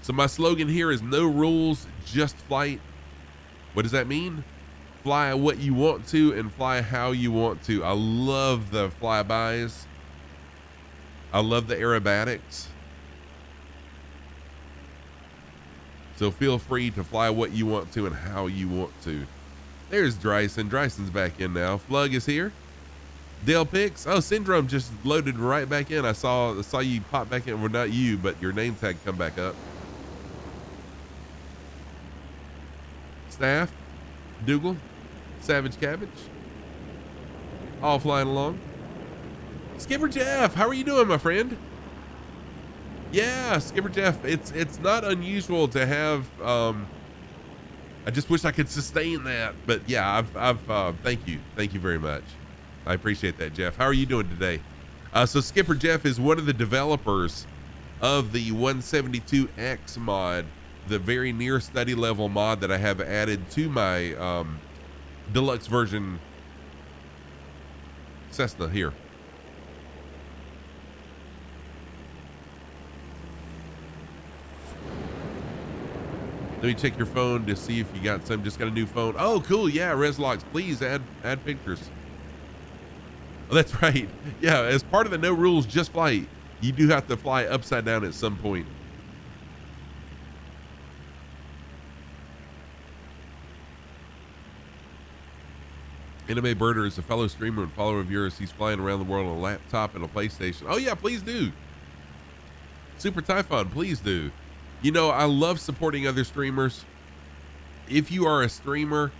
So my slogan here is no rules, just flight. What does that mean? Fly what you want to and fly how you want to. I love the flybys. I love the aerobatics. So feel free to fly what you want to and how you want to. There's Dryson. Dryson's back in now. Flug is here. Dale Pix. Oh, Syndrome just loaded right back in. I saw you pop back in. Well, not you, but your name tag come back up. Staff. Dougal. Savage Cabbage. All flying along. Skipper Jeff, how are you doing, my friend? Yeah, Skipper Jeff, it's not unusual to have, I just wish I could sustain that, but yeah, thank you very much. I appreciate that, Jeff. How are you doing today? So Skipper Jeff is one of the developers of the 172X mod, the very near study level mod that I have added to my deluxe version Cessna here. Let me check your phone to see if you got some. Just got a new phone. Oh, cool. Yeah, Reslox, please add pictures. Oh, that's right. Yeah, as part of the no rules, just flight, you do have to fly upside down at some point. Anime Birder is a fellow streamer and follower of yours. He's flying around the world on a laptop and a PlayStation. Oh yeah, please do. Super Typhon, please do. You know, I love supporting other streamers. If you are a streamer,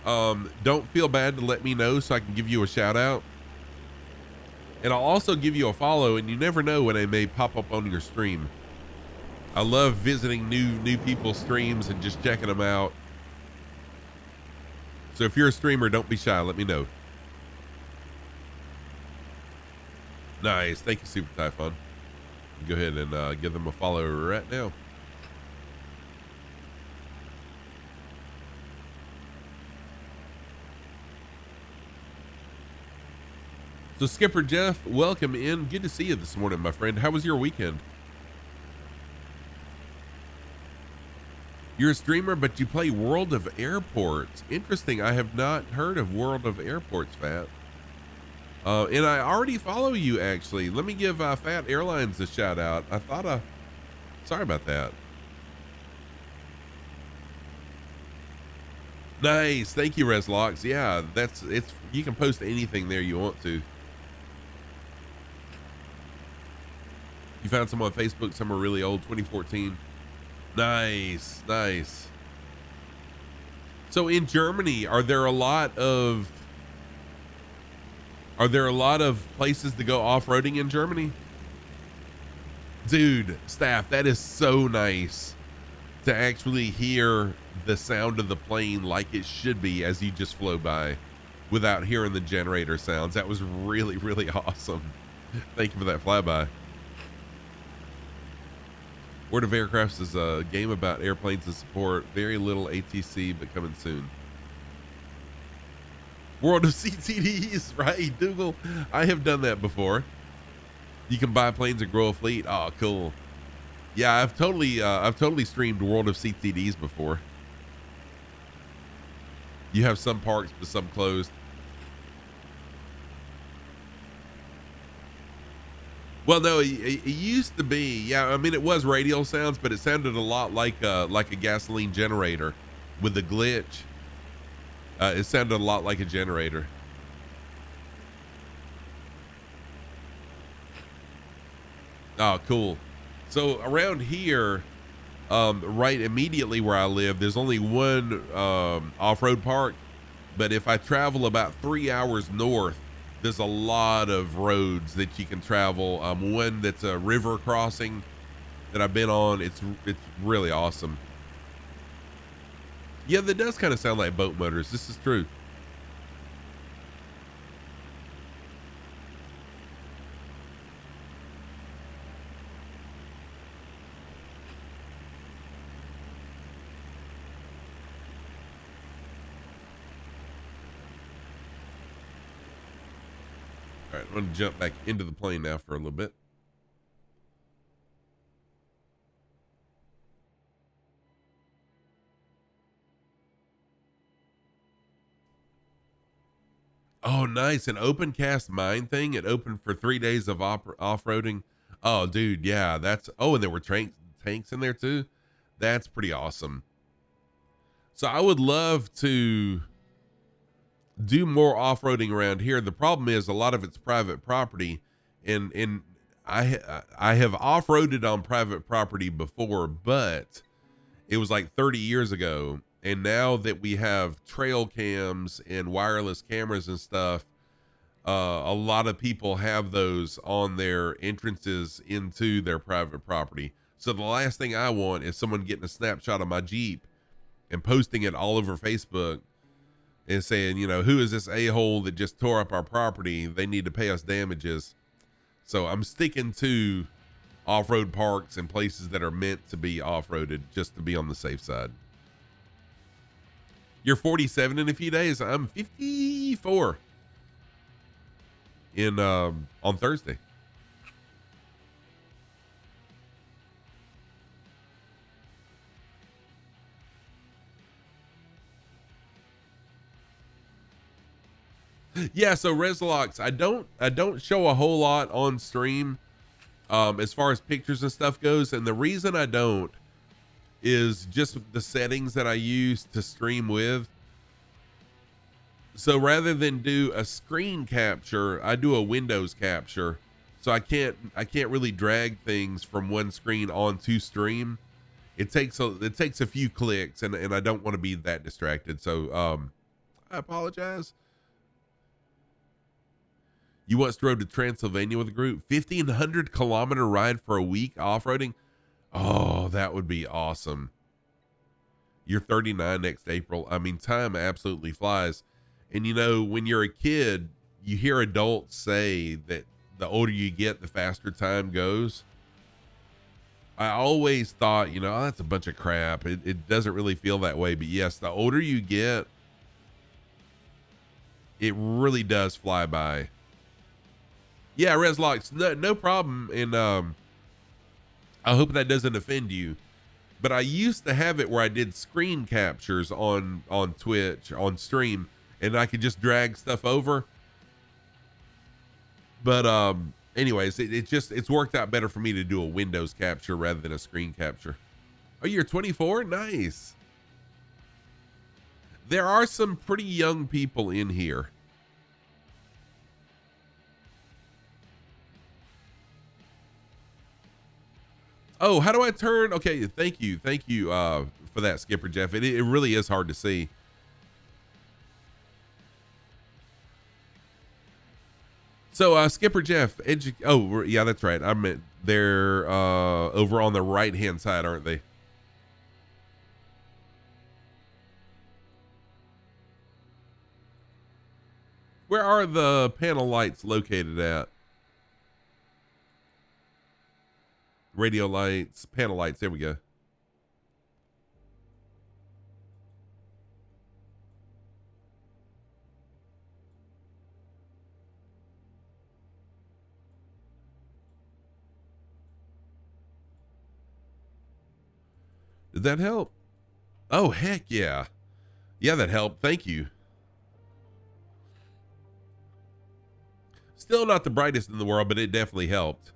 don't feel bad to let me know so I can give you a shout out. And I'll also give you a follow, and you never know when I may pop up on your stream. I love visiting new people's streams and just checking them out. So if you're a streamer, don't be shy. Let me know. Nice. Thank you, Super Typhon. Go ahead and give them a follow right now. So Skipper Jeff, welcome in. Good to see you this morning, my friend. How was your weekend? You're a streamer, but you play World of Airports. Interesting. I have not heard of World of Airports, Fat. And I already follow you, actually. Let me give Fat Airlines a shout out. Sorry about that. Nice. Thank you, Reslocks. Yeah, you can post anything there you want to. You found some on Facebook, some are really old, 2014. Nice, nice. So in Germany, are there a lot of places to go off-roading in Germany? Dude, Staff, that is so nice to actually hear the sound of the plane like it should be as you just flow by without hearing the generator sounds. That was really, really awesome. Thank you for that flyby. World of Aircrafts is a game about airplanes and support. Very little ATC, but coming soon. World of CTDs, right, Dougal? I have done that before. You can buy planes and grow a fleet. Oh, cool. Yeah, I've totally streamed World of CTDs before. You have some parks, but some closed. Well, no, it used to be. Yeah, I mean, it was radial sounds, but it sounded a lot like a gasoline generator with the glitch. It sounded a lot like a generator. Oh, cool. So around here, right immediately where I live, there's only one off-road park. But if I travel about 3 hours north, there's a lot of roads that you can travel. One that's a river crossing that I've been on. It's really awesome. Yeah, that does kind of sound like boat motors. This is true. All right, I'm going to jump back into the plane now for a little bit. Oh, nice. An open cast mine thing. It opened for 3 days of off-roading. Oh, dude. Yeah, and there were tanks in there too. That's pretty awesome. So I would love to do more off-roading around here. The problem is a lot of it's private property, and I have off-roaded on private property before, but it was like 30 years ago. And now that we have trail cams and wireless cameras and stuff, a lot of people have those on their entrances into their private property. So the last thing I want is someone getting a snapshot of my Jeep and posting it all over Facebook and saying, you know, who is this a-hole that just tore up our property? They need to pay us damages. So I'm sticking to off-road parks and places that are meant to be off-roaded just to be on the safe side. You're 47 in a few days. I'm 54 on Thursday. Yeah, so Reslocks, I don't show a whole lot on stream as far as pictures and stuff goes, and the reason I don't is just the settings that I use to stream with. So rather than do a screen capture, I do a Windows capture. So I can't really drag things from one screen onto stream. It takes a few clicks, and I don't want to be that distracted. So I apologize. You once drove to Transylvania with a group, 1,500-kilometer ride for a week off-roading. Oh, that would be awesome. You're 39 next April. I mean, time absolutely flies. And you know, when you're a kid, you hear adults say that the older you get, the faster time goes. I always thought, you know, oh, that's a bunch of crap. It doesn't really feel that way. But yes, the older you get, it really does fly by. Yeah, Reslocks, no problem. And I hope that doesn't offend you. But I used to have it where I did screen captures on Twitch, on stream, and I could just drag stuff over. But anyways, it's worked out better for me to do a Windows capture rather than a screen capture. Oh, you're 24? Nice. There are some pretty young people in here. Oh, how do I turn? Okay, thank you for that, Skipper Jeff. It really is hard to see. So Skipper Jeff, oh yeah, that's right. I meant they're over on the right hand side, aren't they? Where are the panel lights located at? Radio lights, panel lights. There we go. Did that help? Oh, heck yeah. Yeah, that helped. Thank you. Still not the brightest in the world, but it definitely helped.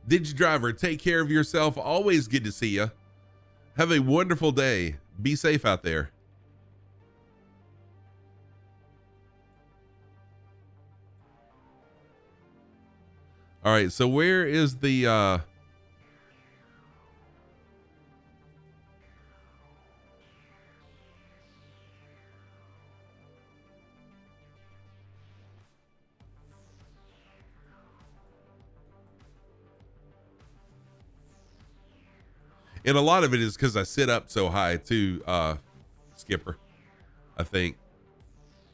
DigiDriver, take care of yourself. Always good to see you. Have a wonderful day. Be safe out there. All right, so where is the and a lot of it is because I sit up so high too, Skipper. I think.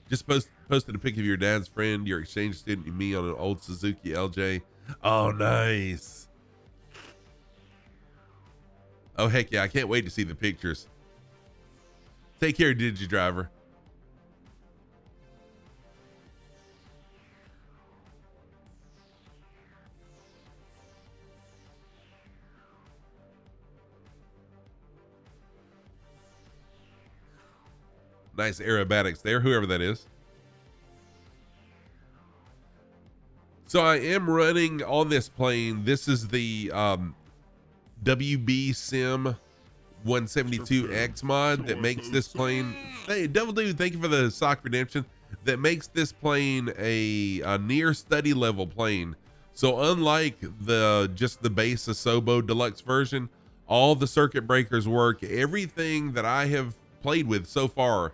Just posted a pic of your dad's friend, your exchange student, and me on an old Suzuki LJ. Oh, nice. Oh, heck yeah. I can't wait to see the pictures. Take care, DigiDriver. Nice aerobatics there, whoever that is. So I am running on this plane. This is the WB Sim 172X mod that makes this plane. Hey, Devil Dude, thank you for the sock redemption. That makes this plane a near study level plane. So unlike just the base Asobo deluxe version, all the circuit breakers work. Everything that I have played with so far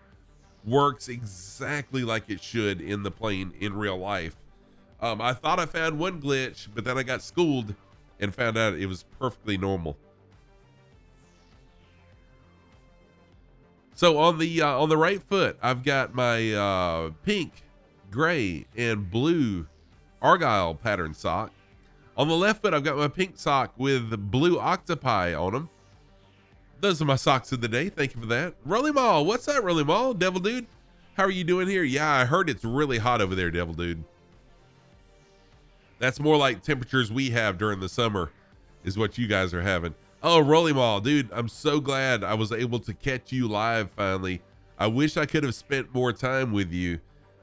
works exactly like it should in the plane in real life. I thought I found one glitch, but then I got schooled and found out it was perfectly normal. So on the right foot, I've got my pink, gray, and blue Argyle pattern sock. On the left foot, I've got my pink sock with blue octopi on them. Those are my socks of the day. Thank you for that. Rolly Mall, what's up, Rolly Mall? Devil Dude, how are you doing here? Yeah, I heard it's really hot over there, Devil Dude. That's more like temperatures we have during the summer is what you guys are having. Oh, Rolly Mall, dude, I'm so glad I was able to catch you live finally. I wish I could have spent more time with you,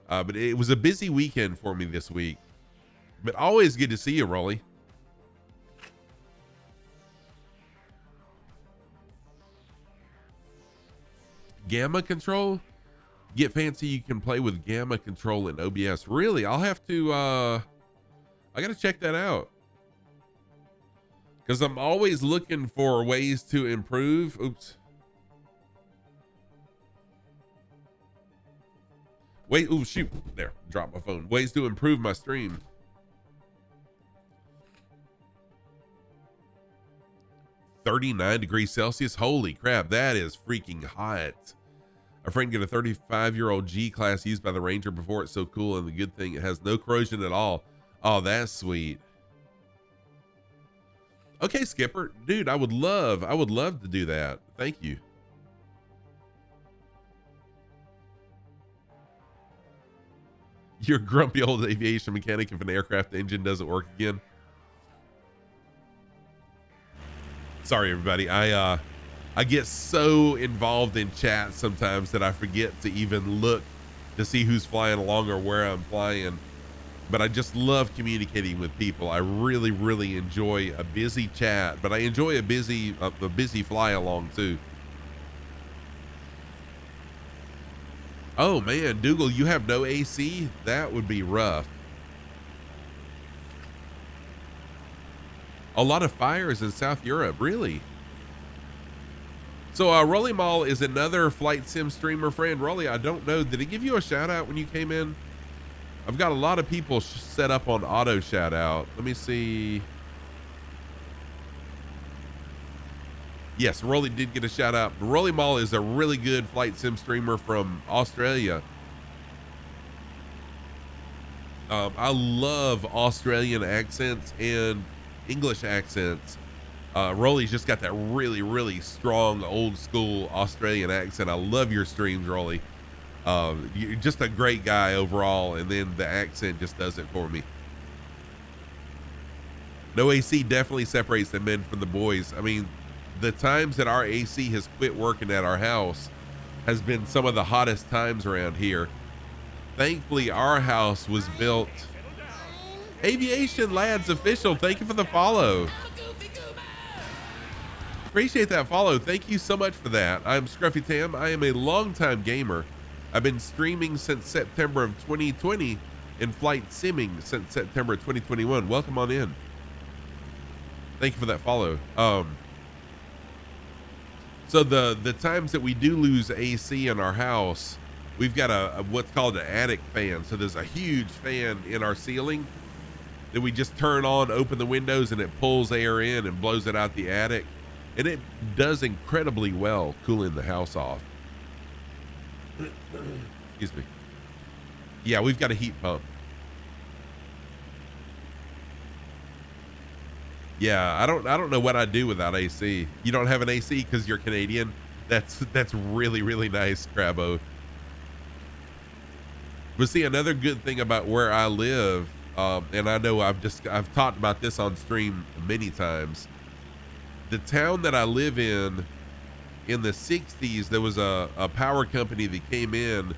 but it was a busy weekend for me this week. But always good to see you, Rolly. Gamma control? Get fancy, you can play with gamma control in OBS. Really? I'll have to I gotta check that out, because I'm always looking for ways to improve. Oops. Wait, oh shoot, there, dropped my phone. Ways to improve my stream. .39 degrees Celsius. Holy crap, that is freaking hot. I A friend get a 35-year-old G-Class used by the Ranger before. It's so cool, and the good thing, it has no corrosion at all. Oh, that's sweet. Okay, Skipper. Dude, I would love to do that. Thank you. You're a grumpy old aviation mechanic if an aircraft engine doesn't work again. Sorry, everybody. I get so involved in chat sometimes that I forget to even look to see who's flying along or where I'm flying. But I just love communicating with people. I really, really enjoy a busy chat, but I enjoy a busy fly along too. Oh man, Dougal, you have no AC? That would be rough. A lot of fires in South Europe, really? So Rolly Mall is another flight sim streamer friend. Rolly, I don't know. Did it give you a shout out when you came in? I've got a lot of people set up on auto shout out. Let me see. Yes, Rolly did get a shout out. Rolly Mall is a really good flight sim streamer from Australia. I love Australian accents and English accents. Rolly's just got that really, really strong old school Australian accent. I love your streams, Rolly. You're just a great guy overall, and then the accent just does it for me. No AC definitely separates the men from the boys. I mean, the times that our AC has quit working at our house has been some of the hottest times around here. Thankfully, our house was built. Aviation Lads Official, thank you for the follow. Appreciate that follow. Thank you so much for that. I'm Scruffy Tam. I am a longtime gamer. I've been streaming since September of 2020 and flight simming since September 2021. Welcome on in. Thank you for that follow. So the times that we do lose AC in our house, we've got a what's called an attic fan. So there's a huge fan in our ceiling that we just turn on, open the windows, and it pulls air in and blows it out the attic. And it does incredibly well cooling the house off. Excuse me. Yeah, we've got a heat pump. Yeah, I don't know what I'd do without AC. You don't have an AC because you're Canadian? That's really, really nice, Crabbo. But see, another good thing about where I live, and I know I've talked about this on stream many times. The town that I live in the 60s, there was a power company that came in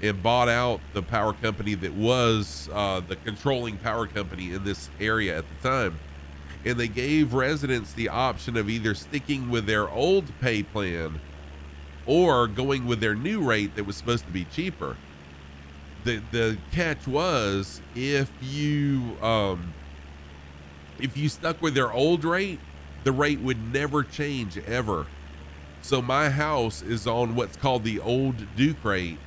and bought out the power company that was the controlling power company in this area at the time. And they gave residents the option of either sticking with their old pay plan or going with their new rate that was supposed to be cheaper. The catch was if you stuck with their old rate, the rate would never change ever. So my house is on what's called the old Duke rate.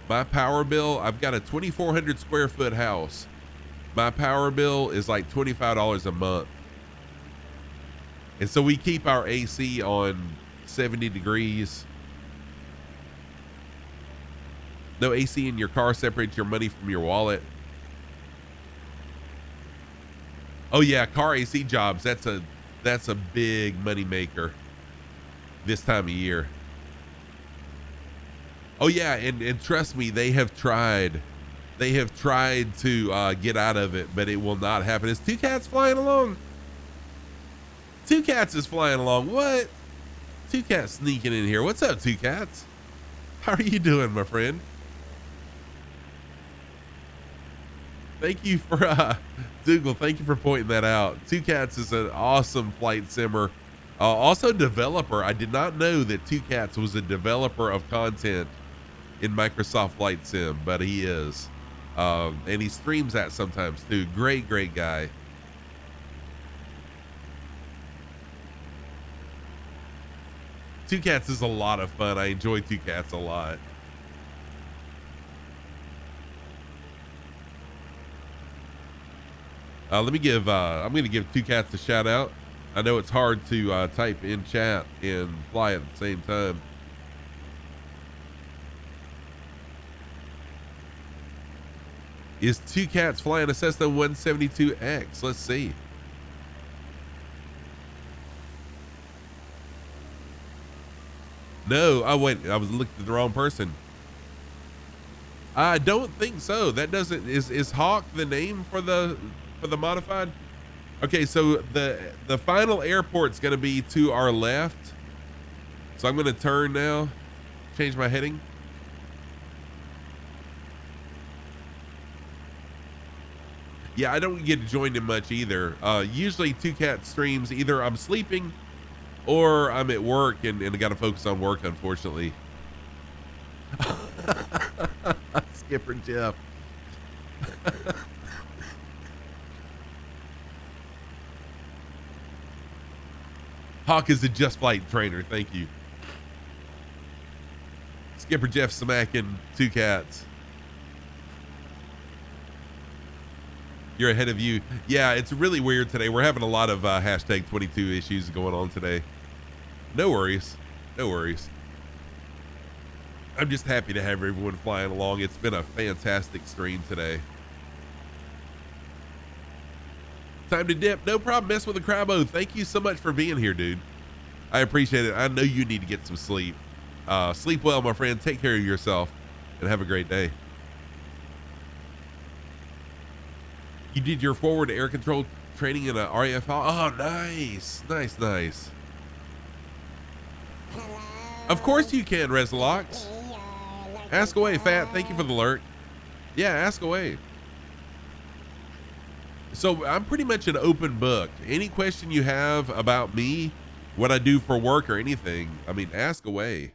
My power bill, I've got a 2,400 square foot house. My power bill is like $25 a month. And so we keep our AC on 70 degrees. No AC in your car separates your money from your wallet. Oh yeah, car AC jobs. That's a big money maker this time of year. Oh yeah, and trust me, they have tried to get out of it, but it will not happen. Is Two Cats flying along? Two Cats is flying along. What? Two Cats sneaking in here. What's up, Two Cats? How are you doing, my friend? Thank you for Dougal, thank you for pointing that out. Two Cats is an awesome flight simmer. Also developer. I did not know that Two Cats was a developer of content in Microsoft Flight Sim, but he is. And he streams that sometimes too. Great guy. Two Cats is a lot of fun. I enjoy Two Cats a lot. Let me give, I'm going to give Two Cats a shout out. I know it's hard to type in chat and fly at the same time. Is Two Cats flying a Cessna 172X? Let's see. No, oh wait, I was looking at the wrong person. I don't think so. That doesn't, is Hawk the name for the modified? Okay, so the final airport's gonna be to our left. So I'm gonna turn now, change my heading. Yeah, I don't get joined in much either. Usually Two Cat streams, either I'm sleeping or I'm at work and I got to focus on work, unfortunately. Skipper Jeff. Hawk is a Just Flight trainer. Thank you. Skipper Jeff smacking Two Cats. You're ahead of you. Yeah, it's really weird today. We're having a lot of hashtag 22 issues going on today. No worries. No worries. I'm just happy to have everyone flying along. It's been a fantastic stream today. Time to dip. No problem. Mess with the Crabo. Thank you so much for being here, dude. I appreciate it. I know you need to get some sleep. Sleep well, my friend. Take care of yourself and have a great day. You did your forward air control training in a RAF. Oh, nice. Nice, nice.
Hello.
Of course you can, Reslox. Ask away, Fat. Thank you for the alert. Yeah, ask away. So I'm pretty much an open book. Any question you have about me, what I do for work or anything, I mean, ask away.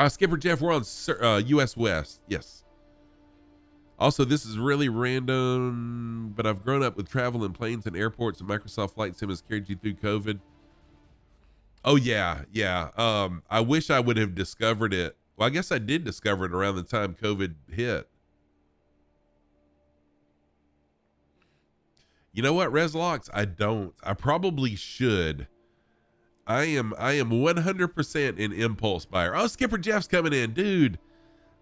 Skipper Jeff, we're on US West. Yes. Also, this is really random, but I've grown up with travel in planes and airports, and Microsoft Flight Sim has carried you through COVID. Oh yeah, yeah. I wish I would have discovered it. Well, I guess I did discover it around the time COVID hit. You know what, Reslox? I don't. I probably should. I am 100% an impulse buyer. Oh, Skipper Jeff's coming in, dude.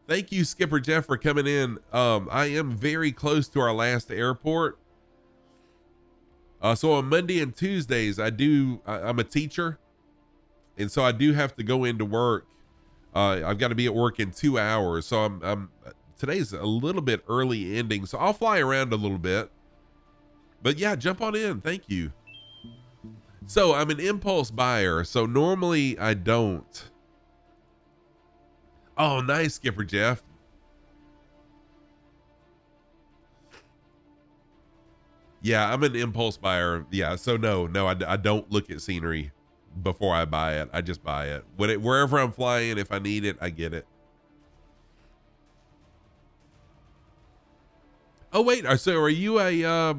Thank you, Skipper Jeff, for coming in. I am very close to our last airport. So on Monday and Tuesdays, I'm a teacher. And so I do have to go into work. I've got to be at work in 2 hours. So today's a little bit early ending. So I'll fly around a little bit. But yeah, jump on in. Thank you. So I'm an impulse buyer. So normally I don't. Oh, nice, Skipper Jeff. Yeah, I'm an impulse buyer. Yeah, so no, I don't look at scenery before I buy it. I just buy it. Wherever I'm flying, if I need it, I get it. Oh wait, so are you a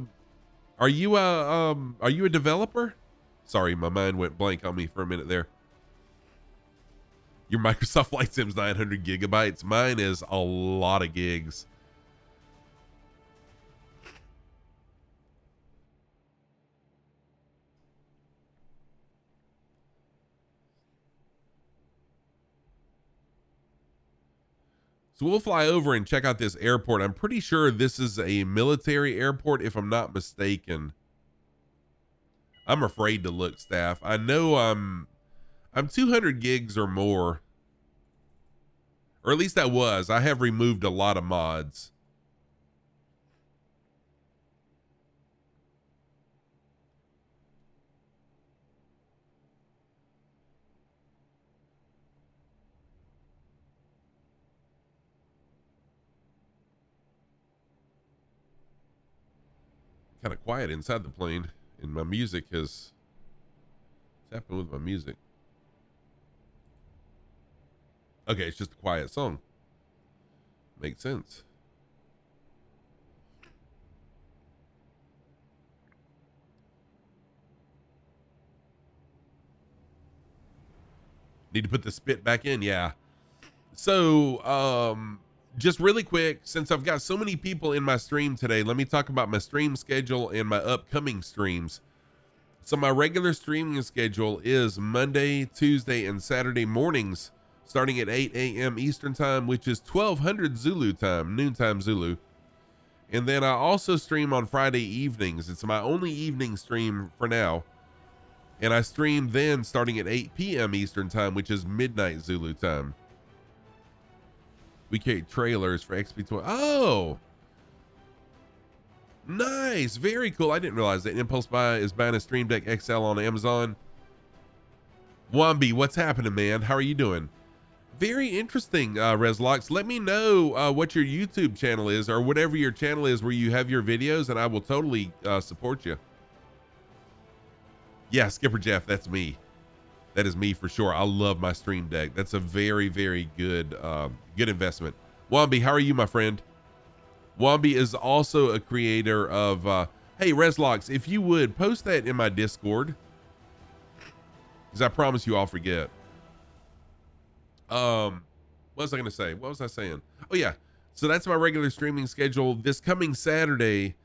developer? Sorry, my mind went blank on me for a minute there. Your Microsoft Flight Sim's 900 gigabytes. Mine is a lot of gigs. So we'll fly over and check out this airport. I'm pretty sure this is a military airport, if I'm not mistaken. I'm afraid to look, staff. I know I'm 200 gigs or more. Or at least I was. I have removed a lot of mods. Kind of quiet inside the plane, and my music has... What's happened with my music? Okay, it's just a quiet song. Makes sense. Need to put the spit back in, yeah. So, just really quick, since I've got so many people in my stream today, let me talk about my stream schedule and my upcoming streams. So my regular streaming schedule is Monday, Tuesday, and Saturday mornings, starting at 8 a.m. Eastern time, which is 1200 Zulu time, noontime Zulu. And then I also stream on Friday evenings. It's my only evening stream for now. And I stream then starting at 8 p.m. Eastern time, which is midnight Zulu time. We carry trailers for XP20. Oh, nice. Very cool. I didn't realize that Impulse Buy is buying a Stream Deck XL on Amazon. Wambi, what's happening, man? How are you doing? Very interesting, Reslox. Let me know what your YouTube channel is, or whatever your channel is where you have your videos, and I will totally support you. Yeah, Skipper Jeff, that's me. That is me for sure. I love my Stream Deck. That's a very, very good good investment. Wambi, how are you, my friend? Wambi is also a creator of hey, Reslox, if you would post that in my Discord, because I promise you I'll forget. What was I gonna say? What was I saying? Oh yeah, so that's my regular streaming schedule. This coming Saturday,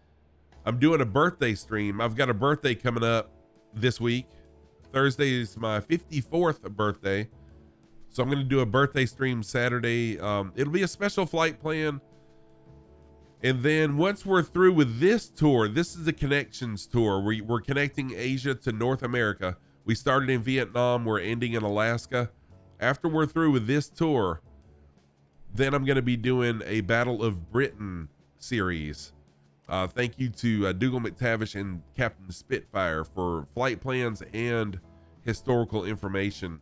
I'm doing a birthday stream. I've got a birthday coming up this week. Thursday is my 54th birthday, so I'm gonna do a birthday stream Saturday. It'll be a special flight plan, and then once we're through with this tour, this is the Connections tour. We're connecting Asia to North America. We started in Vietnam, we're ending in Alaska. After we're through with this tour, then I'm going to be doing a Battle of Britain series. Thank you to Dougal McTavish and Captain Spitfire for flight plans and historical information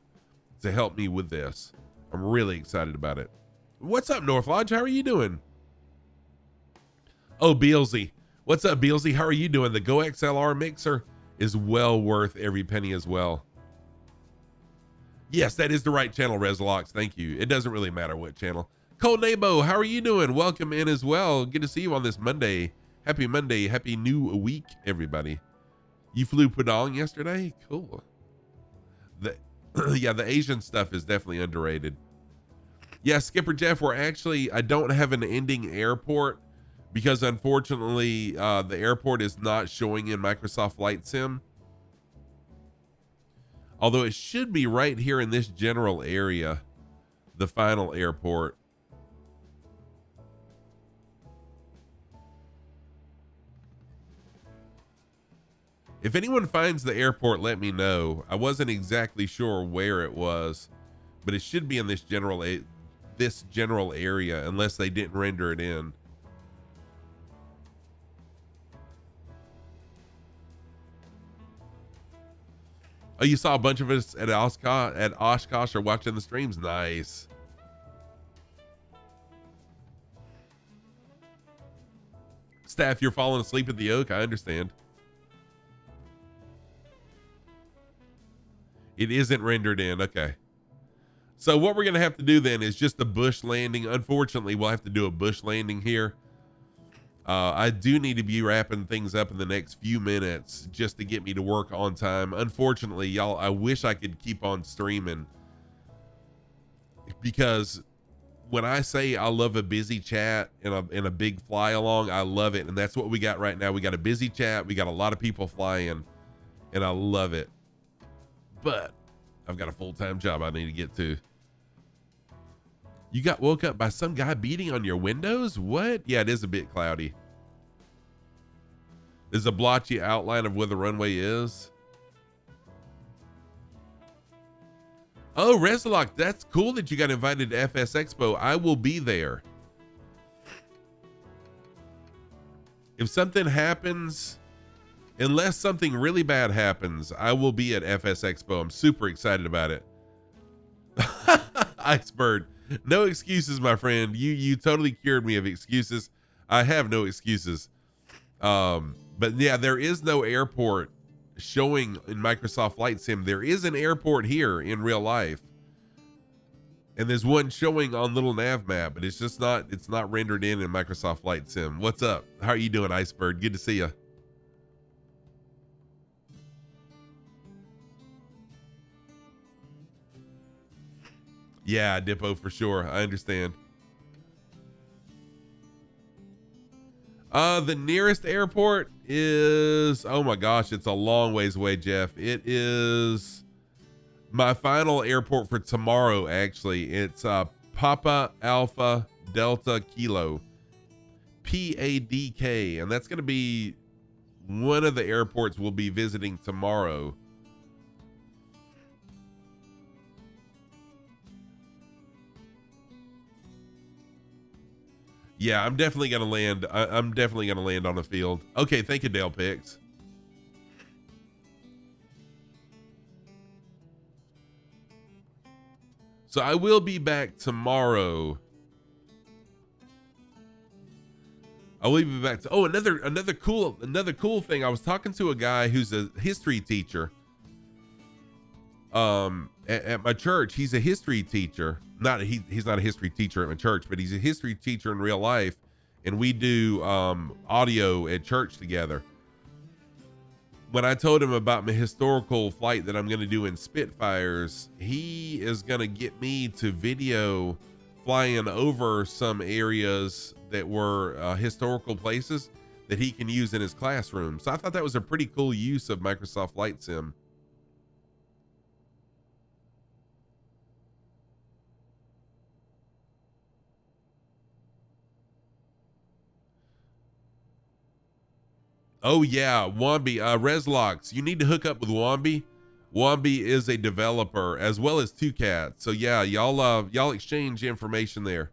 to help me with this. I'm really excited about it. What's up, North Lodge? How are you doing? Oh, Beelzy. What's up, Beelzy? How are you doing? The Go XLR mixer is well worth every penny as well. Yes, that is the right channel, Reslox. Thank you. It doesn't really matter what channel. Cole Nabo, how are you doing? Welcome in as well. Good to see you on this Monday. Happy Monday. Happy new week, everybody. You flew Pudong yesterday? Cool. Yeah, the Asian stuff is definitely underrated. Yeah, Skipper Jeff, I don't have an ending airport because unfortunately the airport is not showing in Microsoft Flight Sim. Although it should be right here in this general area, the final airport. If anyone finds the airport, let me know. I wasn't exactly sure where it was, but it should be in this general area unless they didn't render it in. Oh, you saw a bunch of us at Oshkosh are watching the streams. Nice. Staff, you're falling asleep at the Oak. I understand. It isn't rendered in. Okay. So what we're going to have to do then is just a bush landing. Unfortunately, we'll have to do a bush landing here. I do need to be wrapping things up in the next few minutes just to get me to work on time. Unfortunately, y'all, I wish I could keep on streaming, because when I say I love a busy chat and a big fly along, I love it. And that's what we got right now. We got a busy chat. We got a lot of people flying, and I love it. But I've got a full-time job I need to get to. You got woke up by some guy beating on your windows? What? Yeah, it is a bit cloudy. There's a blotchy outline of where the runway is. Oh, Resolok, that's cool that you got invited to FS Expo. I will be there. If something happens, unless something really bad happens, I will be at FS Expo. I'm super excited about it. Icebird. No excuses, my friend. You totally cured me of excuses. I have no excuses. But yeah, there is no airport showing in Microsoft Flight Sim. There is an airport here in real life, and there's one showing on little nav map, but it's just not, it's not rendered in Microsoft Flight Sim. What's up? How are you doing, Icebird? Good to see you. Yeah, Dippo, for sure. I understand. The nearest airport is, oh my gosh, it's a long ways away, Jeff. It is my final airport for tomorrow, actually. It's Papa Alpha Delta Kilo, PADK, and that's going to be one of the airports we'll be visiting tomorrow. Yeah, I'm definitely going to land. I'm definitely going to land on a field. Okay, thank you, Dale Picks. So I will be back tomorrow. I will be back to, oh, another cool thing. I was talking to a guy who's a history teacher. At my church. He's a history teacher. He's not a history teacher at my church, but he's a history teacher in real life, and we do audio at church together. When I told him about my historical flight that I'm going to do in Spitfires, he is going to get me to video flying over some areas that were historical places that he can use in his classroom. So I thought that was a pretty cool use of Microsoft Flight Sim. Oh yeah, Wombi, Reslox, you need to hook up with Wombi. Wombi is a developer as well as Two Cats. So yeah, y'all exchange information there.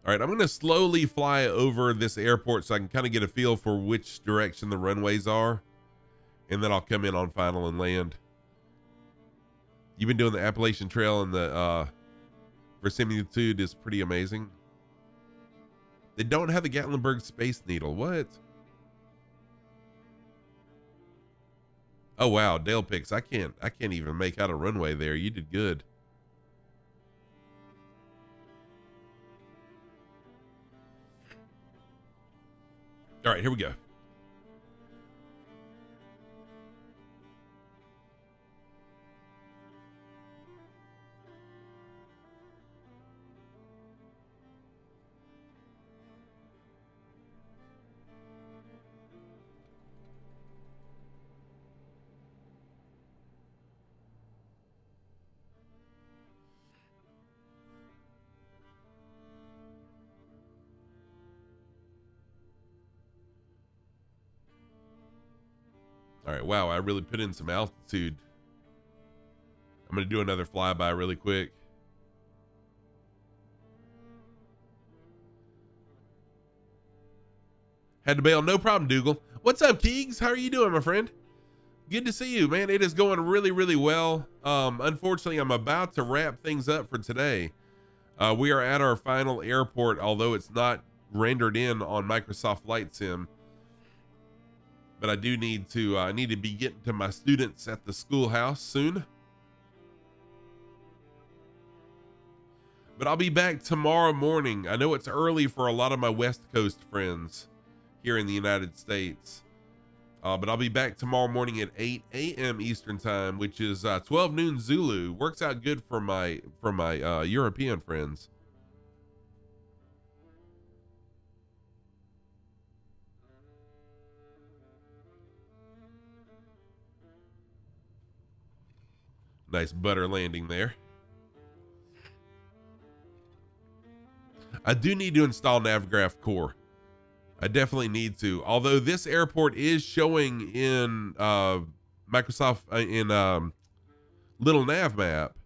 All right, I'm going to slowly fly over this airport so I can kind of get a feel for which direction the runways are, and then I'll come in on final and land. You've been doing the Appalachian Trail and the verisimilitude is pretty amazing. They don't have the Gatlinburg Space Needle. What? Oh wow, Dale Picks. I can't even make out a runway there. You did good. All right, here we go. All right, wow, I really put in some altitude. I'm going to do another flyby really quick. Had to bail, no problem, Dougal. What's up, Keegs? How are you doing, my friend? Good to see you, man. It is going really, really well. Unfortunately, I'm about to wrap things up for today. We are at our final airport, although it's not rendered in on Microsoft Flight Sim. But I do need to, I need to be getting to my students at the schoolhouse soon. But I'll be back tomorrow morning. I know it's early for a lot of my West Coast friends here in the United States. But I'll be back tomorrow morning at 8 a.m. Eastern time, which is 12 noon Zulu. Works out good for my European friends. Nice butter landing there. I do need to install Navgraph Core. I definitely need to. Although this airport is showing in Microsoft in Little Nav Map,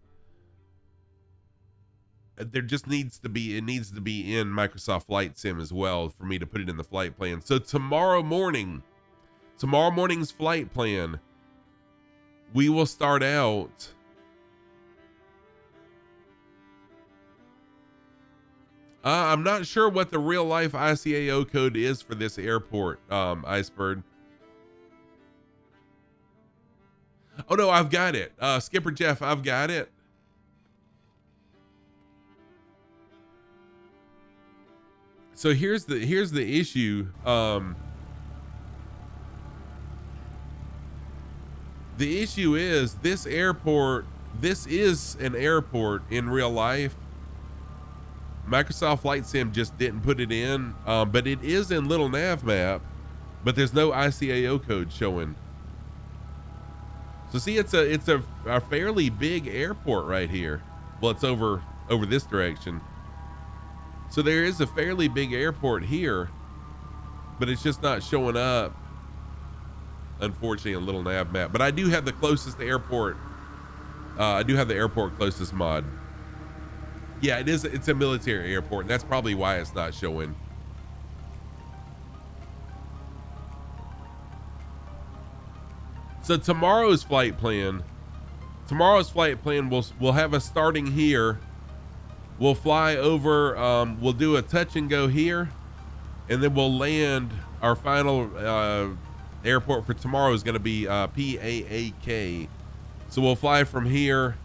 there just needs to be, it needs to be in Microsoft Flight Sim as well for me to put it in the flight plan. So tomorrow morning's flight plan, we will start out I'm not sure what the real life ICAO code is for this airport, Icebird. Oh no, I've got it. Skipper Jeff, I've got it. So here's the issue. The issue is this airport this is an airport in real life. Microsoft Flight Sim just didn't put it in, but it is in little nav map, but there's no ICAO code showing. So see, it's a fairly big airport right here. Well, it's over this direction. So there is a fairly big airport here, but it's just not showing up, unfortunately, on little nav map. But I do have the closest airport. I do have the airport closest mod. Yeah, it is. It's a military airport, and that's probably why it's not showing. So tomorrow's flight plan will have us starting here. We'll fly over, we'll do a touch and go here, and then we'll land. Our final airport for tomorrow is going to be PAAK. So we'll fly from here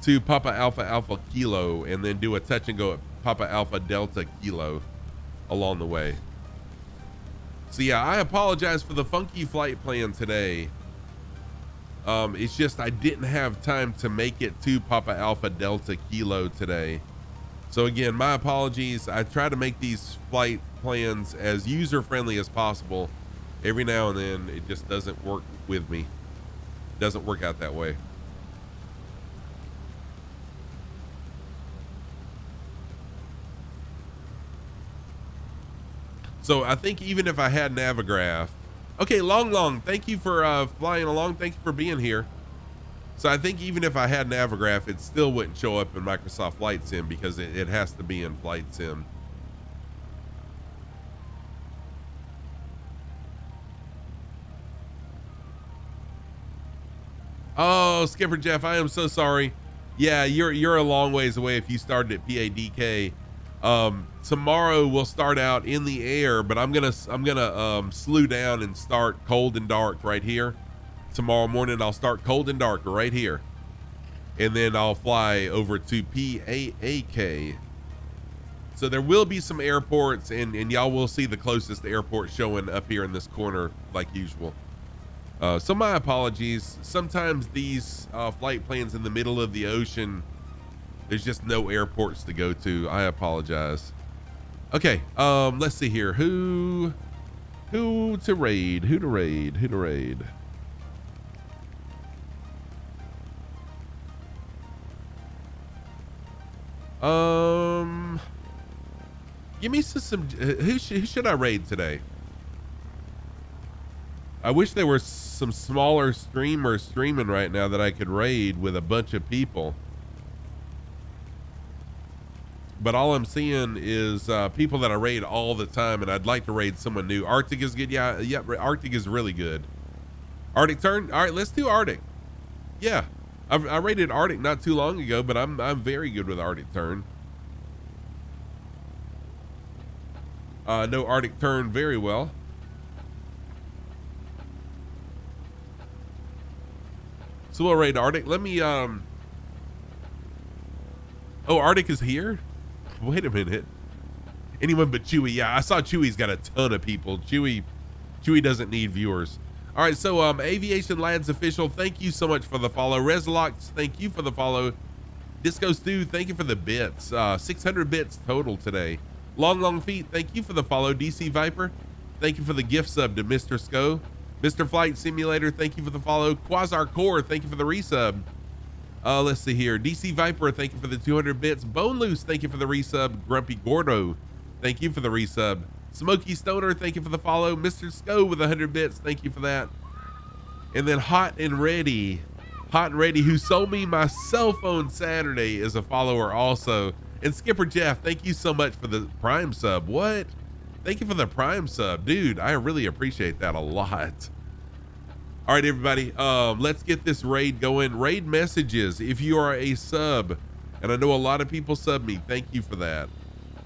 to Papa Alpha Alpha Kilo, and then do a touch and go at Papa Alpha Delta Kilo along the way. So yeah, I apologize for the funky flight plan today. It's just I didn't have time to make it to Papa Alpha Delta Kilo today. So again, my apologies. I try to make these flight plans as user-friendly as possible. Every now and then it just doesn't work with me. It doesn't work out that way. So I think even if I had Navigraph, okay, Long, thank you for flying along. Thank you for being here. So I think even if I had Navigraph, it still wouldn't show up in Microsoft Flight Sim because it has to be in Flight Sim. Oh, Skipper Jeff, I am so sorry. Yeah, you're a long ways away if you started at PADK. Tomorrow we'll start out in the air, but I'm gonna slew down and start cold and dark right here. Tomorrow morning I'll start cold and dark right here, and then I'll fly over to PAAK. So there will be some airports, and y'all will see the closest airport showing up here in this corner like usual. So my apologies. Sometimes these flight plans in the middle of the ocean, there's just no airports to go to. I apologize. Okay, let's see here. Who to raid? Who to raid? Give me some who should I raid today? I wish there were some smaller streamers streaming right now that I could raid with a bunch of people. But all I'm seeing is people that I raid all the time, and I'd like to raid someone new. Arctic is good. Yeah, Arctic is really good. Arctic turn. All right, let's do Arctic. Yeah, I raided Arctic not too long ago, but I'm very good with Arctic turn. Know Arctic turn very well. So we'll raid Arctic. Let me oh, Arctic is here? Wait a minute. Anyone but Chewy. Yeah, I saw Chewy's got a ton of people. Chewy doesn't need viewers. All right, so Aviation Lads Official, thank you so much for the follow. Reslox, thank you for the follow. Disco Stew, thank you for the bits. 600 bits total today. Long Feet, thank you for the follow. DC Viper, thank you for the gift sub to Mr. Sco. Mr. Flight Simulator, thank you for the follow. Quasar Core, thank you for the resub. Let's see here. DC Viper, thank you for the 200 bits. Bone Loose, thank you for the resub. Grumpy Gordo, thank you for the resub. Smoky Stoner, thank you for the follow. Mr. Sco with 100 bits, thank you for that. And then Hot and Ready, who sold me my cell phone Saturday, is a follower also. And Skipper Jeff, thank you so much for the Prime sub. What? Thank you for the Prime sub. Dude, I really appreciate that a lot. All right, everybody, let's get this raid going. Raid messages. If you are a sub, and I know a lot of people sub me, thank you for that.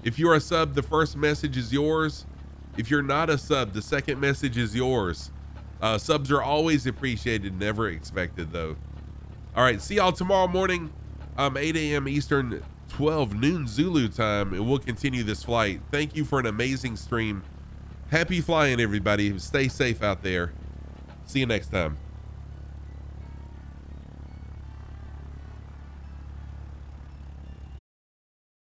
If you're a sub, the first message is yours. If you're not a sub, the second message is yours. Subs are always appreciated, never expected though. All right, see y'all tomorrow morning, 8 a.m. Eastern, 12 noon Zulu time, and we'll continue this flight. Thank you for an amazing stream. Happy flying, everybody. Stay safe out there. See you next time.